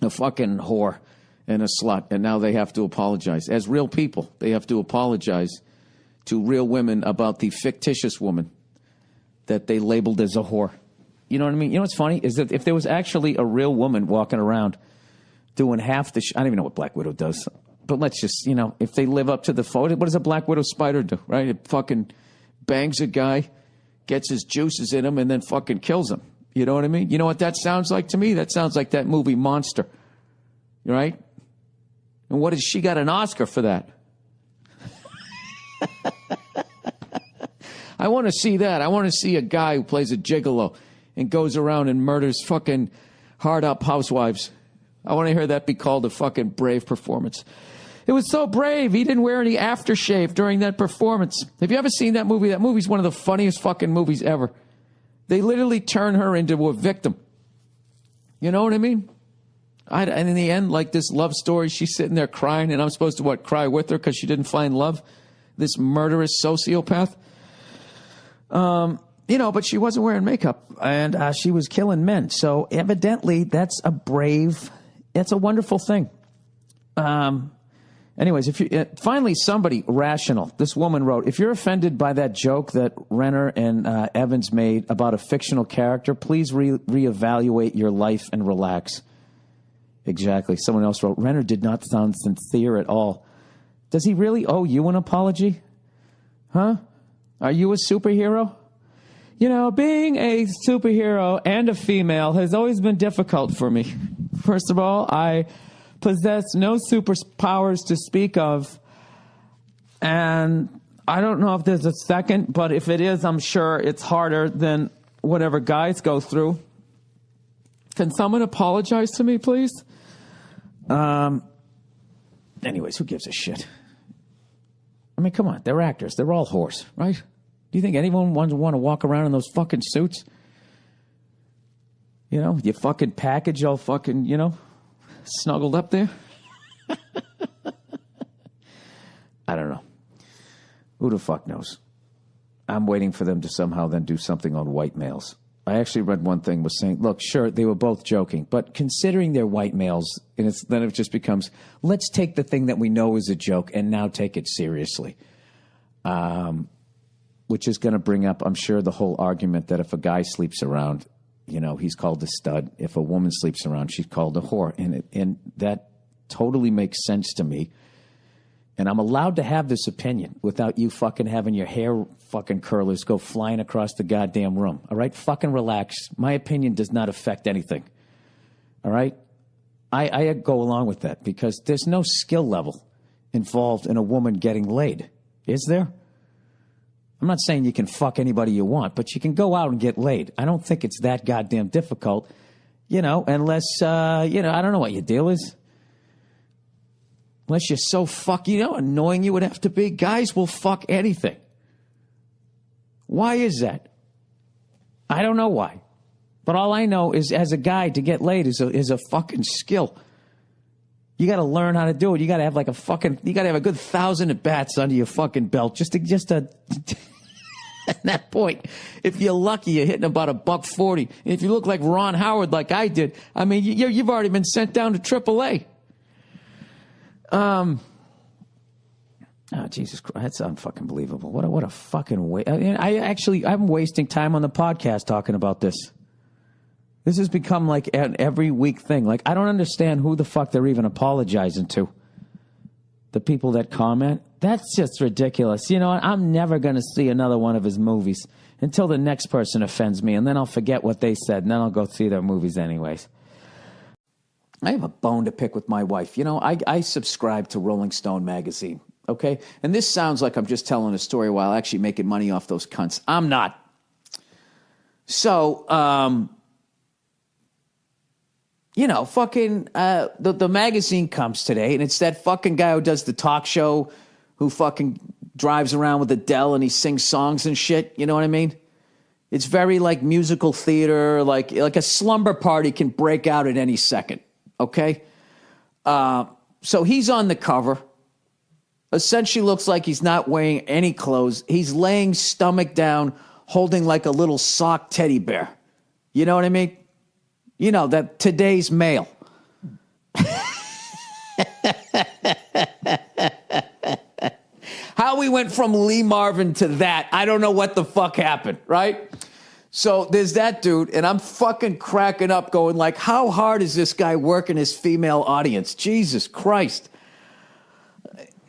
a fucking whore and a slut, and now they have to apologize. As real people, they have to apologize to real women about the fictitious woman that they labeled as a whore. You know what I mean? You know what's funny is that if there was actually a real woman walking around doing half the I don't even know what Black Widow does. But let's just, if they live up to the photo, what does a Black Widow spider do, right? It fucking bangs a guy, gets his juices in him, and then fucking kills him. You know what I mean? You know what that sounds like to me? That sounds like that movie Monster, right? And what has she got an Oscar for that? I want to see that. I want to see a guy who plays a gigolo and goes around and murders fucking hard-up housewives. I want to hear that be called a fucking brave performance. It was so brave. He didn't wear any aftershave during that performance. Have you ever seen that movie? That movie's one of the funniest fucking movies ever. They literally turn her into a victim. You know what I mean? And in the end, like this love story, she's sitting there crying, and I'm supposed to, cry with her because she didn't find love? This murderous sociopath? But she wasn't wearing makeup, and she was killing men. So evidently, that's a wonderful thing. Anyways, finally somebody rational, this woman wrote, if you're offended by that joke that Renner and Evans made about a fictional character, please reevaluate your life and relax. Exactly. Someone else wrote, Renner did not sound sincere at all. Does he really owe you an apology? Huh? Are you a superhero? Being a superhero and a female has always been difficult for me. First of all, I possess no superpowers to speak of. And I don't know if there's a second, but if it is, I'm sure it's harder than whatever guys go through. Can someone apologize to me, please? Anyways, who gives a shit? I mean, come on. They're actors. They're all whores, right? Do you think anyone want to walk around in those fucking suits? You fucking package all fucking, snuggled up there. I don't know. Who the fuck knows? I'm waiting for them to somehow then do something on white males. I actually read one thing was saying, look, sure, they were both joking, but considering they're white males, and then it just becomes, let's take the thing that we know is a joke and now take it seriously. Which is going to bring up, I'm sure, the whole argument that if a guy sleeps around, he's called a stud. If a woman sleeps around, she's called a whore. And that totally makes sense to me. And I'm allowed to have this opinion without you fucking having your hair fucking curlers go flying across the goddamn room. All right? Fucking relax. My opinion does not affect anything. All right? I go along with that because there's no skill level involved in a woman getting laid. Is there? I'm not saying you can fuck anybody you want, but you can go out and get laid. I don't think it's that goddamn difficult, unless, I don't know what your deal is. Unless you're so annoying you would have to be. Guys will fuck anything. Why is that? I don't know why. But all I know is as a guy to get laid is a fucking skill. You got to learn how to do it. You got to have you got to have a good 1,000 at bats under your fucking belt just to at that point. If you're lucky, you're hitting about $140. And if you look like Ron Howard, like I did, I mean, you've already been sent down to AAA. Oh, Jesus Christ. That's unfucking believable. What a fucking waste. I'm wasting time on the podcast talking about this. This has become like an every week thing. Like, I don't understand who the fuck they're even apologizing to. The people that comment. That's just ridiculous. You know what? I'm never going to see another one of his movies until the next person offends me, and then I'll forget what they said, and then I'll go see their movies anyways. I have a bone to pick with my wife. I subscribe to Rolling Stone magazine, okay? And this sounds like I'm just telling a story while actually making money off those cunts. I'm not. So, the magazine comes today, and it's that fucking guy who does the talk show who fucking drives around with Adele and he sings songs and shit. You know what I mean? It's very like musical theater, like a slumber party can break out at any second, okay? So he's on the cover. Essentially looks like he's not wearing any clothes. He's laying stomach down, holding like a little sock teddy bear. You know what I mean? That today's male. How we went from Lee Marvin to that, I don't know what the fuck happened, right? So there's that dude, and I'm fucking cracking up going like, how hard is this guy working his female audience? Jesus Christ.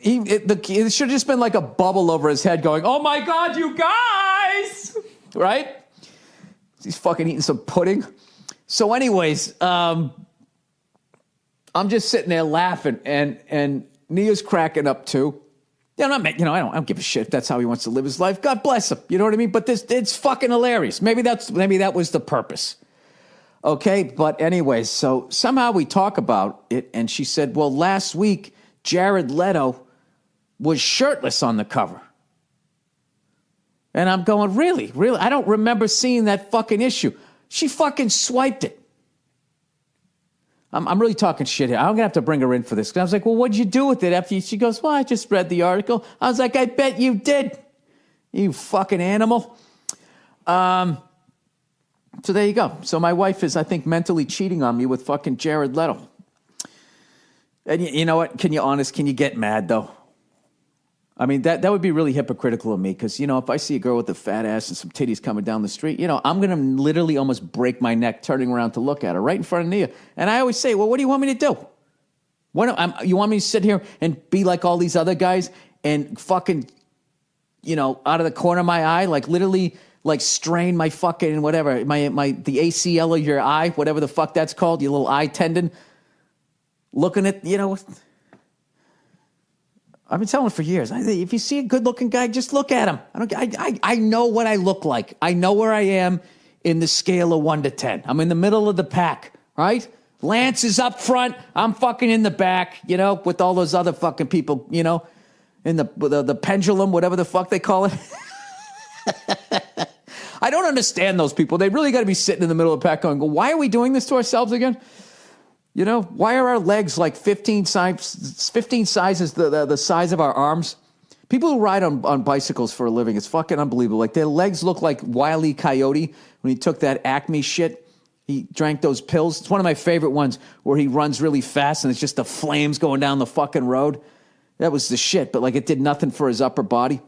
It should have just been like a bubble over his head going, oh my God, you guys, right? He's fucking eating some pudding. So anyways, I'm just sitting there laughing, and Nia's cracking up too. Yeah, I don't give a shit if that's how he wants to live his life. God bless him. You know what I mean? But it's fucking hilarious. Maybe that was the purpose. Okay, but anyways, so somehow we talk about it, and she said, well, last week, Jared Leto was shirtless on the cover. And I'm going, really? Really? I don't remember seeing that fucking issue. She fucking swiped it. I'm really talking shit here. I'm going to have to bring her in for this. I was like, well, what'd you do with it after she goes, well, I just read the article. I was like, I bet you did. You fucking animal. So there you go. So my wife is, I think, mentally cheating on me with fucking Jared Leto. And you know what? Can you get mad, though? I mean, that would be really hypocritical of me because, if I see a girl with a fat ass and some titties coming down the street, I'm going to literally almost break my neck turning around to look at her right in front of Nia. And I always say, well, what do you want me to do? You want me to sit here and be like all these other guys and fucking, out of the corner of my eye, like literally like strain my fucking whatever, the ACL of your eye, whatever the fuck that's called, your little eye tendon, looking at, I've been telling it for years. If you see a good-looking guy, just look at him. I know what I look like. I know where I am in the scale of 1 to 10. I'm in the middle of the pack, right? Lance is up front. I'm fucking in the back, with all those other fucking people, in the pendulum, whatever the fuck they call it. I don't understand those people. They really got to be sitting in the middle of the pack going, why are we doing this to ourselves again? Why are our legs like 15 sizes the size of our arms? People who ride on bicycles for a living, it's fucking unbelievable. Like their legs look like Wile E. Coyote when he took that Acme shit. He drank those pills. It's one of my favorite ones where he runs really fast and it's just the flames going down the fucking road. That was the shit, but like it did nothing for his upper body.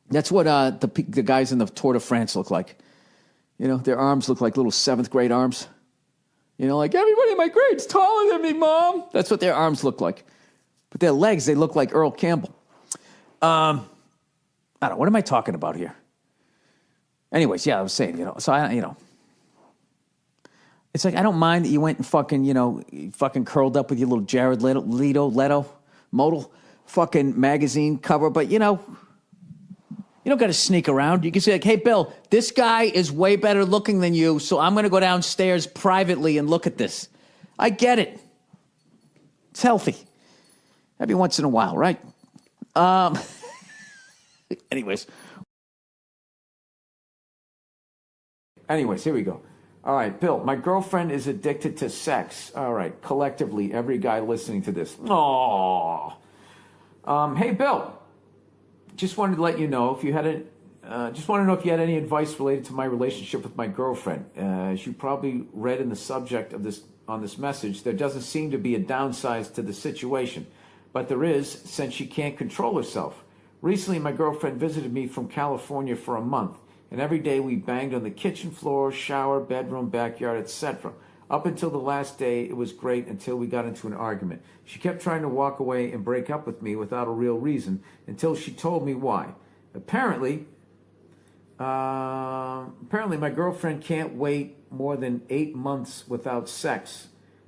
That's what the guys in the Tour de France look like. Their arms look like little 7th grade arms. Like everybody in my grade's taller than me, Mom. That's what their arms look like. But their legs, they look like Earl Campbell. I don't know. What am I talking about here? Anyways, yeah, I was saying, so it's like, I don't mind that you went and fucking, fucking curled up with your little Jared Leto modal fucking magazine cover. But, you don't got to sneak around. You can say, like, hey, Bill, this guy is way better looking than you, so I'm going to go downstairs privately and look at this. I get it. It's healthy. Every once in a while, right? Anyways, here we go. All right, Bill, my girlfriend is addicted to sex. All right, collectively, every guy listening to this. Aww. Hey, Bill. Just wanted to let you know if you had any advice related to my relationship with my girlfriend. As you probably read in the subject of this message, there doesn't seem to be a downside to the situation, but there is since she can't control herself. Recently, my girlfriend visited me from California for a month, and every day we banged on the kitchen floor, shower, bedroom, backyard, etc. Up until the last day, it was great until we got into an argument. She kept trying to walk away and break up with me without a real reason until she told me why. Apparently, my girlfriend can't wait more than 8 months without sex.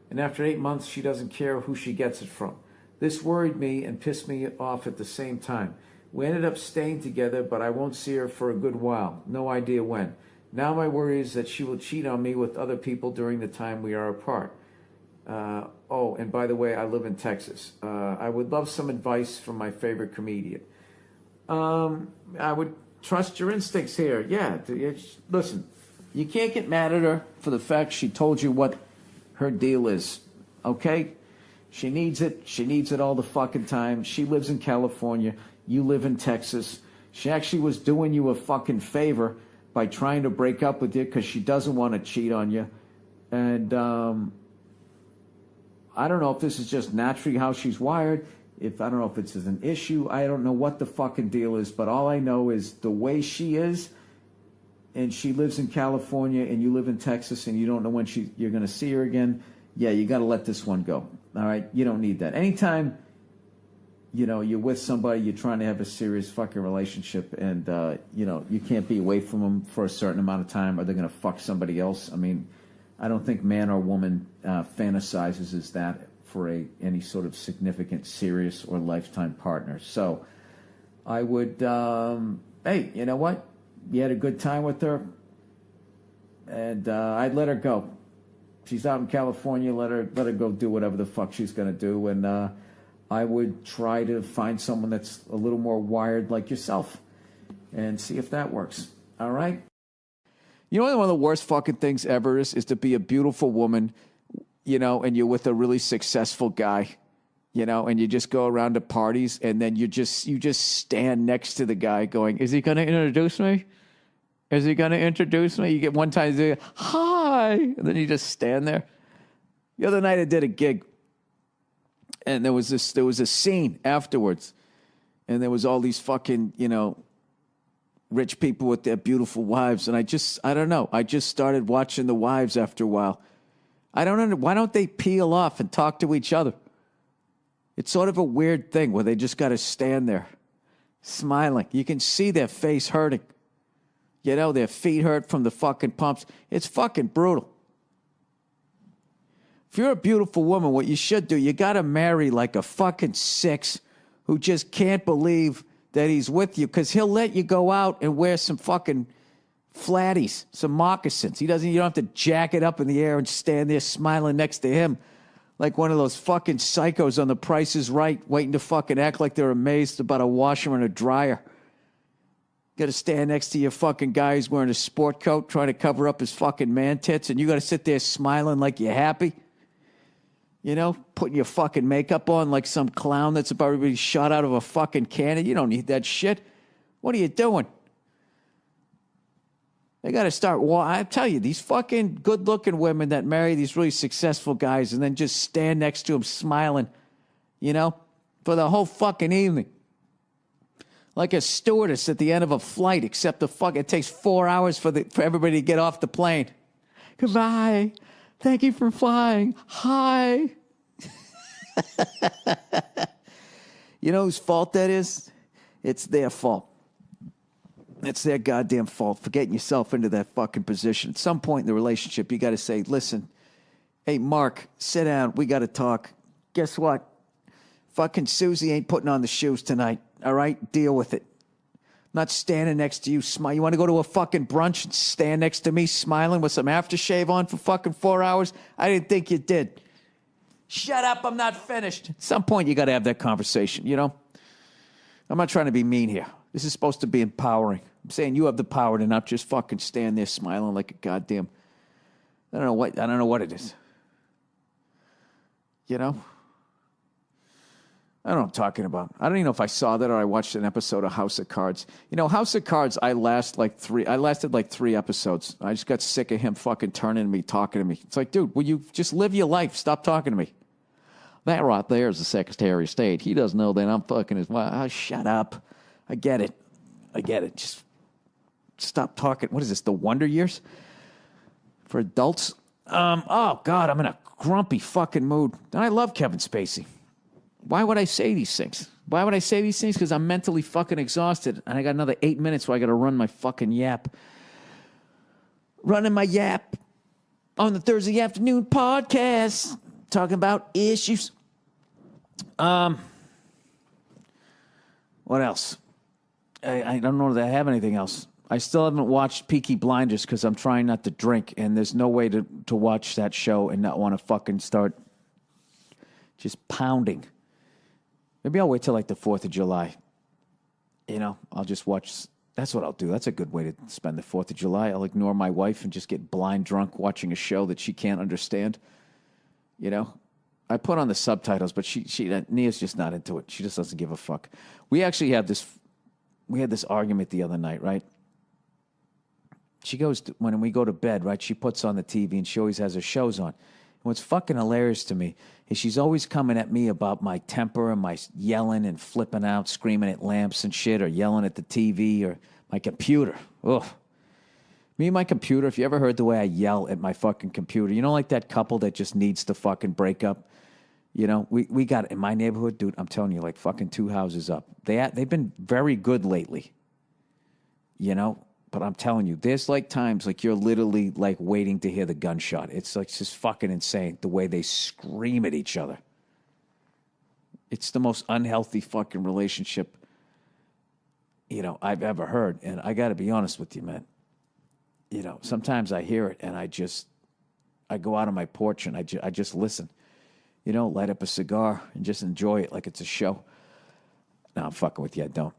And after 8 months, she doesn't care who she gets it from. This worried me and pissed me off at the same time. We ended up staying together, but I won't see her for a good while. No idea when. Now my worry is that she will cheat on me with other people during the time we are apart. And by the way, I live in Texas. I would love some advice from my favorite comedian. I would trust your instincts here. Yeah, listen, you can't get mad at her for the fact she told you what her deal is, okay? She needs it. She needs it all the fucking time. She lives in California. You live in Texas. She actually was doing you a fucking favor by trying to break up with you because she doesn't want to cheat on you. And I don't know if this is just naturally how she's wired. I don't know if it's an issue. I don't know what the fucking deal is. But all I know is the way she is, and she lives in California and you live in Texas and you don't know when you're going to see her again, yeah, you got to let this one go. All right? You don't need that. Anytime, you're with somebody, you're trying to have a serious fucking relationship and, you can't be away from them for a certain amount of time or they're going to fuck somebody else. I mean, I don't think man or woman fantasizes as that for any sort of significant, serious or lifetime partner. So I would, hey, you know what? You had a good time with her, and I'd let her go. She's out in California. Let her go do whatever the fuck she's gonna do, and I would try to find someone that's a little more wired like yourself, and see if that works. All right. You know, one of the worst fucking things ever is to be a beautiful woman, and you're with a really successful guy, and you just go around to parties and then you just stand next to the guy going, is he going to introduce me? Is he going to introduce me? You get one time, you say, hi, and then you just stand there. The other night I did a gig and there was a scene afterwards and there was all these fucking, rich people with their beautiful wives. And I don't know. I just started watching the wives after a while. I don't know. Why don't they peel off and talk to each other? It's sort of a weird thing where they just got to stand there smiling. You can see their face hurting. Their feet hurt from the fucking pumps. It's fucking brutal. If you're a beautiful woman, what you should do, you got to marry like a fucking six who just can't believe that he's with you because he'll let you go out and wear some fucking flatties, some moccasins. You don't have to jack it up in the air and stand there smiling next to him like one of those fucking psychos on The Price is Right, waiting to fucking act like they're amazed about a washer and a dryer. Got to stand next to your fucking guy who's wearing a sport coat trying to cover up his fucking man tits, and you got to sit there smiling like you're happy. Putting your fucking makeup on like some clown that's about to be shot out of a fucking cannon. You don't need that shit. What are you doing? They got to start. I tell you, these fucking good-looking women that marry these really successful guys and then just stand next to them smiling, for the whole fucking evening. Like a stewardess at the end of a flight, except it takes 4 hours for everybody to get off the plane. Goodbye. Thank you for flying. Hi. You know whose fault that is? It's their fault. It's their goddamn fault for getting yourself into that fucking position. At some point in the relationship, you got to say, listen, hey, Mark, sit down. We got to talk. Guess what? Fucking Susie ain't putting on the shoes tonight. All right? Deal with it. I'm not standing next to you. You want to go to a fucking brunch and stand next to me smiling with some aftershave on for fucking 4 hours? I didn't think you did. Shut up. I'm not finished. At some point, you got to have that conversation, I'm not trying to be mean here. This is supposed to be empowering. I'm saying you have the power to not just fucking stand there smiling like a goddamn... I don't know what it is. I don't know what I'm talking about. I don't even know if I saw that or I watched an episode of House of Cards. House of Cards, I lasted like 3 episodes. I just got sick of him fucking turning to me, talking to me. It's like, dude, will you just live your life? Stop talking to me. That right there is the Secretary of State. He doesn't know that I'm fucking his wife. Oh, shut up. I get it. Just stop talking. What is this, the Wonder Years? For adults? Oh, God, I'm in a grumpy fucking mood. And I love Kevin Spacey. Why would I say these things? Because I'm mentally fucking exhausted, and I got another 8 minutes where I got to run my fucking yap. Running my yap on the Thursday afternoon podcast, talking about issues. What else? I don't know that I have anything else. I still haven't watched Peaky Blinders because I'm trying not to drink, and there's no way to watch that show and not want to fucking start just pounding. Maybe I'll wait till like the 4th of July. I'll just watch. That's what I'll do. That's a good way to spend the 4th of July. I'll ignore my wife and just get blind drunk watching a show that she can't understand. I put on the subtitles, but Nia's just not into it. She just doesn't give a fuck. We had this argument the other night, right? She goes, when we go to bed, right, she puts on the TV and she always has her shows on. And what's fucking hilarious to me is she's always coming at me about my temper and my yelling and flipping out, screaming at lamps and shit, or yelling at the TV or my computer. Ugh. Me and my computer, if you ever heard the way I yell at my fucking computer, you know, like that couple that just needs to fucking break up? You know, we got, in my neighborhood, dude, I'm telling you, like fucking 2 houses up. They've been very good lately, you know? But I'm telling you, there's like times like you're literally like waiting to hear the gunshot. It's like just fucking insane the way they scream at each other. It's the most unhealthy fucking relationship, you know, I've ever heard. And I got to be honest with you, man. You know, sometimes I hear it and I go out on my porch and I just listen, you know, light up a cigar and just enjoy it like it's a show. No, I'm fucking with you. I don't.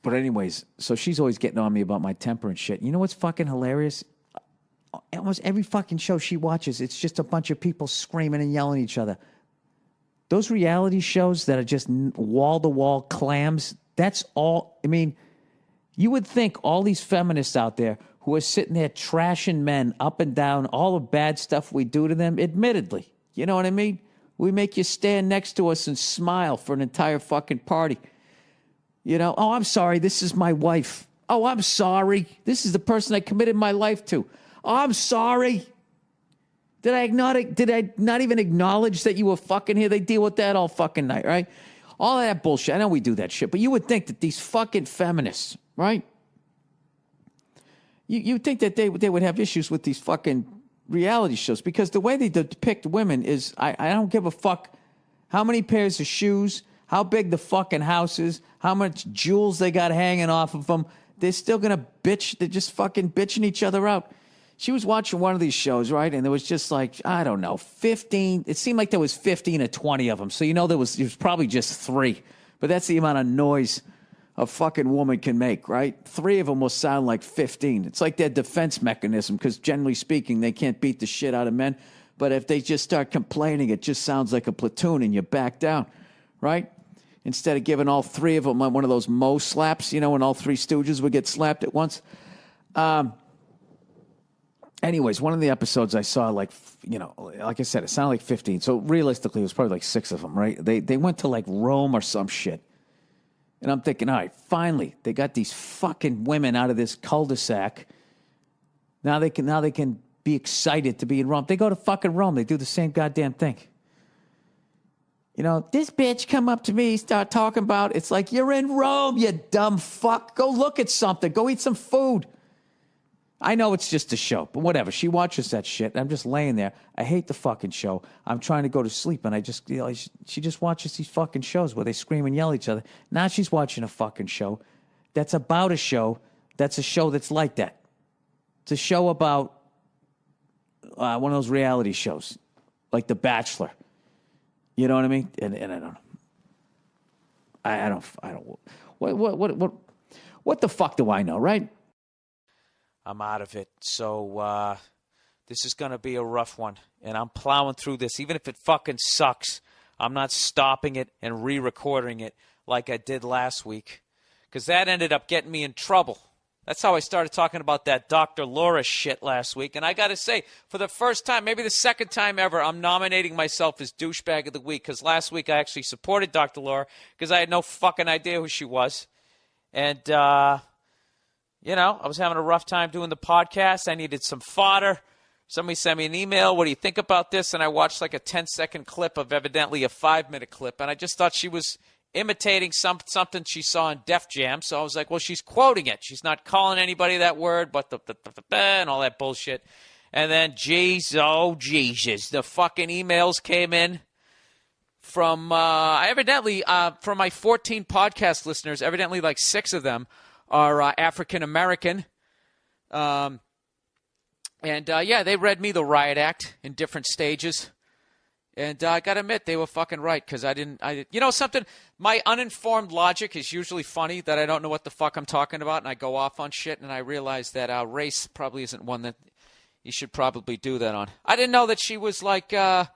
But anyways, so she's always getting on me about my temper and shit. You know what's fucking hilarious? Almost every fucking show she watches, it's just a bunch of people screaming and yelling at each other. Those reality shows that are just wall-to-wall clams, that's all. I mean, you would think all these feminists out there who are sitting there trashing men up and down, all the bad stuff we do to them, admittedly, you know what I mean? We make you stand next to us and smile for an entire fucking party. You know, oh, I'm sorry, this is my wife. Oh, I'm sorry, this is the person I committed my life to. Oh, I'm sorry. Did I not even acknowledge that you were fucking here? They deal with that all fucking night, right? All of that bullshit. I know we do that shit, but you would think that these fucking feminists, right? You think that they would have issues with these fucking reality shows because the way they depict women is, I don't give a fuck how many pairs of shoes, how big the fucking house is, how much jewels they got hanging off of them. They're still going to bitch. They're just fucking bitching each other out. She was watching one of these shows, right? And there was just like, I don't know, 15. It seemed like there was 15 or 20 of them. So, you know, there was probably just 3. But that's the amount of noise a fucking woman can make, right? 3 of them will sound like 15. It's like their defense mechanism because generally speaking, they can't beat the shit out of men. But if they just start complaining, it just sounds like a platoon and you back down, right? Instead of giving all 3 of them one of those Mo slaps, you know, when all 3 stooges would get slapped at once. Anyways, one of the episodes I saw, like, you know, like I said, it sounded like 15. So realistically, it was probably like 6 of them, right? They went to like Rome or some shit. And I'm thinking, all right, finally, they got these fucking women out of this cul-de-sac. Now they can be excited to be in Rome. They go to fucking Rome. They do the same goddamn thing. You know, this bitch come up to me, start talking about, it's like, you're in Rome, you dumb fuck. Go look at something. Go eat some food. I know it's just a show, but whatever. She watches that shit. I'm just laying there. I hate the fucking show. I'm trying to go to sleep, and I just, you know, she just watches these fucking shows where they scream and yell at each other. Now she's watching a fucking show that's about a show that's a show that's like that. It's a show about one of those reality shows, like The Bachelor. You know what I mean? And I don't know. I don't. What the fuck do I know, right? I'm out of it. So this is going to be a rough one. And I'm plowing through this. Even if it fucking sucks, I'm not stopping it and re-recording it like I did last week. Because that ended up getting me in trouble. That's how I started talking about that Dr. Laura shit last week. And I got to say, for the first time, maybe the second time ever, I'm nominating myself as douchebag of the week. Because last week I actually supported Dr. Laura because I had no fucking idea who she was. And, you know, I was having a rough time doing the podcast. I needed some fodder. Somebody sent me an email. What do you think about this? And I watched like a 10-second clip of evidently a 5-minute clip. And I just thought she was imitating something she saw in Def Jam. So I was like, well, she's quoting it. She's not calling anybody that word, but the and all that bullshit. And then, Jesus, the fucking emails came in from evidently from my 14 podcast listeners. Evidently, like 6 of them are African American. And yeah, they read me the riot act in different stages. And I got to admit, they were fucking right, because you know something? My uninformed logic is usually funny, that I don't know what the fuck I'm talking about, and I go off on shit, and I realize that race probably isn't one that you should probably do that on. I didn't know that she was like Rush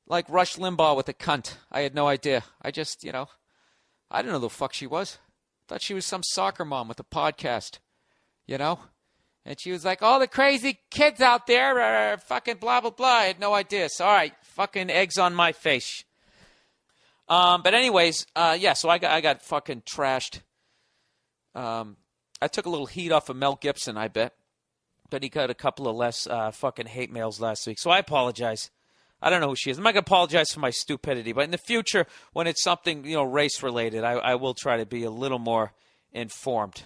Limbaugh with a cunt. I had no idea. I just, you know, I didn't know the fuck she was. Thought she was some soccer mom with a podcast, you know? And she was like, all the crazy kids out there are fucking blah, blah, blah. I had no idea. So, all right, fucking eggs on my face. But anyways, yeah, so I got fucking trashed. I took a little heat off of Mel Gibson, I bet. But he got a couple of less fucking hate mails last week. So I apologize. I don't know who she is. I'm not going to apologize for my stupidity. But in the future, when it's something, race-related, I will try to be a little more informed.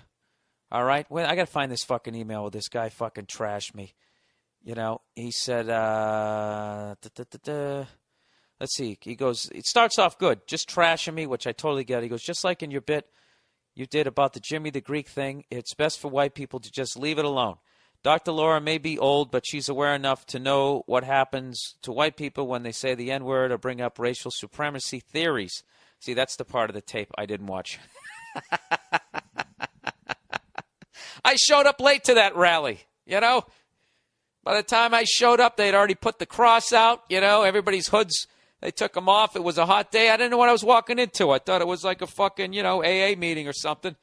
All right? Well, I got to find this fucking email where this guy fucking trashed me. He said, let's see. He goes, it starts off good, just trashing me, which I totally get. He goes, just like in your bit you did about the Jimmy the Greek thing, it's best for white people to just leave it alone. Dr. Laura may be old, but she's aware enough to know what happens to white people when they say the N-word or bring up racial supremacy theories. See, that's the part of the tape I didn't watch. I showed up late to that rally, By the time I showed up, they'd already put the cross out, everybody's hoods, they took them off. It was a hot day. I didn't know what I was walking into. I thought it was like a fucking, AA meeting or something.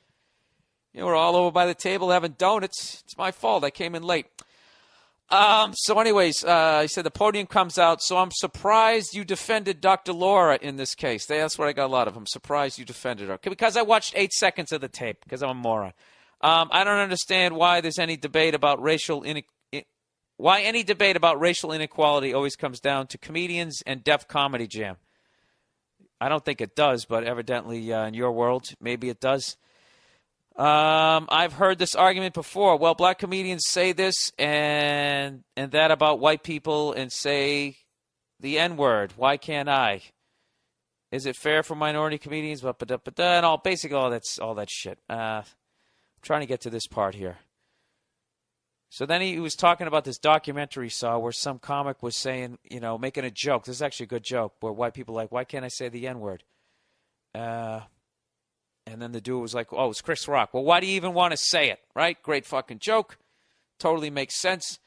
We're all over by the table having donuts. It's my fault. I came in late. So anyways, he said the podium comes out, so I'm surprised you defended Dr. Laura in this case. That's what I got a lot of. I'm surprised you defended her. Because I watched 8 seconds of the tape, because I'm a moron. I don't understand why there's any debate about why any debate about racial inequality always comes down to comedians and Def Comedy Jam. I don't think it does, but evidently in your world, maybe it does. I've heard this argument before. Well, black comedians say this and that about white people and say the N-word. Why can't I? Is it fair for minority comedians? And all basically all that shit. I'm trying to get to this part here. So then he was talking about this documentary he saw where some comic was saying, making a joke. This is actually a good joke where white people are like, why can't I say the N-word? And then the dude was like, oh, it's Chris Rock. Well, why do you even want to say it, right? Great fucking joke. Totally makes sense.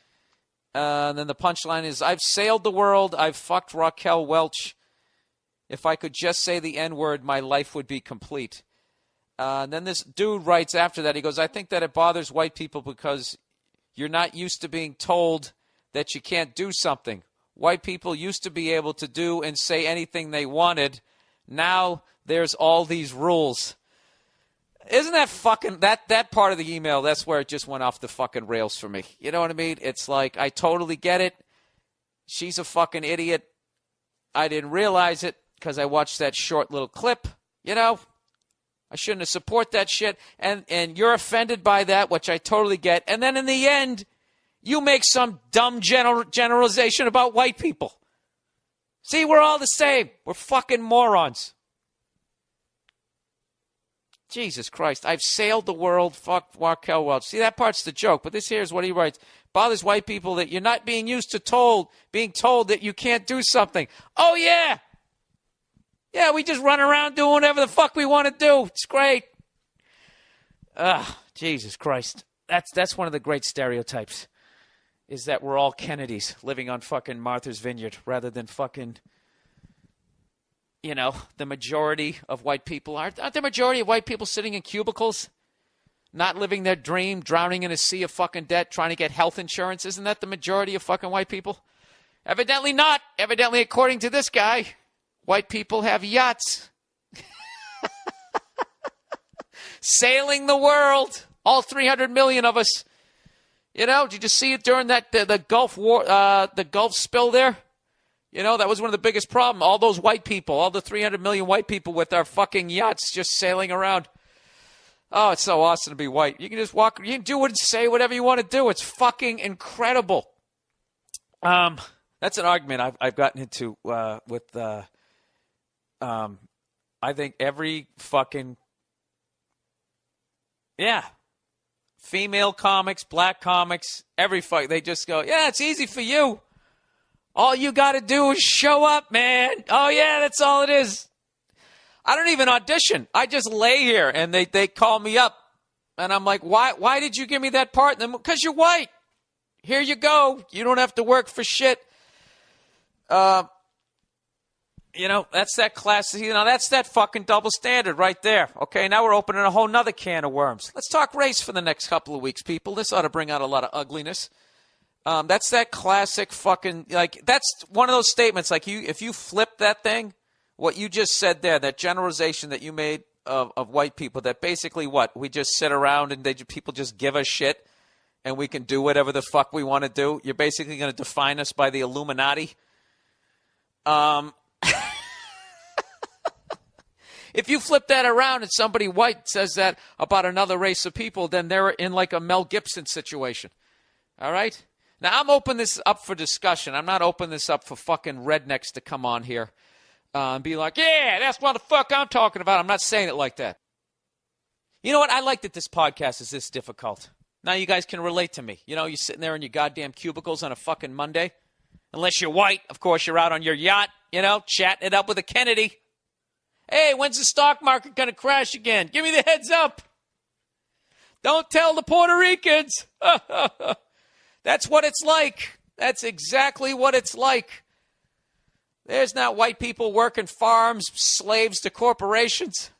And then the punchline is, I've sailed the world. I've fucked Raquel Welch. If I could just say the N-word, my life would be complete. And then this dude writes after that, he goes, I think that it bothers white people because you're not used to being told that you can't do something. White people used to be able to do and say anything they wanted. Now there's all these rules. Isn't that fucking, that part of the email, that's where it just went off the fucking rails for me. You know what I mean? It's like, I totally get it. She's a fucking idiot. I didn't realize it because I watched that short little clip, I shouldn't have support that shit. And you're offended by that, which I totally get. And then in the end, you make some dumb generalization about white people. See, we're all the same. We're fucking morons. Jesus Christ. I've sailed the world. Fuck Raquel Welch. See, that part's the joke. But this here is what he writes. Bothers white people that you're not being used to being told that you can't do something. Oh, yeah. Yeah, we just run around doing whatever the fuck we want to do. It's great. Jesus Christ. That's one of the great stereotypes, is that we're all Kennedys living on fucking Martha's Vineyard rather than fucking, the majority of white people. Aren't the majority of white people sitting in cubicles, not living their dream, drowning in a sea of fucking debt, trying to get health insurance? Isn't that the majority of fucking white people? Evidently not. Evidently, according to this guy. White people have yachts. Sailing the world. All 300 million of us. Did you see it during the Gulf War, the Gulf spill there? That was one of the biggest problems. All those white people, all the 300 million white people with our fucking yachts just sailing around. Oh, it's so awesome to be white. You can just walk, you can do and say whatever you want to do. It's fucking incredible. That's an argument I've gotten into with I think every fucking, female comics, black comics, they just go, yeah, it's easy for you. All you got to do is show up, man. Oh, yeah, that's all it is. I don't even audition. I just lay here, and they call me up. And I'm like, why did you give me that part? Because you're white. Here you go. You don't have to work for shit. That's that class. That's that fucking double standard right there. Okay, now we're opening a whole nother can of worms. Let's talk race for the next couple of weeks, people. This ought to bring out a lot of ugliness. That's that classic fucking, that's one of those statements, if you flip that thing, what you just said there, that generalization that you made of white people that basically what? We just sit around and people just give us shit and we can do whatever the fuck we want to do. You're basically going to define us by the Illuminati. If you flip that around and somebody white says that about another race of people, then they're in like a Mel Gibson situation. All right? Now, I'm opening this up for discussion. I'm not opening this up for fucking rednecks to come on here and be like, yeah, that's what the fuck I'm talking about. I'm not saying it like that. You know what? I like that this podcast is this difficult. Now you guys can relate to me. You know, you're sitting there in your goddamn cubicles on a fucking Monday. Unless you're white, of course, you're out on your yacht, you know, chatting it up with a Kennedy. Hey, when's the stock market going to crash again? Give me the heads up. Don't tell the Puerto Ricans. That's what it's like. That's exactly what it's like. There's not white people working farms, slaves to corporations.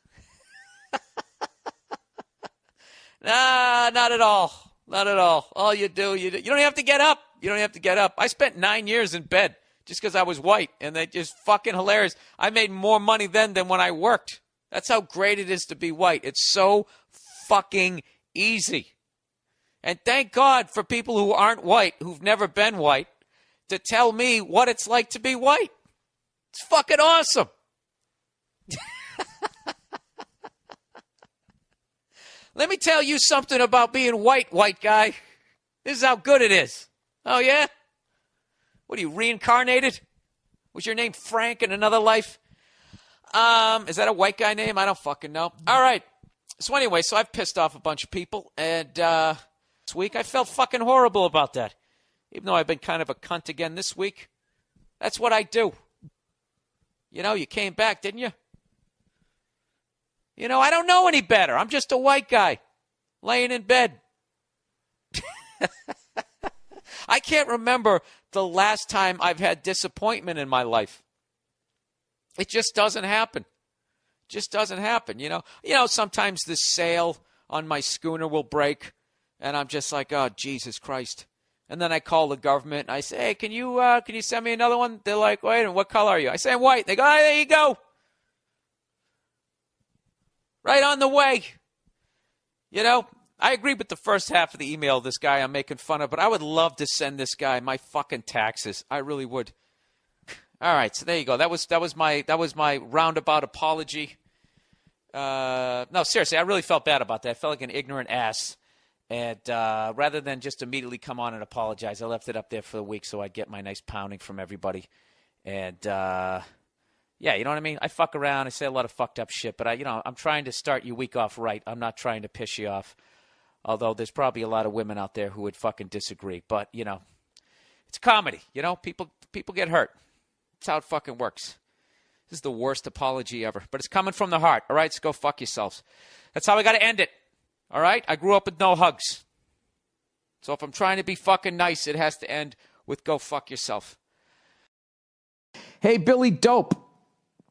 Nah, not at all. Not at all. All you do, you don't have to get up. You don't have to get up. I spent 9 years in bed just because I was white, and they just fucking hilarious. I made more money then than when I worked. That's how great it is to be white. It's so fucking easy. And thank God for people who aren't white, who've never been white, to tell me what it's like to be white. It's fucking awesome. Let me tell you something about being white guy. This is how good it is. Oh, yeah? What are you, reincarnated? Was your name Frank in another life? Is that a white guy name? I don't fucking know. All right. So anyway, so I've pissed off a bunch of people, and this week I felt fucking horrible about that. Even though I've been kind of a cunt again this week. That's what I do. You know, you came back, didn't you? You know, I don't know any better. I'm just a white guy laying in bed. I can't remember the last time I've had disappointment in my life. It just doesn't happen. Just doesn't happen, you know. You know, sometimes the sail on my schooner will break, and I'm just like, oh, Jesus Christ. And then I call the government, and I say, hey, can you send me another one? They're like, wait a minute, what color are you? I say, I'm white. They go, oh, there you go. Right on the way. You know, I agree with the first half of the email, this guy I'm making fun of, but I would love to send this guy my fucking taxes. I really would. All right, so there you go. That was my roundabout apology. No, seriously, I really felt bad about that. I felt like an ignorant ass. And rather than just immediately come on and apologize, I left it up there for the week so I'd get my nice pounding from everybody. And yeah, you know what I mean? I fuck around. I say a lot of fucked up shit, but I'm trying to start your week off right. I'm not trying to piss you off. Although there's probably a lot of women out there who would fucking disagree. But, you know, it's comedy. You know, people get hurt. That's how it fucking works. This is the worst apology ever. But it's coming from the heart. All right, so go fuck yourselves. That's how we got to end it. All right? I grew up with no hugs. So if I'm trying to be fucking nice, it has to end with go fuck yourself. Hey, Billy Dope.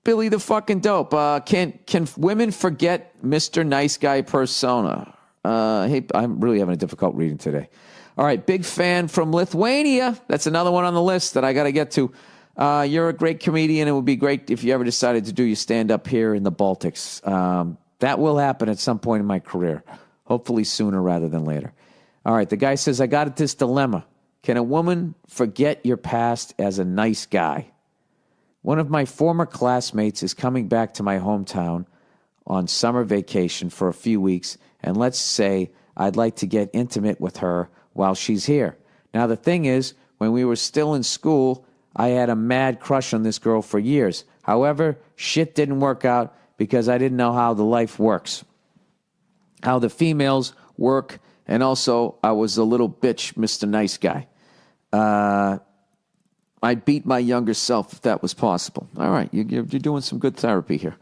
Billy the fucking Dope. Can women forget Mr. Nice Guy persona? Hey, I'm really having a difficult reading today. All right, big fan from Lithuania. That's another one on the list that I got to get to. You're a great comedian. It would be great if you ever decided to do your stand-up here in the Baltics. That will happen at some point in my career, hopefully sooner rather than later. All right, the guy says, I got this dilemma. Can a woman forget your past as a nice guy? One of my former classmates is coming back to my hometown on summer vacation for a few weeks, and let's say I'd like to get intimate with her while she's here. Now, the thing is, when we were still in school, I had a mad crush on this girl for years. However, shit didn't work out because I didn't know how the life works, how the females work, and also I was a little bitch, Mr. Nice Guy. I'd beat my younger self if that was possible. All right, you're doing some good therapy here.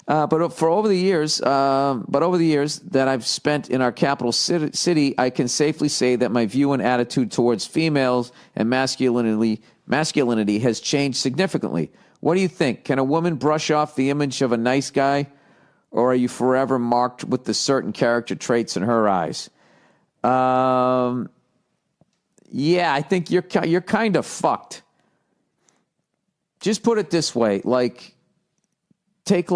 But over the years that I've spent in our capital city, I can safely say that my view and attitude towards females and masculinity has changed significantly. What do you think? Can a woman brush off the image of a nice guy, or are you forever marked with the certain character traits in her eyes? Yeah, I think you're kind of fucked. Just put it this way, take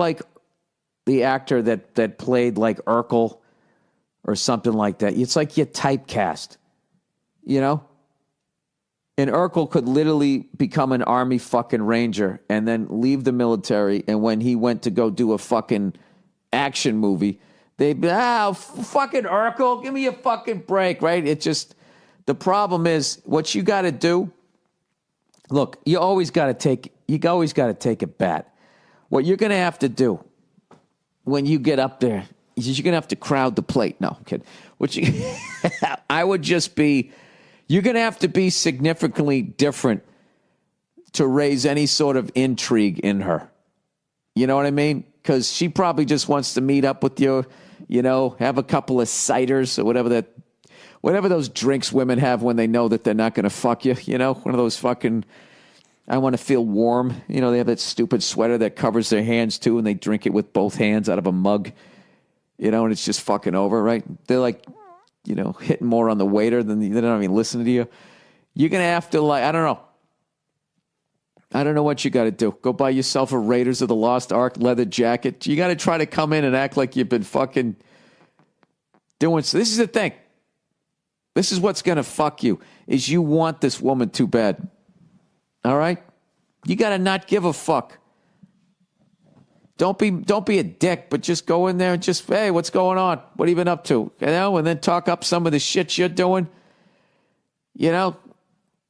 the actor that played like Urkel or something like that. It's like you typecast, you know? And Urkel could literally become an army fucking ranger and then leave the military. And when he went to go do a fucking action movie, they'd be, fucking Urkel, give me a fucking break, right? It just, the problem is what you got to do. Look, you always got to take a bet. What you're going to have to do when you get up there is you're going to have to crowd the plate. No, I'm kidding. I would just be, you're going to have to be significantly different to raise any sort of intrigue in her. You know what I mean? Because she probably just wants to meet up with you, you know, have a couple of ciders or whatever those drinks women have when they know that they're not going to fuck you, you know, one of those fucking, I want to feel warm. You know, they have that stupid sweater that covers their hands too, and they drink it with both hands out of a mug, you know, and it's just fucking over, right? They're like, you know, hitting more on the waiter than they don't even listen to you. You're going to have to, like, I don't know. I don't know what you got to do. Go buy yourself a Raiders of the Lost Ark leather jacket. You got to try to come in and act like you've been fucking doing. So this is the thing. This is what's going to fuck you, is you want this woman too bad. All right? You got to not give a fuck. Don't be a dick, but just go in there and just, hey, what's going on? What have you been up to? You know, and then talk up some of the shit you're doing. You know,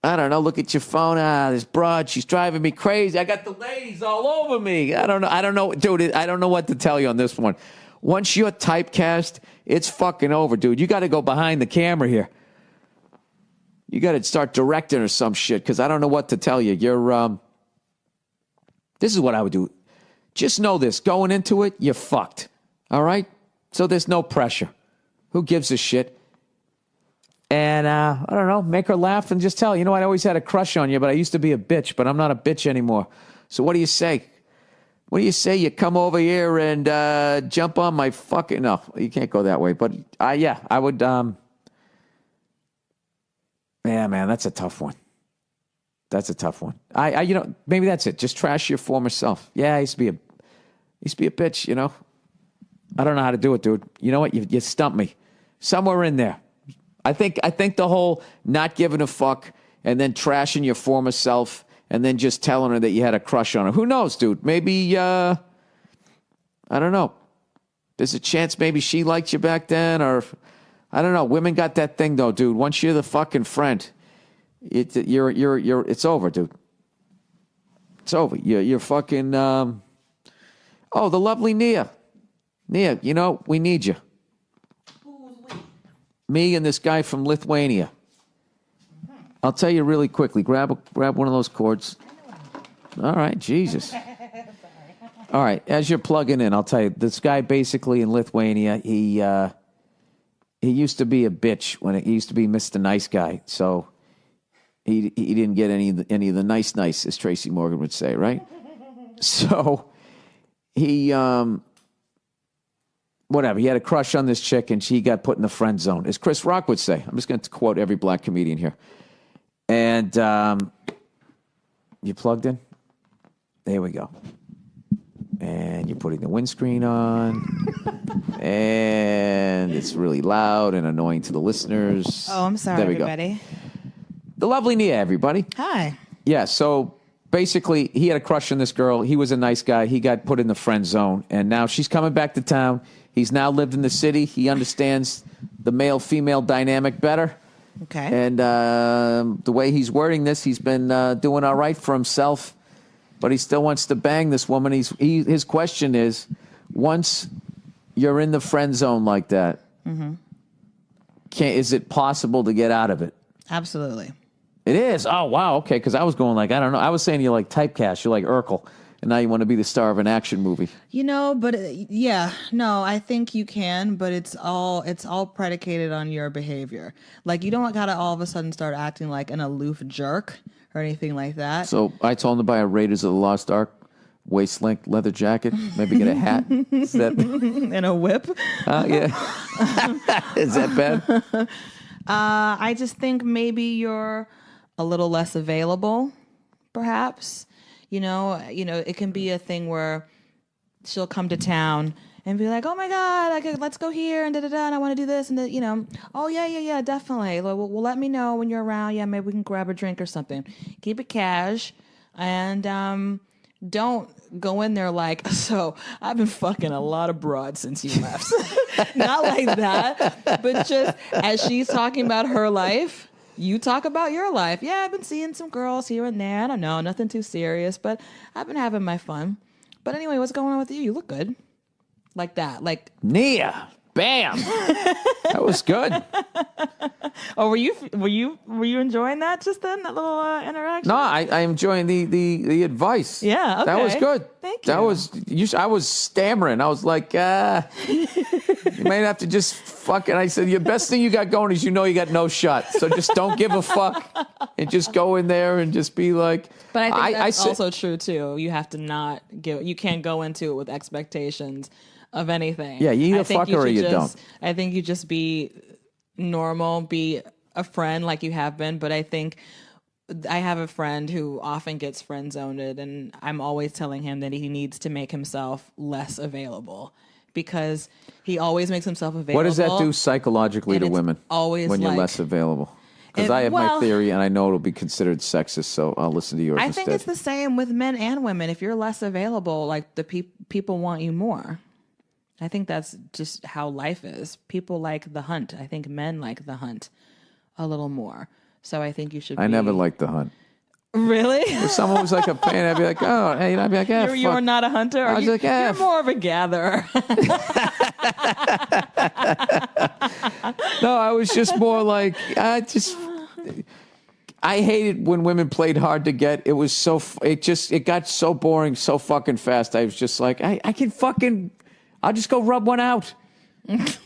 I don't know, look at your phone. This broad, she's driving me crazy. I got the ladies all over me. I don't know, dude, I don't know what to tell you on this one. Once you're typecast, it's fucking over, dude. You got to go behind the camera here. You got to start directing or some shit, because I don't know what to tell you. This is what I would do. Just know this. Going into it, you're fucked. All right? So there's no pressure. Who gives a shit? And, I don't know, make her laugh and just tell her, you know, I always had a crush on you, but I used to be a bitch, but I'm not a bitch anymore. So what do you say? What do you say? You come over here and jump on my fucking... No, you can't go that way. But, yeah, I would... Yeah, man, that's a tough one. That's a tough one. You know, maybe that's it. Just trash your former self. Yeah, I used to be a bitch, you know. I don't know how to do it, dude. You know what? You stumped me. Somewhere in there. I think the whole not giving a fuck and then trashing your former self and then just telling her that you had a crush on her. Who knows, dude? Maybe, I don't know. There's a chance maybe she liked you back then, or I don't know. Women got that thing though, dude. Once you're the fucking friend, it's over, dude. It's over. You're fucking. Oh, the lovely Nia. Nia, you know we need you. Me and this guy from Lithuania. I'll tell you really quickly. Grab one of those cords. All right, Jesus. All right, as you're plugging in, I'll tell you. This guy basically in Lithuania, he used to be a bitch he used to be Mr. Nice Guy. So he didn't get any of the nice, as Tracy Morgan would say, right? So he whatever. He had a crush on this chick, and she got put in the friend zone, as Chris Rock would say. I'm just going to quote every black comedian here. And you plugged in? There we go. And you're putting the windscreen on. And it's really loud and annoying to the listeners. Oh, I'm sorry, there we everybody. Go. The lovely Nia, everybody. Hi. Yeah, so basically, he had a crush on this girl. He was a nice guy. He got put in the friend zone. And now she's coming back to town. He's now lived in the city. He understands the male-female dynamic better. Okay. And the way he's wording this, he's been doing all right for himself. But he still wants to bang this woman. His question is, once you're in the friend zone like that, is it possible to get out of it? Absolutely. It is? Oh, wow. Okay, because I was going like, I don't know. I was saying you're like typecast. You're like Urkel. And now you want to be the star of an action movie. You know, but yeah, no, I think you can, but it's all predicated on your behavior. Like, you don't gotta all of a sudden start acting like an aloof jerk or anything like that. So I told him to buy a Raiders of the Lost Ark waist-length leather jacket. Maybe get a hat. Is that... And a whip. Yeah. Is that bad? I just think maybe you're a little less available, perhaps. You know, it can be a thing where she'll come to town and be like, oh my God, let's go here and da-da-da, and I want to do this and oh yeah, definitely. Well, let me know when you're around. Yeah, maybe we can grab a drink or something. Keep it cash, and don't go in there like, so I've been fucking a lot of broads since you left. Not like that, but just as she's talking about her life, you talk about your life. Yeah, I've been seeing some girls here and there. I don't know, nothing too serious, but I've been having my fun. But anyway, what's going on with you? You look good. Like that. Like Nia. Bam. That was good. Oh, were you enjoying that just then, that little interaction? No, I enjoying the advice. Yeah, okay. That was good. Thank you. That was I was stammering. I was like, you might have to just fucking. I said, your best thing you got going is you got no shot. So just don't give a fuck and just go in there and just be like. But I think that's also true too. You have to not give. You can't go into it with expectations of anything. Yeah, you either fuck or you don't. I think you just be normal, be a friend like you have been. But I think I have a friend who often gets friend zoned, and I'm always telling him that he needs to make himself less available because he always makes himself available. What does that do psychologically And to it's women always when you're like- less available? Because And- I have my well- theory, and I know it'll be considered sexist, so I'll listen to yours I instead. think it's the same with men and women. If you're less available, like the people want you more. I think that's just how life is. People like the hunt. I think men like the hunt a little more. So I think you should. I never liked the hunt. Really? If someone was like a fan, I'd be like, oh, hey, I'd be like, yeah, You're not a hunter. I was like, you're more of a gatherer. No, I was just more like, I hated when women played hard to get. It was it got so boring so fucking fast. I was just like, I'll just go rub one out. And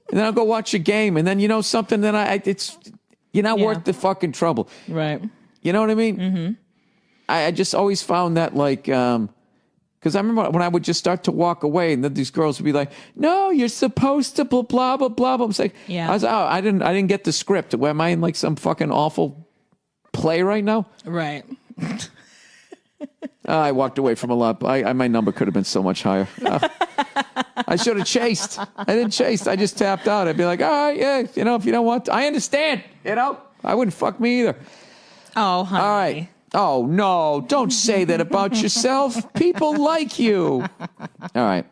then I'll go watch a game. And then, something that you're not worth the fucking trouble. Right. You know what I mean? Mm-hmm. I just always found that because I remember when I would just start to walk away, and then these girls would be like, "No, you're supposed to blah blah blah blah." I was like, Yeah. I didn't get the script. Am I in like some fucking awful play right now? Right. I walked away from a lot. My number could have been so much higher. I should have chased. I didn't chase. I just tapped out. I'd be like, all right, yeah, if you don't want to, I understand. I wouldn't fuck me either. Oh, honey. All right. Oh, no, don't say that about yourself. People like you. All right.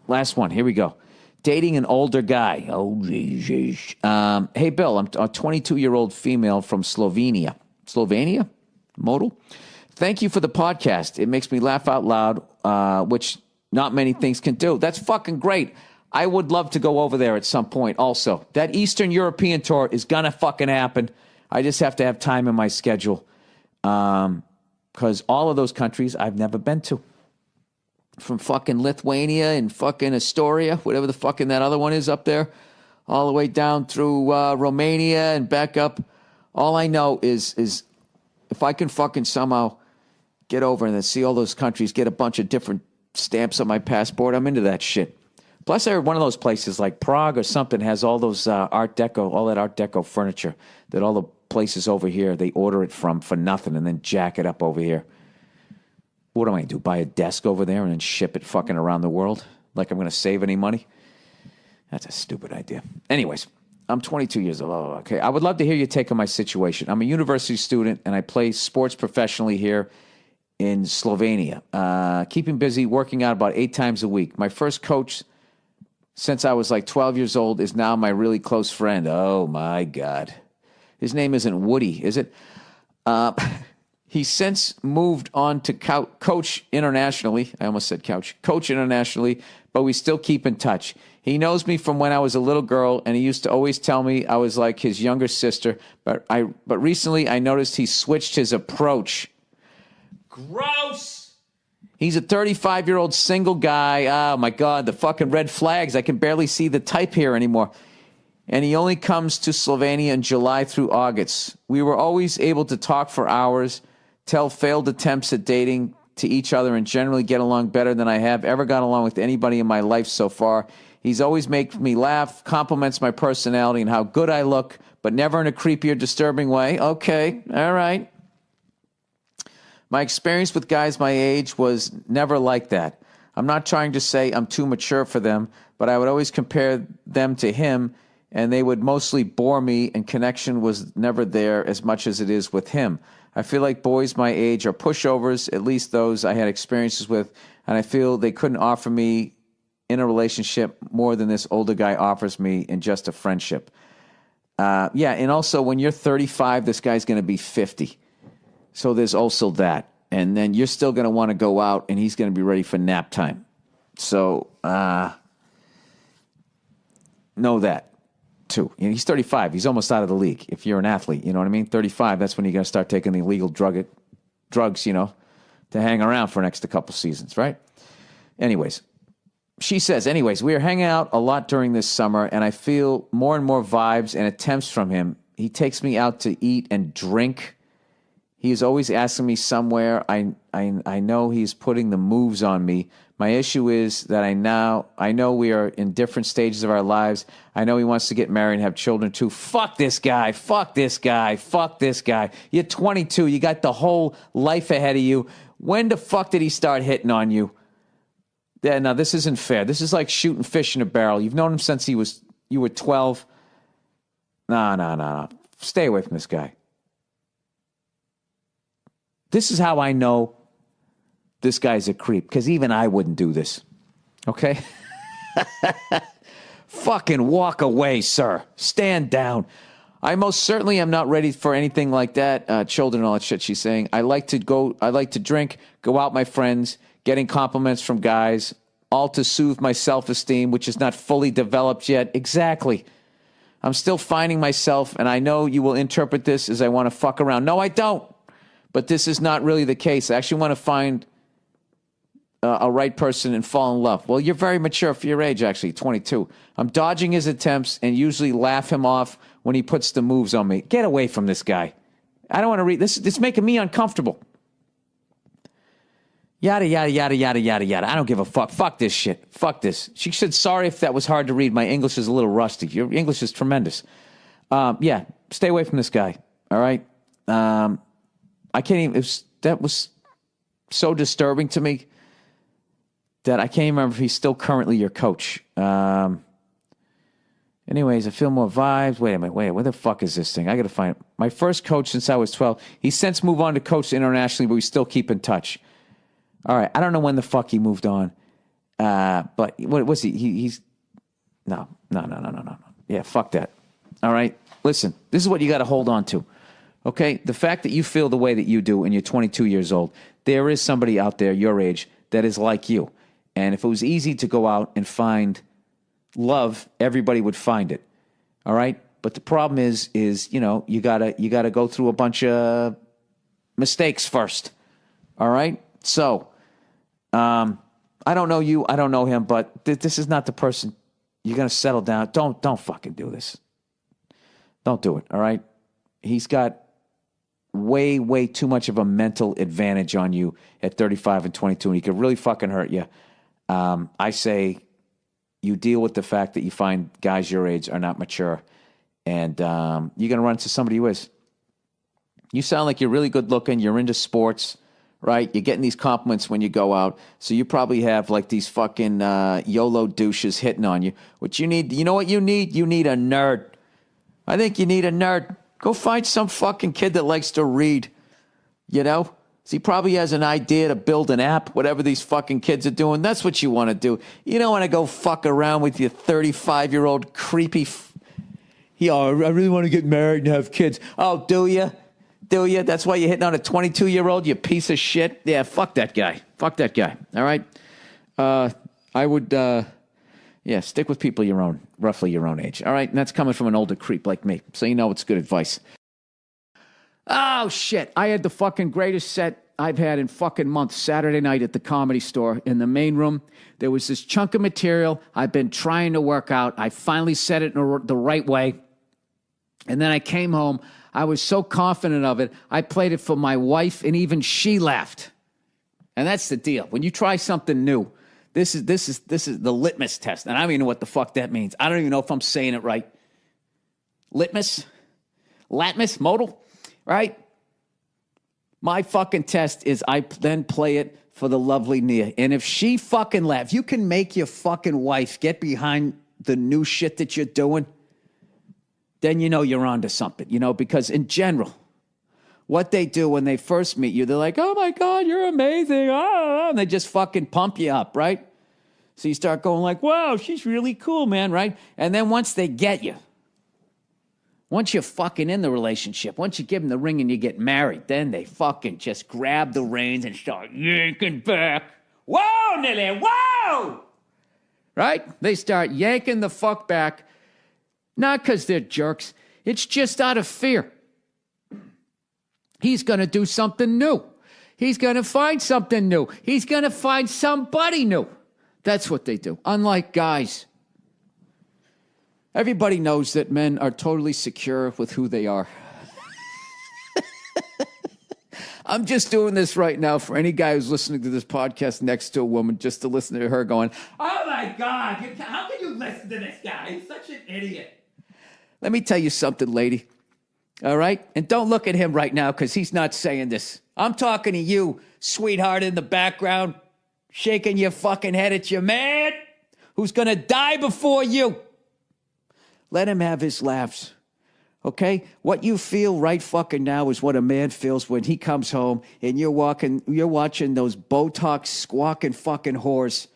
Last one. Here we go. Dating an older guy. Oh, geez. Hey, Bill, I'm a 22-year-old female from Slovenia. Slovenia? Modal? Thank you for the podcast. It makes me laugh out loud, which not many things can do. That's fucking great. I would love to go over there at some point also. That Eastern European tour is going to fucking happen. I just have to have time in my schedule. Because all of those countries I've never been to. From fucking Lithuania and fucking Astoria, whatever the fucking that other one is up there, all the way down through Romania and back up. All I know is if I can fucking somehow get over and then see all those countries, get a bunch of different stamps on my passport, I'm into that shit. Plus, I heard one of those places like Prague or something has all those Art Deco, all that Art Deco furniture that all the places over here, they order it from for nothing and then jack it up over here. What am I going to do? Buy a desk over there and then ship it fucking around the world? Like I'm going to save any money? That's a stupid idea. Anyways, I'm 22 years old. Oh, okay. I would love to hear your take on my situation. I'm a university student and I play sports professionally here in Slovenia. Keeping busy, working out about 8 times a week. My first coach since I was like 12 years old is now my really close friend. Oh my God. His name isn't Woody, is it? He's since moved on to coach internationally. I almost said couch. Coach internationally, but we still keep in touch. He knows me from when I was a little girl, and he used to always tell me I was like his younger sister. But recently I noticed he switched his approach. Gross! He's a 35-year-old single guy. Oh, my God, the fucking red flags. I can barely see the type here anymore. And he only comes to Slovenia in July through August. We were always able to talk for hours, tell failed attempts at dating to each other, and generally get along better than I have ever got along with anybody in my life so far. He's always made me laugh, compliments my personality and how good I look, but never in a creepy or disturbing way. Okay, all right. My experience with guys my age was never like that. I'm not trying to say I'm too mature for them, but I would always compare them to him, and they would mostly bore me, and connection was never there as much as it is with him. I feel like boys my age are pushovers, at least those I had experiences with, and I feel they couldn't offer me in a relationship more than this older guy offers me in just a friendship. Yeah, and also when you're 35, this guy's going to be 50. So there's also that. And then you're still going to want to go out, and he's going to be ready for nap time. So know that, too. You know, he's 35. He's almost out of the league. If you're an athlete, you know what I mean? 35, that's when you're going to start taking the illegal drugs, you know, to hang around for an extra couple seasons, right? Anyways, she says, we are hanging out a lot during this summer, and I feel more and more vibes and attempts from him. He takes me out to eat and drink. He is always asking me somewhere. I know he's putting the moves on me. My issue is that I know we are in different stages of our lives. I know he wants to get married and have children too. Fuck this guy. Fuck this guy. Fuck this guy. You're 22. You got the whole life ahead of you. When the fuck did he start hitting on you? Yeah, no, this isn't fair. This is like shooting fish in a barrel. You've known him since you were 12. No. Stay away from this guy. This is how I know this guy's a creep, because even I wouldn't do this. Okay? Fucking walk away, sir. Stand down. I most certainly am not ready for anything like that. Children and all that shit she's saying. I like to drink, go out with my friends, getting compliments from guys, all to soothe my self-esteem, which is not fully developed yet. Exactly. I'm still finding myself, and I know you will interpret this as I want to fuck around. No, I don't. But this is not really the case. I actually want to find a right person and fall in love. Well, you're very mature for your age, actually, 22. I'm dodging his attempts and usually laugh him off when he puts the moves on me. Get away from this guy. I don't want to read this. It's making me uncomfortable. Yada, yada, yada, yada, yada, yada. I don't give a fuck. Fuck this shit. Fuck this. She said, sorry if that was hard to read. My English is a little rusty. Your English is tremendous. Yeah, stay away from this guy. All right? I can't even, that was so disturbing to me that I can't even remember if he's still currently your coach. Anyways, I feel more vibes. Wait a minute, where the fuck is this thing? I got to find it. My first coach since I was 12. He's since moved on to coach internationally, but we still keep in touch. All right, I don't know when the fuck he moved on. But what was he? He's, no. Yeah, fuck that. All right, listen, this is what you got to hold on to. Okay, the fact that you feel the way that you do and you're 22 years old, there is somebody out there your age that is like you. And if it was easy to go out and find love, everybody would find it. All right? But the problem is you know, you gotta go through a bunch of mistakes first. All right? So, I don't know you, I don't know him, but this is not the person. You're gonna settle down. Don't fucking do this. Don't do it, all right? He's got way too much of a mental advantage on you at 35 and 22, and he could really fucking hurt you. I say you deal with the fact that you find guys your age are not mature, and you're going to run into somebody who is. You sound like you're really good looking. You're into sports, right? You're getting these compliments when you go out, so you probably have like these fucking YOLO douches hitting on you. What you need, you know what you need? You need a nerd. I think you need a nerd. Go find some fucking kid that likes to read, you know? So he probably has an idea to build an app, whatever these fucking kids are doing. That's what you want to do. You don't want to go fuck around with your 35-year-old creepy... I really want to get married and have kids. Oh, do you? Do you? That's why you're hitting on a 22-year-old, you piece of shit? Yeah, fuck that guy. Fuck that guy, all right? I would... Yeah, stick with people roughly your own age. All right, and that's coming from an older creep like me. So you know it's good advice. Oh, shit. I had the fucking greatest set I've had in fucking months. Saturday night at the Comedy Store in the main room. There was this chunk of material I've been trying to work out. I finally said it in the right way. And then I came home. I was so confident of it. I played it for my wife, and even she laughed. And that's the deal. When you try something new, This is the litmus test, and I don't even know what the fuck that means. I don't even know if I'm saying it right. Litmus? Latmus? Modal? Right? My fucking test is I then play it for the lovely Nia. And if she fucking laughs, you can make your fucking wife get behind the new shit that you're doing, then you know you're onto something, because in general, what they do when they first meet you, they're like, oh my God, you're amazing. And they just fucking pump you up, right? So you start going like, wow, she's really cool, man, right? And then once they get you, once you're fucking in the relationship, once you give them the ring and you get married, then they fucking just grab the reins and start yanking back. Whoa, Nelly, whoa! Right? They start yanking the fuck back, not because they're jerks. It's just out of fear. He's going to do something new. He's going to find something new. He's going to find somebody new. That's what they do. Unlike guys. Everybody knows that men are totally secure with who they are. I'm just doing this right now for any guy who's listening to this podcast next to a woman, just to listen to her going, oh my God, how can you listen to this guy? He's such an idiot. Let me tell you something, lady. All right? And don't look at him right now because he's not saying this. I'm talking to you, sweetheart in the background, shaking your fucking head at your man who's going to die before you. Let him have his laughs. Okay? What you feel right fucking now is what a man feels when he comes home and you're watching those Botox squawking fucking whores,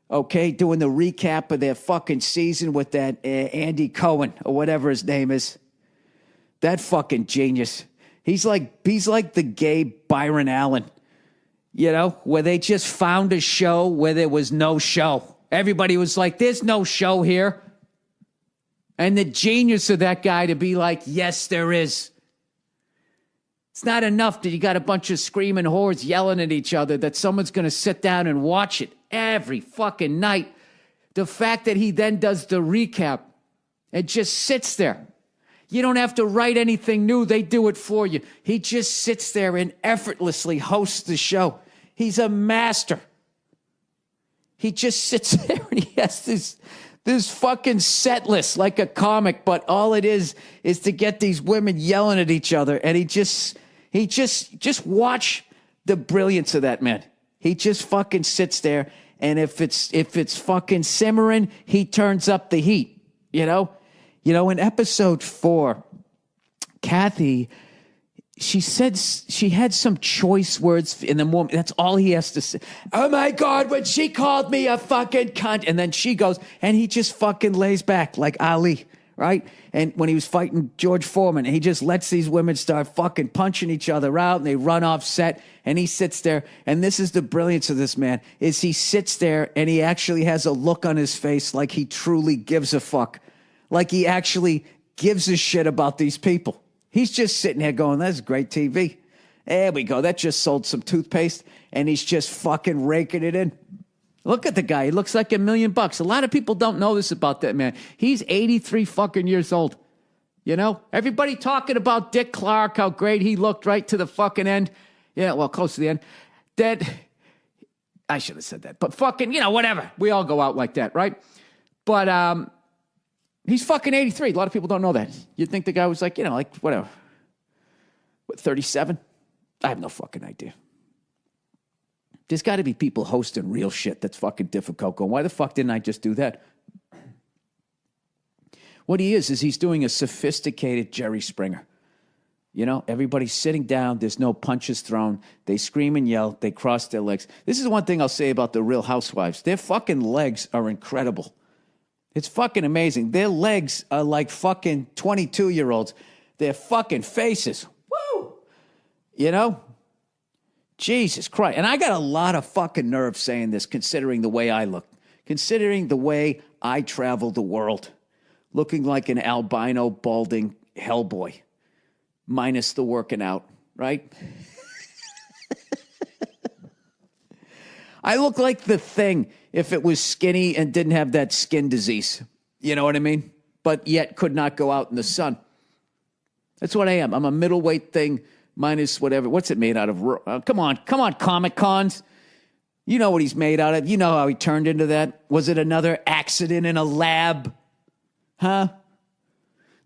okay, doing the recap of their fucking season with that Andy Cohen or whatever his name is. That fucking genius. He's like the gay Byron Allen, where they just found a show where there was no show. Everybody was like, there's no show here. And the genius of that guy to be like, yes, there is. It's not enough that you got a bunch of screaming whores yelling at each other that someone's going to sit down and watch it every fucking night. The fact that he then does the recap and just sits there. You don't have to write anything new. They do it for you. He just sits there and effortlessly hosts the show. He's a master. He just sits there and he has this fucking set list like a comic, but all it is to get these women yelling at each other. And he just watch the brilliance of that man. He just fucking sits there. And if it's fucking simmering, he turns up the heat, in episode 4, Kathy, she said she had some choice words in the moment. That's all he has to say. Oh my God, when she called me a fucking cunt. And then she goes, and he just fucking lays back like Ali, right? And when he was fighting George Foreman, he just lets these women start fucking punching each other out and they run off set and he sits there. And this is the brilliance of this man, is he sits there and he actually has a look on his face like he truly gives a fuck. Like he actually gives a shit about these people. He's just sitting here going, that's great TV. There we go. That just sold some toothpaste, and he's just fucking raking it in. Look at the guy. He looks like $1 million. A lot of people don't know this about that man. He's 83 fucking years old. Everybody talking about Dick Clark, how great he looked right to the fucking end. Yeah, well, close to the end. I should have said that. But fucking, whatever. We all go out like that, right? But, he's fucking 83. A lot of people don't know that. You'd think the guy was like, whatever. What, 37? I have no fucking idea. There's got to be people hosting real shit that's fucking difficult going, why the fuck didn't I just do that? What he is he's doing a sophisticated Jerry Springer. Everybody's sitting down. There's no punches thrown. They scream and yell. They cross their legs. This is one thing I'll say about the Real Housewives. Their fucking legs are incredible. It's fucking amazing. Their legs are like fucking 22-year-olds. Their fucking faces. Woo! Jesus Christ. And I got a lot of fucking nerve saying this, considering the way I look. Considering the way I travel the world. Looking like an albino, balding hellboy. Minus the working out, right? I look like the Thing if it was skinny and didn't have that skin disease. You know what I mean? But yet could not go out in the sun. That's what I am. I'm a middleweight Thing minus whatever. What's it made out of? Come on, Comic Cons. You know what he's made out of. You know how he turned into that. Was it another accident in a lab? Huh?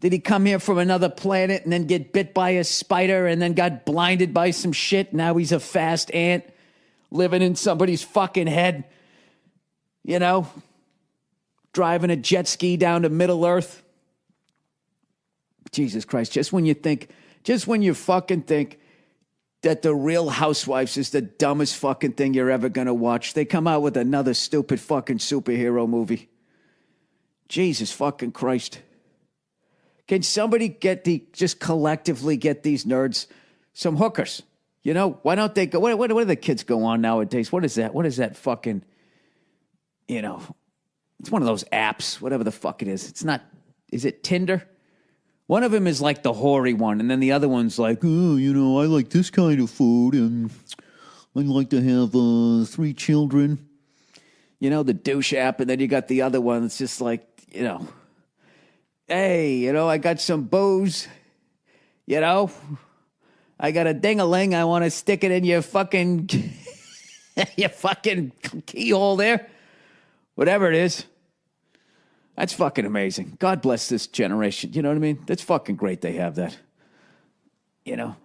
Did he come here from another planet and then get bit by a spider and then got blinded by some shit? Now he's a fast ant living in somebody's fucking head, you know, driving a jet ski down to Middle Earth. Jesus Christ, just when you fucking think that The Real Housewives is the dumbest fucking thing you're ever going to watch, they come out with another stupid fucking superhero movie. Jesus fucking Christ. Can somebody just collectively get these nerds some hookers? You know, why don't they go, what do the kids go on nowadays? What is that? What is that fucking, you know, it's one of those apps, whatever the fuck it is. It's not, is it Tinder? One of them is like the hoary one, and then the other one's like, oh, you know, I like this kind of food, and I'd like to have 3 children. You know, the douche app, and then you got the other one that's just like, you know, hey, you know, I got some booze, you know, I got a ding-a-ling, I want to stick it in your fucking, your fucking keyhole there, whatever it is. That's fucking amazing. God bless this generation. You know what I mean? That's fucking great they have that. You know,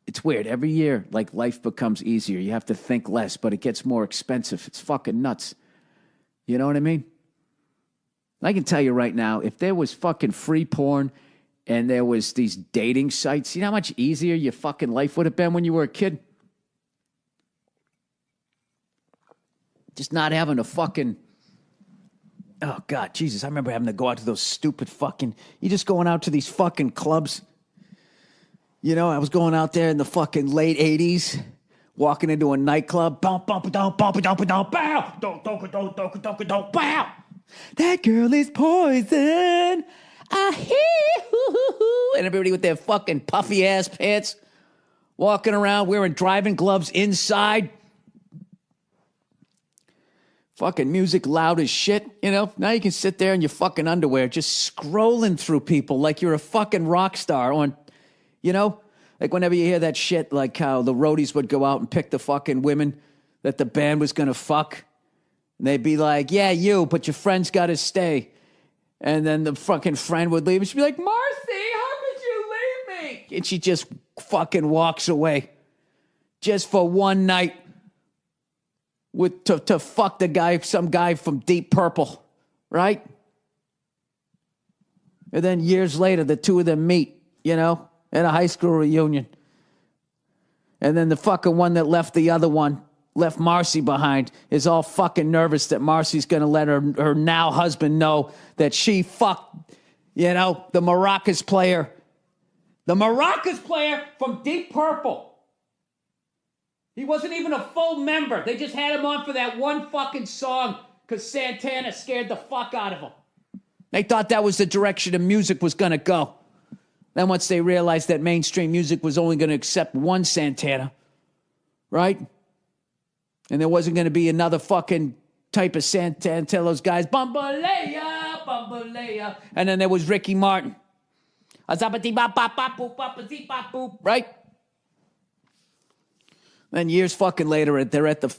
it's weird. Every year, like, life becomes easier. You have to think less, but it gets more expensive. It's fucking nuts. You know what I mean? I can tell you right now, if there was fucking free porn and there was these dating sites, you know how much easier your fucking life would have been when you were a kid? Just not having to fucking... Oh, God, Jesus, I remember having to go out to those stupid fucking... You just going out to these fucking clubs. You know, I was going out there in the fucking late 80s, walking into a nightclub. Bump, bump, bump, bump, bump, bump, bow. Don't, bow. That girl is poison. I hear. And everybody with their fucking puffy-ass pants, walking around wearing driving gloves inside. Fucking music loud as shit, you know? Now you can sit there in your fucking underwear just scrolling through people like you're a fucking rock star on, you know? Like whenever you hear that shit, like how the roadies would go out and pick the fucking women that the band was gonna fuck. And they'd be like, yeah, you, but your friend's gotta stay. And then the fucking friend would leave and she'd be like, Marcy, how could you leave me? And she just fucking walks away. Just for one night. To fuck the guy, some guy from Deep Purple, right? And then years later, the two of them meet, you know, at a high school reunion. And then the fucking one that left the other one, left Marcy behind, is all fucking nervous that Marcy's going to let her now husband know that she fucked, you know, the maracas player. The maracas player from Deep Purple. He wasn't even a full member. They just had him on for that one fucking song because Santana scared the fuck out of him. They thought that was the direction the music was going to go. Then once they realized that mainstream music was only going to accept one Santana, right? And there wasn't going to be another fucking type of Santana until those guys, Bambalea, Bambalea. And then there was Ricky Martin. Right? Then years fucking later, they're at the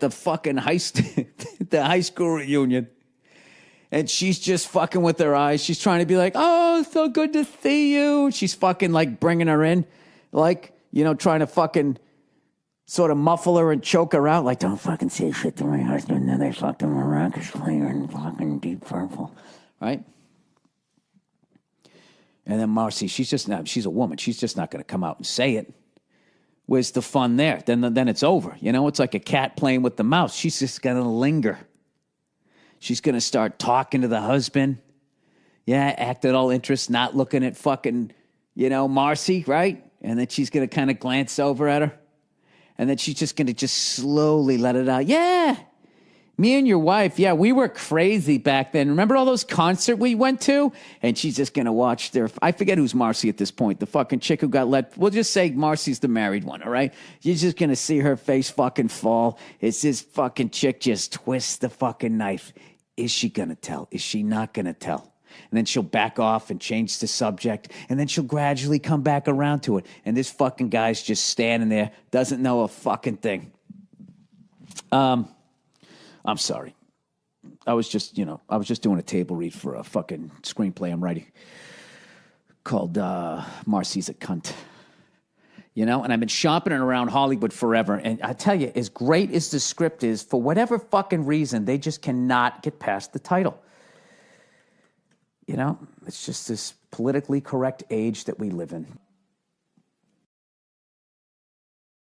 fucking the high school reunion, and she's just fucking with her eyes. She's trying to be like, "Oh, so good to see you." She's fucking like bringing her in, like, you know, trying to fucking sort of muffle her and choke her out, like, "Don't fucking say shit to my husband." Then they fucked a maracas player in fucking Deep Purple, right? And then Marcy, she's a woman. She's just not going to come out and say it. Where's the fun there? Then it's over. You know, it's like a cat playing with the mouse. She's just going to linger. She's going to start talking to the husband. Yeah, acting all interest, not looking at fucking, you know, Marcy, right? And then she's going to kind of glance over at her. And then she's just going to just slowly let it out. Yeah, me and your wife, yeah, we were crazy back then. Remember all those concerts we went to? And she's just going to watch I forget who's Marcy at this point. The fucking chick who got let. We'll just say Marcy's the married one, all right? You're just going to see her face fucking fall. It's this fucking chick just twists the fucking knife. Is she going to tell? Is she not going to tell? And then she'll back off and change the subject. And then she'll gradually come back around to it. And this fucking guy's just standing there, doesn't know a fucking thing. I'm sorry. I was just doing a table read for a fucking screenplay I'm writing. called Marcy's a Cunt. You know, and I've been shopping it around Hollywood forever. And I tell you, as great as the script is, for whatever fucking reason, they just cannot get past the title. You know, it's just this politically correct age that we live in.